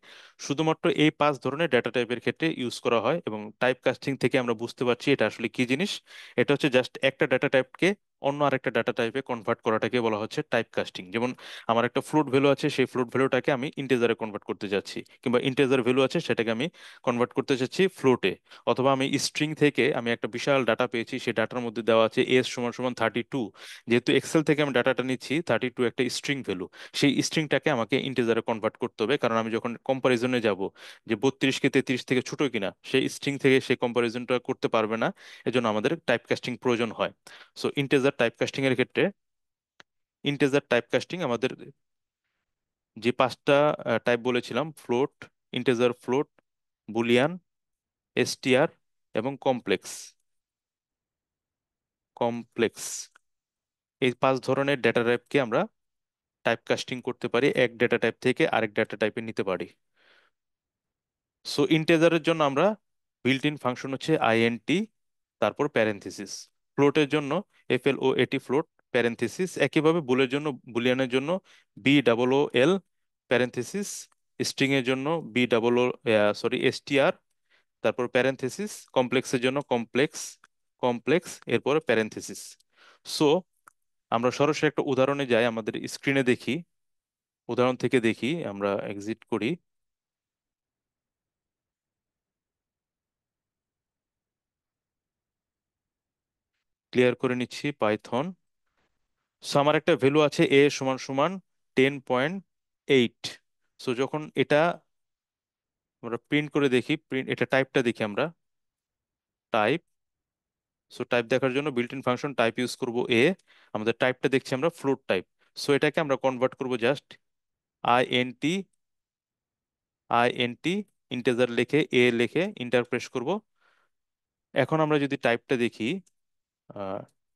শুধুমাত্র এই 5 ধরনের ডেটা টাইপের ক্ষেত্রে ইউজ করা হয়। এবং টাইপ কাস্টিং থেকে আমরা বুঝতে পারছি এটা আসলে কি জিনিস। এটা হচ্ছে জাস্ট একটা ডাটা টাইপকে অন্য আরেকটা ডাটা টাইপে কনভার্ট করাটাকে বলা হচ্ছে টাইপ কাস্টিং। যেমন আমার একটা ফ্লোট ভ্যালু আছে, সেই ফ্লোট ভ্যালুটাকে আমি ইন্টিজারে কনভার্ট করতে যাচ্ছি, কিংবা ইন্টিজার ভ্যালু আছে সেটাকে আমি কনভার্ট করতে চাচ্ছি ফ্লোটে। অথবা আমি স্ট্রিং থেকে আমি একটা বিশাল ডাটা পেয়েছি, সেই ডাটার মধ্যে দেওয়া আছে এস সমান সমান 32। যেহেতু এক্সেল থেকে আমি ডাটাটা নিচ্ছি, 32 একটা স্ট্রিং ভ্যালু, সেই স্ট্রিংটাকে আমাকে ইন্টিজারে কনভার্ট করতে হবে। কারণ আমি যখন কম্পারিজনে যাব যে 32 কে 33 থেকে ছোট কিনা, সেই স্ট্রিং থেকে সেই কম্পারিজনটা করতে পারবে না। এজন্য আমাদের টাইপ কাস্টিং প্রয়োজন হয়। সো ইন্টিজার টাইপ কাস্টিং এর ক্ষেত্রে, ইন্টিজার টাইপ কাস্টিং আমাদের যে 5টা টাইপ বলেছিলাম, float, integer float, Boolean, STR এবং কমপ্লেক্স, কমপ্লেক্স, এই 5 ধরনের ডেটা টাইপকে আমরা টাইপ কাস্টিং করতে পারি, এক ডেটা টাইপ থেকে আরেক ডেটা টাইপে নিতে পারি। সো ইন্টেজারের জন্য আমরা বিল্ট ইন ফাংশন হচ্ছে আইএনটি, তারপর প্যারেন্থেসিস। ফ্লোটের জন্য FLOAT, ফ্লোট, প্যারেন্থেসিস। একইভাবে বুলের জন্য, বুলিয়ানের জন্য BOOL, প্যারেন্থেসিস। স্ট্রিং এর জন্য STR, তারপর প্যারেন্থেসিস। কমপ্লেক্সের জন্য কমপ্লেক্স, কমপ্লেক্স, এরপর প্যারেন্থেসিস। সো আমরা সরাসরি একটা উদাহরণে যাই, আমাদের স্ক্রিনে দেখি, উদাহরণ থেকে দেখি, আমরা এক্সিট করি, ক্লিয়ার করে নিচ্ছি পাইথন। সো আমার একটা ভ্যালু আছে এ সমান সমান 10.8। সো যখন এটা আমরা প্রিন্ট করে দেখি, প্রিন্ট এটা টাইপটা দেখি আমরা, টাইপ। সো টাইপ দেখার জন্য built in function type use করব আমাদের টাইপটা দেখছি আমরা ফ্লোট টাইপ। সো এটাকে আমরা কনভার্ট করব জাস্ট আইএনটি, আইএনটি, ইন্টেজার লিখে লিখে ইন্টার প্রেস করব। এখন আমরা যদি টাইপটা দেখি,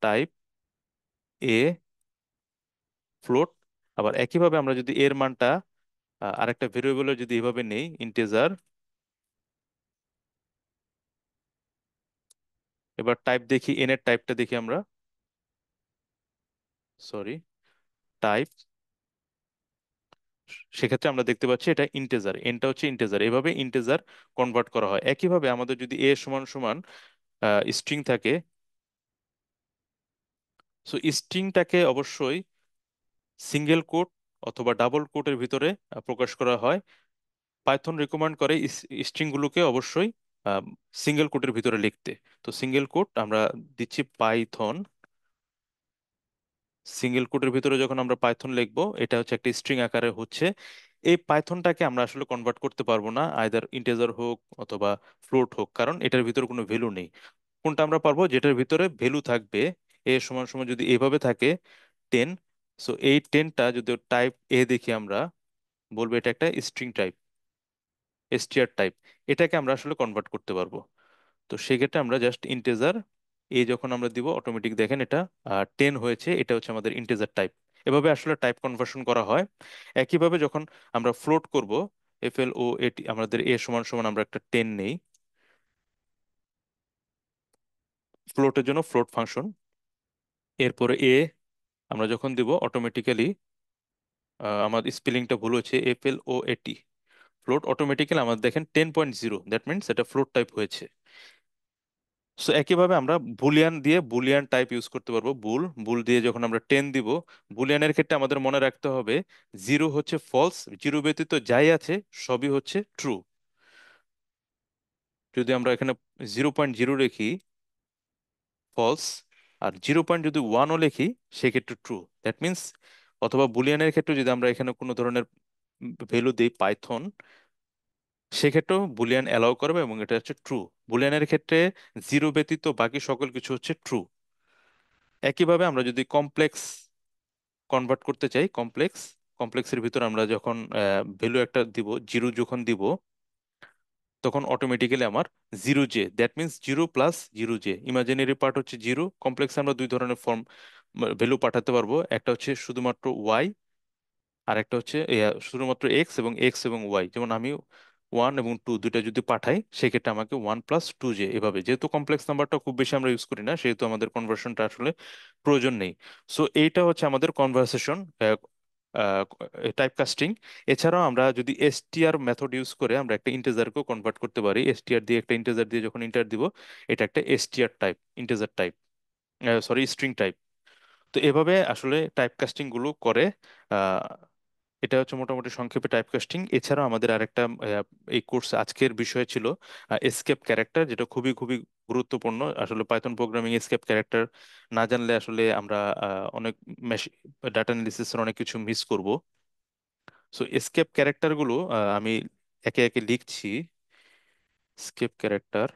টাইপ এ ফ্লোট। আবার একইভাবে আমরা যদি এর মানটা আরেকটা ভেরিয়েবলের যদি এভাবে নেই, ইন্টিজার, এবার টাইপ দেখি, এন এর টাইপটা দেখি আমরা, সরি, টাইপ, সেক্ষেত্রে আমরা দেখতে পাচ্ছি এটা ইন্টিজার, এনটা হচ্ছে ইন্টিজার। এভাবে ইন্টিজার কনভার্ট করা হয়। একইভাবে আমাদের যদি এ সমান সমান স্ট্রিং থাকে, সো স্ট্রিংটাকে অবশ্যই সিঙ্গেল কোট অথবা ডাবল কোটের ভিতরে প্রকাশ করা হয়। পাইথন রিকমেন্ড করে স্ট্রিং গুলোকে অবশ্যই সিঙ্গেল কোটের ভিতরে লিখতে। তো সিঙ্গেল কোট আমরা দিচ্ছি পাইথন, সিঙ্গেল কোটের ভিতরে যখন আমরা পাইথন লিখবো, এটা হচ্ছে একটা স্ট্রিং আকারে হচ্ছে। এই পাইথনটাকে আমরা আসলে কনভার্ট করতে পারবো না, আইদার ইন্টিজার হোক অথবা ফ্লোট হোক, কারণ এটার ভিতরে কোনো ভ্যালু নেই। কোনটা আমরা পারবো, যেটার ভিতরে ভ্যালু থাকবে। এ সমান সমান যদি এইভাবে থাকে 10, সো এই 10টা যদি টাইপ দেখি আমরা, বলবো এটা একটা স্ট্রিং টাইপ, এসটিআর টাইপ। এটাকে আমরা আসলে কনভার্ট করতে পারবো। তো সেক্ষেত্রে আমরা জাস্ট ইন্টিজার যখন আমরা দিব, অটোমেটিক দেখেন এটা 10 হয়েছে, এটা হচ্ছে আমাদের ইন্টিজার টাইপ। এভাবে আসলে টাইপ কনভার্সন করা হয়। একইভাবে যখন আমরা ফ্লোট করব, FLOAT, আমাদের সমান সমান আমরা একটা 10 নেই, ফ্লোটের জন্য ফ্লোট ফাংশন। এরপরে আমরা যখন দিব, অটোমেটিক্যালি আমার স্পেলিংটা ভুল হচ্ছে, FLOAT, ফ্লোট অটোমেটিক্যালি আমাদের দেখেন 10.0, দ্যাট মিনস এটা ফ্লোট টাইপ হয়েছে। সো একইভাবে আমরা বুলিয়ান দিয়ে বুলিয়ান টাইপ ইউজ করতে পারবো। বুল বুল দিয়ে যখন আমরা 10 দিব, বুলিয়ানের ক্ষেত্রে আমাদের মনে রাখতে হবে জিরো হচ্ছে ফলস, জিরো ব্যতীত যাই আছে সবই হচ্ছে ট্রু। যদি আমরা এখানে 0.0 লিখি ফলস, আর 0.1ও লিখি সেক্ষেত্রে ট্রু, দ্যাট মিনস। অথবা বুলিয়ানের ক্ষেত্রে যদি আমরা এখানে কোনো ধরনের ভ্যালু দিই পাইথন, সেক্ষেত্রেও বুলিয়ান অ্যালাউ করবে এবং এটা হচ্ছে ট্রু। বুলিয়ানের ক্ষেত্রে জিরো ব্যতীত বাকি সকল কিছু হচ্ছে ট্রু। একইভাবে আমরা যদি কমপ্লেক্স কনভার্ট করতে চাই, কমপ্লেক্সের ভিতর আমরা যখন ভ্যালু একটা দিব, জিরো যখন দিব, তখন অটোমেটিক্যালি আমার zero J, that means zero plus zero J. Imaginary part হচ্ছে জিরো। কমপ্লেক্স আমরা দুই ধরনের ফর্ম ভ্যালু পাঠাতে পারবো, একটা হচ্ছে শুধুমাত্র ওয়াই, আর একটা হচ্ছে শুধুমাত্র এক্স এবং ওয়াই। যেমন আমি 1 এবং 2 দুইটা যদি পাঠাই, সেক্ষেত্রে আমাকে 1+2 জে। এভাবে যেহেতু কমপ্লেক্স নাম্বারটা খুব বেশি আমরা ইউজ করি না, সেহেতু আমাদের কনভার্সনটা আসলে প্রয়োজন নেই। সো এইটা হচ্ছে আমাদের কনভার্সেশন টাইপ কাস্টিং। এছাড়াও আমরা যদি এসটিআর মেথড ইউজ করে আমরা একটা ইন্টিজারকেও কনভার্ট করতে পারি। এসটিআর দিয়ে একটা ইন্টিজার দিয়ে যখন ইন্টার দিব, এটা একটা STR type, integer type, sorry string type. তো এভাবে আসলে টাইপ কাস্টিং গুলো করে। আহ, এটা হচ্ছে মোটামুটি সংক্ষেপে টাইপ কাস্টিং। এছাড়াও আমাদের আরেকটা এই কোর্স আজকের বিষয় ছিল এসকেপ ক্যারেক্টার, যেটা খুবই খুবই গুরুত্বপূর্ণ। আসলে পাইথন প্রোগ্রামিং এসকেপ ক্যারেক্টার না জানলে আসলে আমরা অনেক ডাটা অ্যানালিসিসের অনেক কিছু মিস করব। সো এসকেপ ক্যারেক্টার গুলো আমি একে একে লিখছি। স্কেপ ক্যারেক্টার,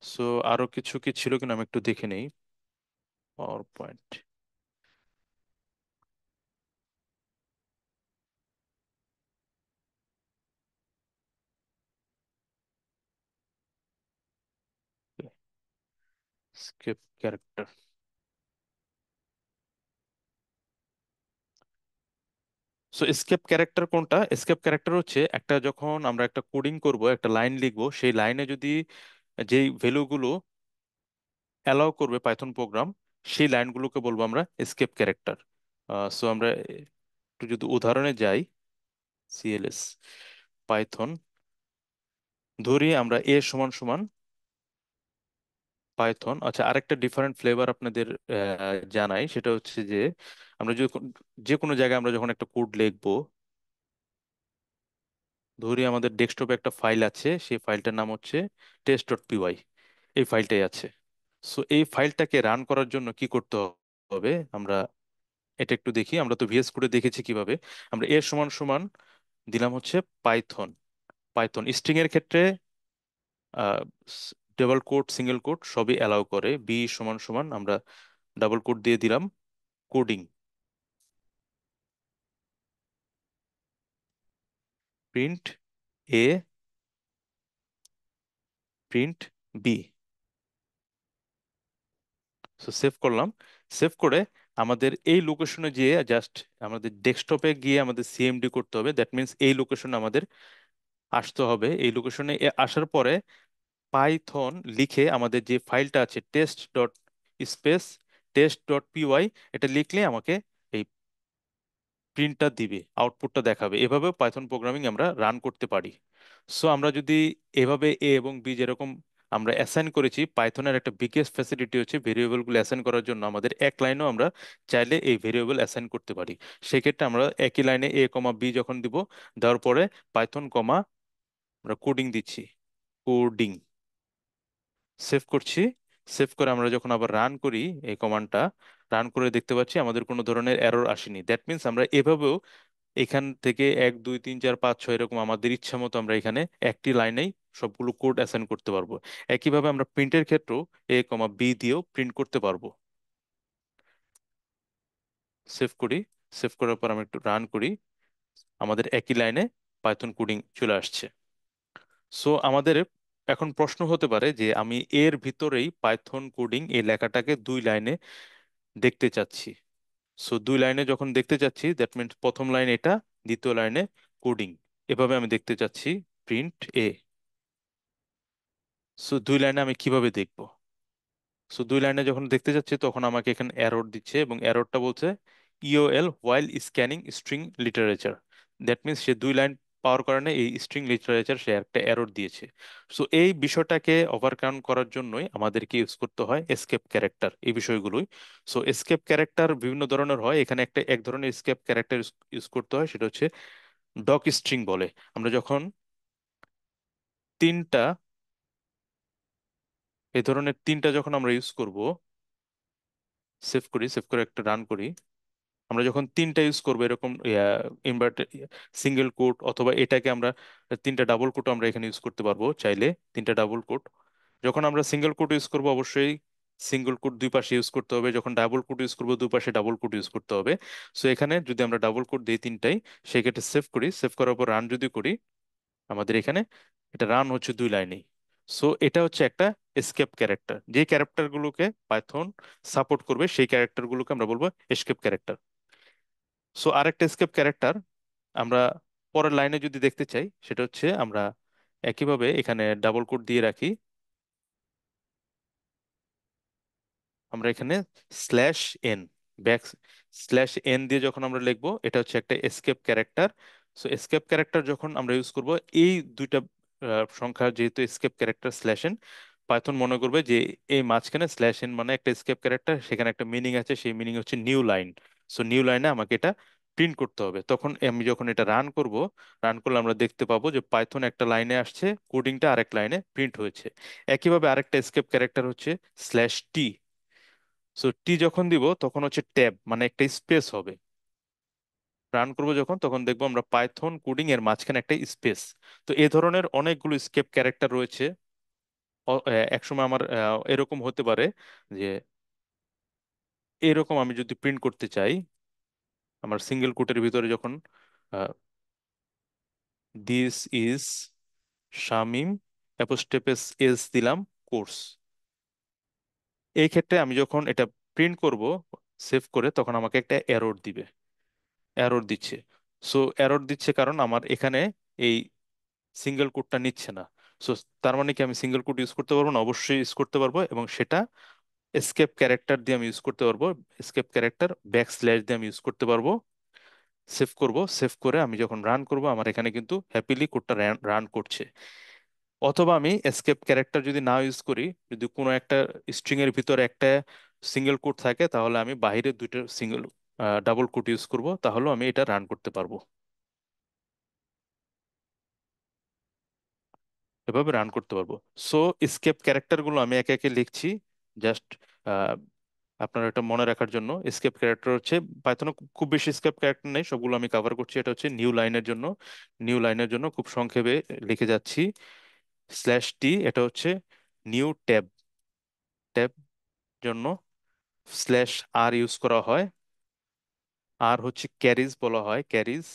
সো আরো কিছু কি ছিল কিনা আমি একটু দেখে নেই। Power point, escape character. So escape character কোনটা? এসকেপ ক্যারেক্টার হচ্ছে একটা, যখন আমরা একটা কোডিং করব, একটা লাইন লিখবো, সেই লাইনে যদি যেই ভ্যালুগুলো অ্যালাউ করবে পাইথন প্রোগ্রাম, সেই লাইনগুলোকে বলবো আমরা এসকেপ ক্যারেক্টার। সো আমরা একটু যদি উদাহরণে যাই, সিএলএস পাইথন, ধরি আমরা এ সমান সমান পাইথন। আচ্ছা, আরেকটা ডিফারেন্ট ফ্লেভার আপনাদের জানাই, সেটা হচ্ছে যে আমরা যদি যে কোনো জায়গায় আমরা যখন একটা কোড লিখবো, ধরি আমাদের ডেস্কটপে একটা ফাইল আছে, সেই ফাইলটার নাম হচ্ছে test.py, এই ফাইলটাই আছে। সো এই ফাইলটাকে রান করার জন্য কি করতে হবে আমরা এটা একটু দেখি। আমরা তো ভিএস কোডে দেখেছি কিভাবে। আমরা এ সমান সমান দিলাম হচ্ছে পাইথন। পাইথন স্ট্রিং এর ক্ষেত্রে ডাবল কোট সিঙ্গেল কোট সবই অ্যালাউ করে। বি সমান সমান আমরা ডাবল কোট দিয়ে দিলাম কোডিং, প্রিন্ট এ, প্রিন্ট বি। সো সেভ করলাম। সেভ করে আমাদের এই লোকেশনে গিয়ে জাস্ট আমাদের ডেস্কটপে গিয়ে আমাদের সিএমডি করতে হবে। দ্যাট মিন্স এই লোকেশনে আমাদের আসতে হবে। এই লোকেশনে আসার পরে পাইথন লিখে আমাদের যে ফাইলটা আছে test.py, এটা লিখলে আমাকে এই প্রিন্টটা দিবে, আউটপুটটা দেখাবে। এভাবে পাইথন প্রোগ্রামিং আমরা রান করতে পারি। সো আমরা যদি এভাবে এ এবং বি যেরকম আমরা অ্যাসাইন করেছি, পাইথনের একটা বিগেস্ট ফ্যাসিলিটি হচ্ছে ভেরিয়েবলগুলো অ্যাসাইন করার জন্য আমাদের এক লাইনেও আমরা চাইলে এই ভেরিয়েবল অ্যাসাইন করতে পারি। সেক্ষেত্রে আমরা একই লাইনে এ কমা বি যখন দিব, দেওয়ার পরে পাইথন কমা আমরা কোডিং দিচ্ছি, কোডিং সেভ করছি। সেভ করে আমরা যখন আবার রান করি, এই কমান্ডটা রান করে দেখতে পাচ্ছি আমাদের কোনো ধরনের এরর আসেনি। দ্যাট মিন্স আমরা এভাবেও এখান থেকে 1 2 3 4 5 6 এরকম আমাদের ইচ্ছা মতো আমরা এখানে একটি লাইনেই সবগুলো কোড অ্যাসাইন করতে পারবো। একইভাবে আমরা প্রিন্টের ক্ষেত্রেও এ কমা বি দিয়েও প্রিন্ট করতে পারবো। সেভ করি। সেভ করার পর আমি একটু রান করি, আমাদের একই লাইনে পাইথন কোডিং চলে আসছে। সো আমাদের এখন প্রশ্ন হতে পারে যে আমি এর ভিতরেই পাইথন কোডিং এই লেখাটাকে 2 লাইনে দেখতে চাচ্ছি। সো 2 লাইনে যখন দেখতে চাচ্ছি, দ্যাট মিনস প্রথম লাইন এটা, দ্বিতীয় লাইনে কোডিং, এভাবে আমি দেখতে চাচ্ছি প্রিন্ট এ। সো 2 লাইনে আমি কিভাবে দেখব? সো 2 লাইনে যখন দেখতে যাচ্ছি, তখন আমাকে এখানে এরর দিচ্ছে এবং এররটা বলছে EOL while scanning string literature. That means সে 2 লাইন পাওয়ার কারণে এই স্ট্রিং লিটারেচার সে একটা এরর দিয়েছে। সো এই বিষয়টাকে ওভারকাম করার জন্যই আমাদেরকে ইউজ করতে হয় এসকেপ ক্যারেক্টার, এই বিষয়গুলোই। সো এসকেপ ক্যারেক্টার বিভিন্ন ধরনের হয়, এখানে এক ধরনের এসকেপ ক্যারেক্টার ইউজ করতে হয়, সেটা হচ্ছে ডক স্ট্রিং বলে। আমরা যখন তিনটা এই ধরনের তিনটা যখন আমরা ইউজ করব, সেভ করে একটা রান করি, আমরা যখন তিনটা ইউজ করবো এরকম ইনভার্টেড সিঙ্গেল কোট, অথবা এটাকে আমরা তিনটা ডাবল কোট আমরা এখানে ইউজ করতে পারবো চাইলে, তিনটা ডাবল কোট। যখন আমরা সিঙ্গেল কোট ইউজ করবো অবশ্যই সিঙ্গেল কোট দুই পাশে ইউজ করতে হবে, যখন ডাবল কোট ইউজ করবো দুই পাশে ডাবল কোট ইউজ করতে হবে। সো এখানে যদি আমরা ডাবল কোট দিই তিনটাই, সেক্ষেত্রে সেভ করি, সেভ করার পর রান যদি করি, আমাদের এখানে এটা রান হচ্ছে 2 লাইনেই। সো এটা হচ্ছে একটা এসকেপ ক্যারেক্টার, যে ক্যারেক্টার গুলোকে পাইথন সাপোর্ট করবে সেই ক্যারেক্টার গুলোকে আমরা বলবো এসকেপ ক্যারেক্টার। সো আরেকটা এসকেপ ক্যারেক্টার আমরা পরের লাইনে যদি দেখতে চাই, সেটা হচ্ছে আমরা একইভাবে এখানে ডাবল কোট দিয়ে রাখি, আমরা এখানে slash N, back slash N দিয়ে যখন আমরা লিখবো, এটা হচ্ছে একটা escape character. So escape character যখন আমরা ইউজ করব, এই দুইটা সংখ্যা যেহেতু escape character slash N, Python মনে করবে যে এই মাঝখানে স্ল্যাশ এন মানে একটা এসকেপ ক্যারেক্টার, সেখানে একটা মিনিং আছে, সেই মিনিং হচ্ছে নিউ লাইন। সো নিউ লাইনে আমাকে এটা প্রিন্ট করতে হবে। তখন আমি যখন এটা রান করব, রান করলে আমরা দেখতে পাবো যে পাইথন একটা লাইনে আসছে, কোডিংটা আরেক লাইনে প্রিন্ট হয়েছে। একইভাবে আরেকটা এসকেপ ক্যারেক্টার হচ্ছে স্ল্যাশ টি। সো টি যখন দিব তখন হচ্ছে ট্যাব মানে একটা স্পেস হবে, রান করবো যখন তখন দেখবো আমরা পাইথন কোডিং এর মাঝখানে একটা স্পেস। তো এই ধরনের অনেকগুলো স্কেপ ক্যারেক্টার রয়েছে। একসময় আমার এরকম হতে পারে যে এরকম আমি যদি প্রিন্ট করতে চাই, আমার সিঙ্গেল কোটের ভিতরে যখন this is Shamim apostrophe S দিলাম কোর্স, এই ক্ষেত্রে আমি যখন এটা প্রিন্ট করব সেভ করে, তখন আমাকে একটা এরর দিবে, এরর দিচ্ছে। সো এরর দিচ্ছে কারণ আমার এখানে এই সিঙ্গেল কোডটা নিচ্ছে না। সো তার মানে কি আমি সিঙ্গেল কোড ইউজ করতে পারবো না? অবশ্যই ইউজ করতে পারবো, এবং সেটা এসকেপ ক্যারেক্টার দিয়ে আমি ইউজ করতে পারবো। এসকেপ ক্যারেক্টার ব্যাক স্ল্যাশ দিয়ে আমি ইউজ করতে পারবো। সেভ করব, সেভ করে আমি যখন রান করব, আমার এখানে কিন্তু হ্যাপিলি কোডটা রান করছে। অথবা আমি এসকেপ ক্যারেক্টার যদি না ইউজ করি, যদি কোনো একটা স্ট্রিং এর ভিতরে একটা সিঙ্গেল কোড থাকে, তাহলে আমি বাইরে দুইটা সিঙ্গেল ডাবল কোড ইউজ করব, তাহলেও আমি এটা রান করতে পারবো, এভাবে রান করতে পারবো। সো স্কেপ ক্যারেক্টার গুলো আমি একে একে লিখছি, জাস্ট আপনার এটা মনে রাখার জন্য। স্কেপ ক্যারেক্টার হচ্ছে পাইথনে খুব বেশি স্কেপ ক্যারেক্টার নেই, সবগুলো আমি কভার করছি। এটা হচ্ছে নিউ লাইনের জন্য, নিউ লাইনের জন্য খুব সংক্ষেপে লিখে যাচ্ছি। স্ল্যাশ টি এটা হচ্ছে নিউ ট্যাব, ট্যাব জন্য। স্ল্যাশ আর ইউজ করা হয়, আর হচ্ছে ক্যারিজ বলা হয়, ক্যারিজ।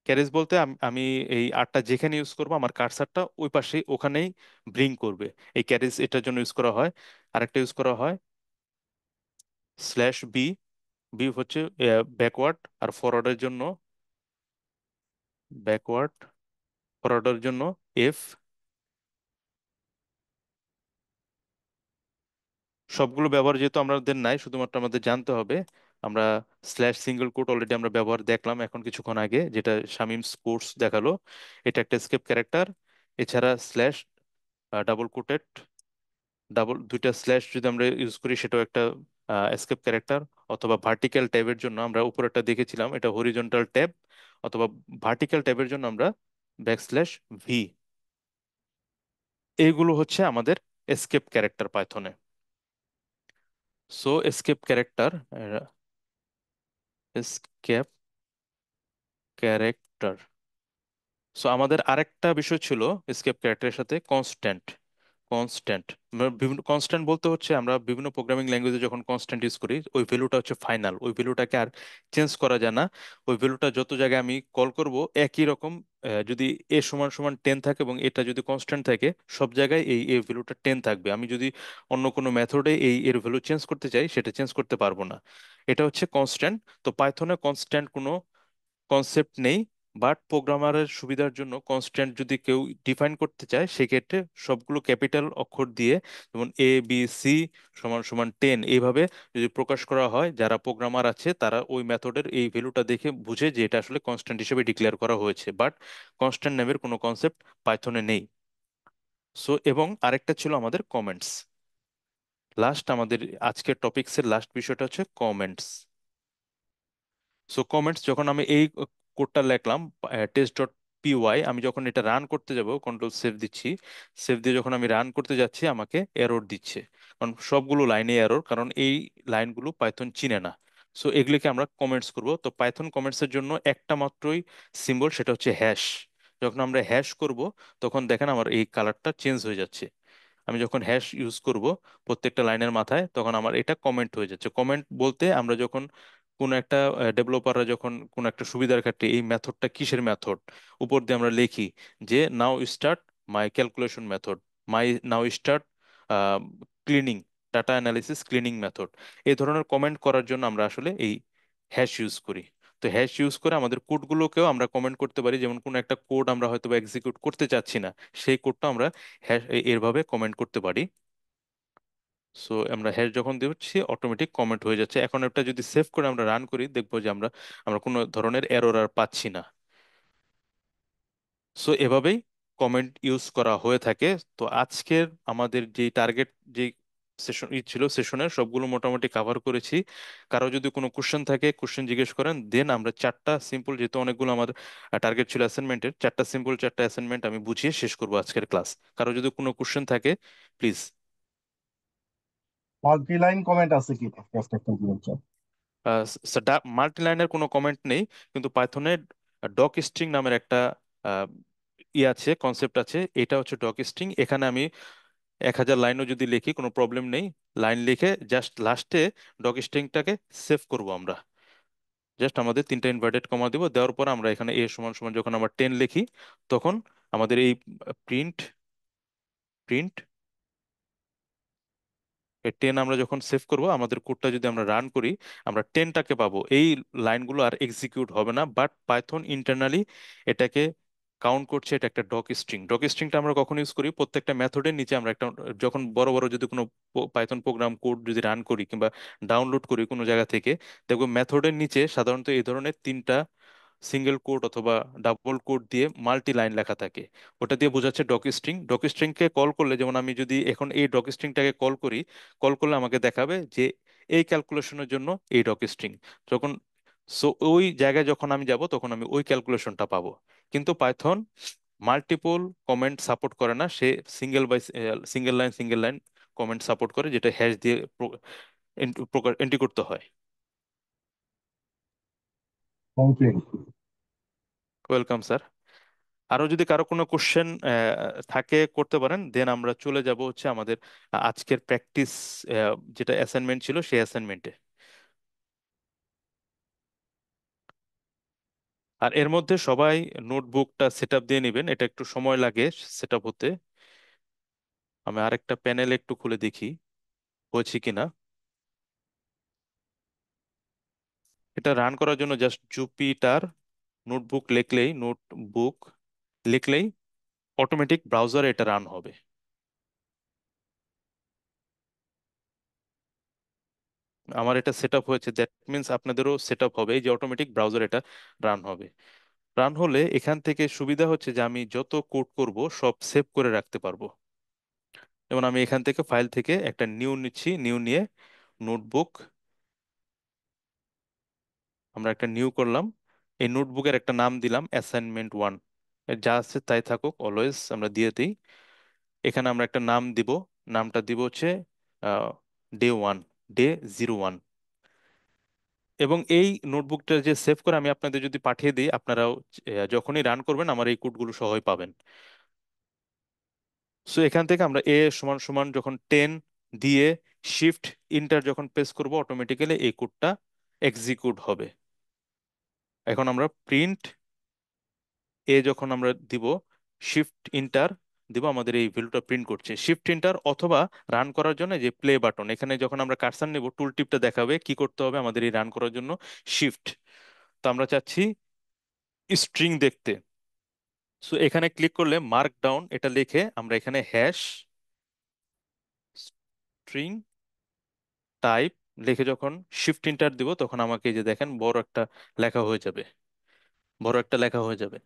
ক্যারেজ বলতে আমি এই আরটা যেখানে ইউজ করবো, আমার কার্সারটা ওই পাশে ওখানেই ব্রিং করবে, এই ক্যারেজ এটার জন্য ইউজ করা হয়। আরেকটা ইউজ করা হয় স্ল্যাশ বি, বি হচ্ছে ব্যাকওয়ার্ড, আর ফরওয়ার্ডের জন্য ব্যাকওয়ার্ড, ফরওয়ার্ডের জন্য এফ। সবগুলো ব্যবহার যেহেতু আমাদের নাই, শুধুমাত্র আমাদের জানতে হবে। আমরা স্ল্যাশ সিঙ্গেল কোট অলরেডি আমরা ব্যবহার দেখলাম এখন কিছুক্ষণ আগে, যেটা শামিম কোর্স দেখালো, এটা একটা স্কেপ ক্যারেক্টার। এছাড়া স্ল্যাশ ডাবল কোটেড, ডাবল দুইটা স্ল্যাশ যদি আমরা ইউজ করি, সেটাও একটা এসকেপ ক্যারেক্টার। অথবা ভার্টিক্যাল ট্যাবের জন্য আমরা উপরেরটা দেখেছিলাম, এটা হরিজন্টাল ট্যাব, অথবা ভার্টিক্যাল ট্যাবের জন্য আমরা ব্যাকস্ল্যাশ ভি। এইগুলো হচ্ছে আমাদের এসকেপ ক্যারেক্টার পাইথনে। So escape character, escape character. So আমাদের আরেকটা বিষয় ছিল এসকেপ ক্যারেক্টারের সাথে কনস্ট্যান্ট। কনস্ট্যান্ট বিভিন্ন কনস্ট্যান্ট বলতে হচ্ছে আমরা বিভিন্ন প্রোগ্রামিং ল্যাঙ্গুয়েজে যখন কনস্ট্যান্ট ইউজ করি, ওই ভ্যালুটা হচ্ছে ফাইনাল, ওই ভ্যালুটাকে আর চেঞ্জ করা যায় না। ওই ভ্যালুটা যত জায়গায় আমি কল করব একই রকম, যদি এ সমান সমান 10 থাকে এবং এটা যদি কনস্ট্যান্ট থাকে, সব জায়গায় এই এর ভ্যালুটা 10 থাকবে। আমি যদি অন্য কোনো মেথডে এর ভ্যালু চেঞ্জ করতে চাই, সেটা চেঞ্জ করতে পারবো না। এটা হচ্ছে কনস্ট্যান্ট। তো পাইথনে কনস্ট্যান্ট কোনো কনসেপ্ট নেই, বাট প্রোগ্রামারের সুবিধার জন্য কনস্ট্যান্ট যদি কেউ ডিফাইন করতে চায় সেক্ষেত্রে সবগুলো ক্যাপিটাল অক্ষর দিয়ে, যেমন ABC সমান সমান 10 এইভাবে যদি প্রকাশ করা হয়, যারা প্রোগ্রামার আছে তারা ওই মেথডের এই ভ্যালুটা দেখে বুঝে যে এটা আসলে কনস্ট্যান্ট হিসেবে ডিক্লেয়ার করা হয়েছে। বাট কনস্ট্যান্ট নামের কোনো কনসেপ্ট পাইথনে নেই। সো এবং আরেকটা ছিল আমাদের কমেন্টস। লাস্ট আমাদের আজকের টপিক্সের লাস্ট বিষয়টা হচ্ছে কমেন্টস। সো কমেন্টস, যখন আমি এই কোডটা লিখলাম test.py, আমি যখন এটা রান করতে যাব, কন্ট্রোল সেভ দিচ্ছি, সেভ দিয়ে যখন আমি রান করতে যাচ্ছি আমাকে এরর দিচ্ছে, কারণ সবগুলো লাইনে এরর, কারণ এই লাইনগুলো পাইথন চিনে না। সো এগুলিকে আমরা কমেন্টস করব। তো পাইথন কমেন্টসের জন্য একটা মাত্রই সিম্বল, সেটা হচ্ছে হ্যাশ। যখন আমরা হ্যাশ করব তখন দেখেন আমার এই কালারটা চেঞ্জ হয়ে যাচ্ছে। আমি যখন হ্যাশ ইউজ করব প্রত্যেকটা লাইনের মাথায়, তখন আমার এটা কমেন্ট হয়ে যাচ্ছে। কমেন্ট বলতে আমরা যখন কোন একটা ডেভেলপাররা যখন কোন একটা সুবিধার ক্ষেত্রে এই মেথডটা কিসের মেথড উপর দিয়ে আমরা লিখি যে নাও start my calculation method, now start cleaning, data analysis cleaning method, এই ধরনের কমেন্ট করার জন্য আমরা আসলে এই হ্যাশ ইউজ করি। তো হ্যাশ ইউজ করে আমাদের কোডগুলোকেও আমরা কমেন্ট করতে পারি। যেমন কোনো একটা কোড আমরা হয়তো এক্সিকিউট করতে চাচ্ছি না, সেই কোডটা আমরা হ্যাশ এরভাবে কমেন্ট করতে পারি। সো আমরা হ্যাশ যখন দিচ্ছি অটোমেটিক কমেন্ট হয়ে যাচ্ছে। এখন এটা যদি সেভ করে আমরা রান করি, দেখবো যে আমরা আমরা কোনো ধরনের এরর আর পাচ্ছি না। সো এভাবেই কমেন্ট ইউজ করা হয়ে থাকে। তো আজকের আমাদের যে টার্গেট, যে সেশন ছিল, সেশনের সবগুলো মোটামুটি কভার করেছি। কারো যদি কোনো কোশ্চেন থাকে কোশ্চেন জিজ্ঞেস করেন, দেন আমরা চারটা সিম্পল, যেহেতু অনেকগুলো আমাদের টার্গেট ছিল অ্যাসাইনমেন্টের, চারটা অ্যাসাইনমেন্ট আমি বুঝিয়ে শেষ করবো আজকের ক্লাস। কারো যদি কোনো কোশ্চেন থাকে প্লিজ। মাল্টি লাইন কমেন্ট আছে কি জাস্ট একটা বলছো? মাল্টি লাইনের কোনো কমেন্ট নেই, কিন্তু পাইথনের ডক স্ট্রিং নামের একটা আহ, আছে, কনসেপ্ট আছে। এটা হচ্ছে ডক স্ট্রিং। এখানে আমি 1000 লাইনও যদি লিখি কোনো প্রবলেম নেই। লাইন লিখে জাস্ট লাস্টে ডক স্ট্রিংটাকে সেভ করব আমরা। জাস্ট আমাদের তিনটা ইনভার্টেড কমা দিব, দেওয়ার পর আমরা এখানে এ সমান সমান যখন আমরা 10 লিখি, তখন আমাদের এই প্রিন্ট প্রিন্ট 10 আমরা যখন সেভ করব, আমাদের কোডটা যদি আমরা রান করি, আমরা 10টাকে পাবো। এই লাইনগুলো আর এক্সিকিউট হবে না, বাট পাইথন ইন্টারনালি এটাকে কাউন্ট করছে। এটা একটা ডক স্ট্রিং। ডক স্ট্রিংটা আমরা কখন ইউজ করি? প্রত্যেকটা মেথডের নিচে আমরা একটা, যখন বড় বড় যদি কোনো পাইথন প্রোগ্রাম কোড যদি রান করি কিংবা ডাউনলোড করি কোনো জায়গা থেকে, দেখবো মেথডের নিচে সাধারণত এই ধরনের তিনটা সিঙ্গেল কোড অথবা ডাবল কোড দিয়ে মাল্টি লাইন লেখা থাকে। ওটা দিয়ে বোঝাচ্ছে ডক স্ট্রিং। ডক স্ট্রিংকে কল করলে, যেমন আমি যদি এখন এই ডক স্ট্রিংটাকে কল করি, কল করলে আমাকে দেখাবে যে এই ক্যালকুলেশনের জন্য এই ডক স্ট্রিং। যখন সো ওই জায়গায় যখন আমি যাব তখন আমি ওই ক্যালকুলেশনটা পাবো। কিন্তু পাইথন মাল্টিপল কমেন্ট সাপোর্ট করে না, সে সিঙ্গেল লাইন কমেন্ট সাপোর্ট করে, যেটা হ্যাশ দিয়ে এন্ট্রি করতে হয়। Thank you. Welcome sir. আরো যদি কারো কোনো কোশ্চেন থাকে করতে পারেন, দেন আমরা চলে যাব হচ্ছে আমাদের আজকের প্র্যাকটিস, যেটা অ্যাসাইনমেন্ট ছিল সেই অ্যাসাইনমেন্টে। আর এর মধ্যে সবাই নোটবুকটা সেট আপ দিয়ে নেবেন, এটা একটু সময় লাগে সেট আপ হতে। আমি আরেকটা প্যানেল একটু খুলে দেখি হয়েছে কিনা। এটা রান করার জন্য জাস্ট জুপিটার নোটবুক লিখলেই অটোমেটিক ব্রাউজারে এটা রান হবে। আমার এটা সেট আপ হয়েছে, দ্যাট মিন্স আপনাদেরও সেট আপ হবে, এই যে অটোমেটিক ব্রাউজার এটা রান হবে। রান হলে এখান থেকে সুবিধা হচ্ছে যে আমি যত কোড করব সব সেভ করে রাখতে পারবো। যেমন আমি এখান থেকে ফাইল থেকে একটা নিউ নিচ্ছি, নিউ নিয়ে নোটবুক, আমরা একটা নিউ করলাম। এই নোটবুকের একটা নাম দিলাম অ্যাসাইনমেন্ট 1। যা আছে তাই থাকুক, অলওয়েজ আমরা দিয়ে দিই। এখানে আমরা একটা নাম দিব, নামটা দিব হচ্ছে ডে 1, Day 01। এবং এই নোটবুকটা যে সেভ করে আমি আপনাদের যদি পাঠিয়ে দিই, আপনারাও যখনই রান করবেন আমার এই কোডগুলো সহই পাবেন। সো এখান থেকে আমরা এ সমান সমান যখন 10 দিয়ে শিফট ইন্টার যখন প্রেস করব, অটোমেটিক্যালি এই কোডটা এক্সিকিউট হবে। এখন আমরা প্রিন্ট যখন আমরা দিব, শিফট ইন্টার দিব, আমাদের এই ভ্যালুটা প্রিন্ট করছে। শিফট ইন্টার অথবা রান করার জন্য যে প্লে বাটন, এখানে যখন আমরা কার্সার নেব টুল টিপটা দেখাবে কি করতে হবে আমাদের এই রান করার জন্য, শিফট। তো আমরা চাচ্ছি স্ট্রিং দেখতে। সো এখানে ক্লিক করলে মার্ক ডাউন এটা লিখে আমরা এখানে হ্যাশ স্ট্রিং টাইপ লিখে যখন শিফট এন্টার দিব তখন আমাকে এই যে দেখেন বড় একটা লেখা হয়ে যাবে, বড় একটা লেখা হয়ে যাবে।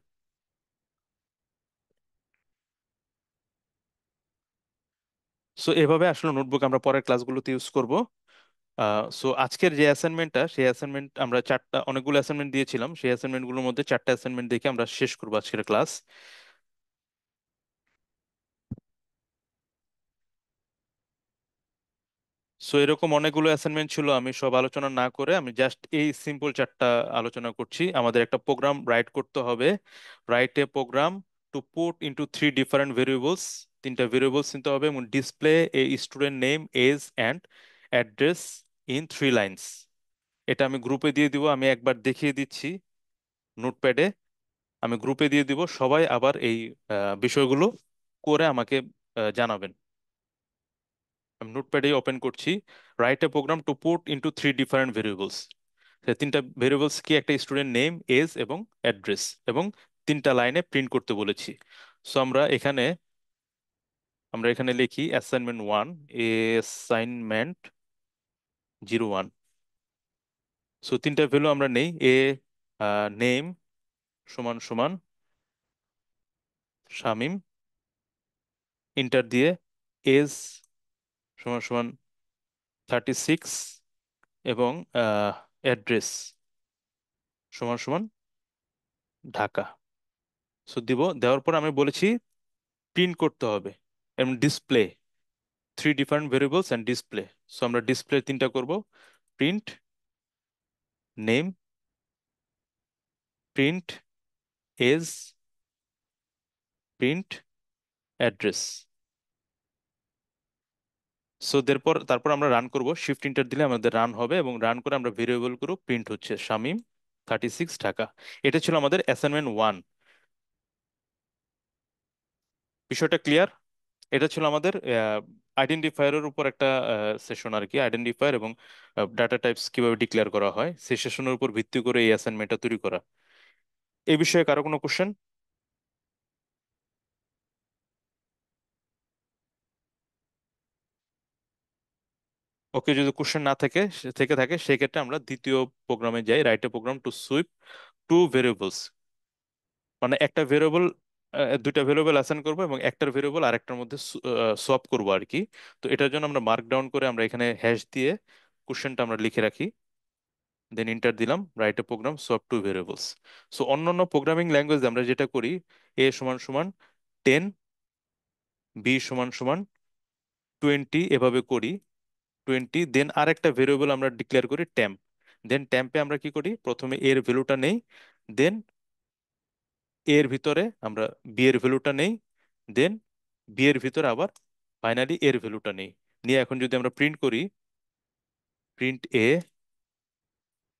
সো এভাবে আসলে নোটবুক আমরা পরের ক্লাসগুলোতে ইউজ করব। সো আজকের যে অ্যাসাইনমেন্টটা, সেই অ্যাসাইনমেন্ট আমরা চারটা, অনেকগুলো অ্যাসাইনমেন্ট দিয়েছিলাম, সেই অ্যাসাইনমেন্টগুলোর মধ্যে চারটা অ্যাসাইনমেন্ট দেখে আমরা শেষ করবো আজকের ক্লাস। সো এরকম অনেকগুলো অ্যাসাইনমেন্ট ছিল, আমি সব আলোচনা না করে আমি জাস্ট এই সিম্পল চারটা আলোচনা করছি। আমাদের একটা প্রোগ্রাম রাইট করতে হবে, write a program to put into three different variables, তিনটা ভেরিয়েবলস নিতে হবে, এবং display a student name age and address in three lines. এটা আমি গ্রুপে দিয়ে দিব, আমি একবার দেখিয়ে দিচ্ছি নোটপ্যাডে, আমি গ্রুপে দিয়ে দিব, সবাই আবার এই বিষয়গুলো করে আমাকে জানাবেন। আমি নোটপ্যাডে ওপেন করছি। Write a program to put into three different variables. তিনটা ভেরিয়েবলস কি, একটা স্টুডেন্ট নেম, এজ এবং অ্যাড্রেস, এবং তিনটা লাইনে প্রিন্ট করতে বলেছি। সো আমরা এখানে লিখি অ্যাসাইনমেন্ট 1, অ্যাসাইনমেন্ট 01। সো তিনটা ভ্যালু আমরা নেই, নেম সমান সমান শামিম, ইন্টার দিয়ে, এজ সমান সমান 36, এবং অ্যাড্রেস সমান সমান ঢাকা। সো দিব, দেওয়ার পর আমি বলেছি প্রিন্ট করতে হবে এবং display three different variables and display. So আমরা ডিসপ্লে তিনটা করব, print name, print age, print address. So তারপর আমরা রান করব, শিফট ইন্টার দিলে আমাদের রান হবে, এবং রান করে আমরা ভেরিয়েবল করব, প্রিন্ট হচ্ছে শামিম 36 ঢাকা। এটা ছিল আমাদের অ্যাসাইনমেন্ট 1। বিষয়টা ক্লিয়ার? এটা ছিল আমাদের আইডেন্টিফায়ারের উপর একটা সেশন আর কি, আইডেন্টিফায়ার এবং ডাটা টাইপস কিভাবে ডিক্লেয়ার করা হয় সেই সেশনের উপর ভিত্তি করে এই অ্যাসাইনমেন্টটা তৈরি করা। এই বিষয়ে কারো কোনো কোশ্চেন? ওকে, যদি কোশ্চেন না থেকে থাকে সেক্ষেত্রে আমরা দ্বিতীয় প্রোগ্রামে যাই, write a program to sweep two variables. মানে একটা ভেরিয়েবল, দুইটা ভেরিয়েবল অ্যাসাইন করবো এবং একটার ভেরিয়েবল আরেকটার মধ্যে সোয়াপ করবো আর কি। তো এটার জন্য আমরা মার্ক ডাউন করে আমরা এখানে হ্যাশ দিয়ে কোশ্চেনটা আমরা লিখে রাখি, দেন ইন্টার দিলাম, write a program swap two variables. So অন্যান্য প্রোগ্রামিং ল্যাঙ্গুয়েজ আমরা যেটা করি, এ সমান সমান 10, বি সমান সমান 20 এভাবে করি, 20 দেন আরেকটা ভেরিয়েবল আমরা ডিক্লেয়ার করি টেম্প। দেন টেম্পে আমরা কি করি, প্রথমে এর ভ্যালুটা নেই, দেন এর ভিতরে আমরা বি এর ভ্যালুটা নেই, দেন বি এর ভিতরে আবার ফাইনালি এর ভ্যালুটা নেই, নিয়ে এখন যদি আমরা প্রিন্ট করি, প্রিন্ট এ,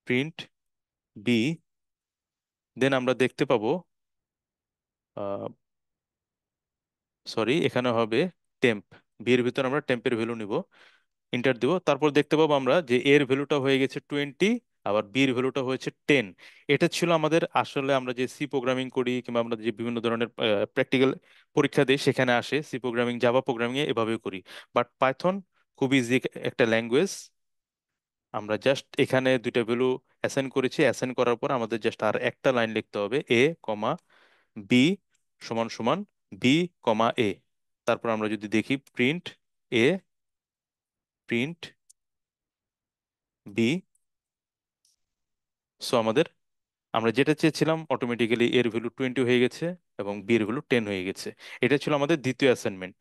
প্রিন্ট বি, দেন আমরা দেখতে পাবো, সরি এখানে হবে টেম্প, বি এর ভিতরে আমরা টেম্পের ভ্যালু নিব, ইন্টার দিব, তারপর দেখতে পাবো আমরা যে এর ভ্যালুটা হয়ে গেছে 20, আবার বি এর ভ্যালুটা হয়েছে 10। এটা ছিল আমাদের, আসলে আমরা যে সি প্রোগ্রামিং করি কিংবা আমরা যে বিভিন্ন ধরনের প্র্যাকটিক্যাল পরীক্ষা দিই সেখানে আসে সি প্রোগ্রামিং, জাভা প্রোগ্রামিং এ এভাবে করি। বাট পাইথন খুব ইজি একটা ল্যাঙ্গুয়েজ। আমরা জাস্ট এখানে দুইটা ভ্যালু অ্যাসাইন করেছি, অ্যাসাইন করার পর আমাদের জাস্ট আর একটা লাইন লিখতে হবে, এ কমা বি সমান সমান বি কমা এ। তারপর আমরা যদি দেখি প্রিন্ট এ, প্রিন্ট বি, সো আমরা যেটা চেয়েছিলাম অটোমেটিক্যালি এর ভ্যালু 20 হয়ে গেছে এবং বি এর ভ্যালু 10 হয়ে গেছে। এটা ছিল আমাদের দ্বিতীয় অ্যাসাইনমেন্ট।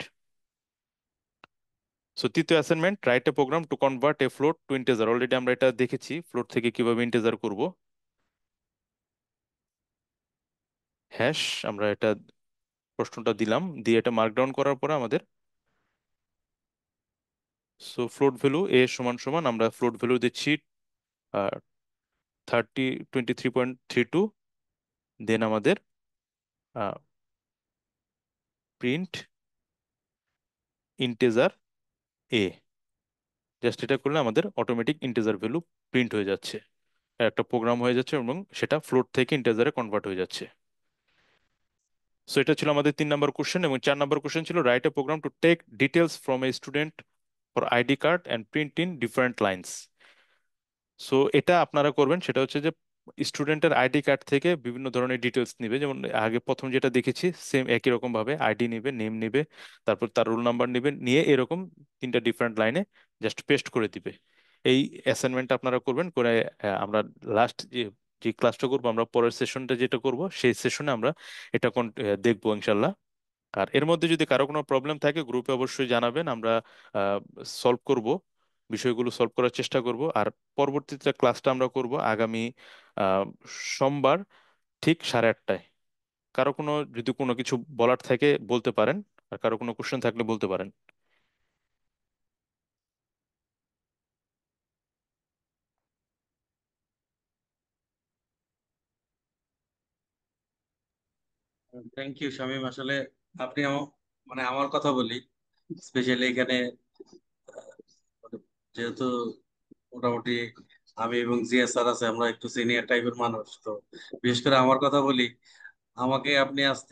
সো তৃতীয় assignment, write a program to convert a float to integer. Already আমরা এটা দেখেছি, ফ্লোট থেকে কিভাবে ইন্টিজার করব। হ্যাশ, আমরা এটা প্রশ্নটা দিলাম, দিয়ে এটা মার্কডাউন করার পরে আমাদের, সো ফ্লোট ভ্যালু এ সমান সমান আমরা ফ্লোট ভ্যালু দিচ্ছি 23.32, দেন আমাদের প্রিন্ট ইন্টিজার এ। জাস্ট এটা করলে আমাদের অটোমেটিক ইন্টিজার ভ্যালু প্রিন্ট হয়ে যাচ্ছে। একটা প্রোগ্রাম হয়ে যাচ্ছে এবং সেটা ফ্লোট থেকে ইন্টিজারে কনভার্ট হয়ে যাচ্ছে। সো এটা ছিল আমাদের 3 নম্বর কোশ্চেন। এবং 4 নম্বর কোশ্চেন ছিল write a program to take details from a student for ID card and print in different lines. So এটা আপনারা করবেন, সেটা হচ্ছে যে স্টুডেন্টের আইডি কার্ড থেকে বিভিন্ন ধরনের ডিটেলস নিবে। যেমন আগে প্রথম যেটা দেখেছি সেম একই রকম ভাবে আইডি নিবে, নেম নিবে, তারপর তার রোল নাম্বার নিবে, নিয়ে এরকম 3টা ডিফারেন্ট লাইনে জাস্ট পেস্ট করে দিবে। এই অ্যাসাইনমেন্টটা আপনারা করবেন করে আমরা লাস্ট যে যে ক্লাসটা করবো, আমরা পরের সেশনটা যেটা করব সেই সেশনে আমরা এটা দেখবো ইনশাল্লাহ। আর এর মধ্যে যদি কারো কোনো প্রবলেম থাকে গ্রুপে অবশ্যই জানাবেন, আমরা সলভ করব, বিষয়গুলো সলভ করার চেষ্টা করব। আর পরবর্তীতে ক্লাসটা আমরা করব আগামী আহ, সোমবার ঠিক 8:30টায়। কারো কোনো যদি কোনো কিছু বলার থাকে বলতে পারেন, আর কারো কোনো কোশ্চেন থাকলে বলতে পারেন। Thank you Shamim. আসলে আপনি মানে আমার কথা বলি, স্পেশালি এখানে মানে যেহেতু মোটামুটি আমি এবং জিয়া স্যার আছে, আমরা একটু সিনিয়র টাইপের মানুষ, তো বিশেষ করে আমার কথা বলি, আমাকে আপনি আজ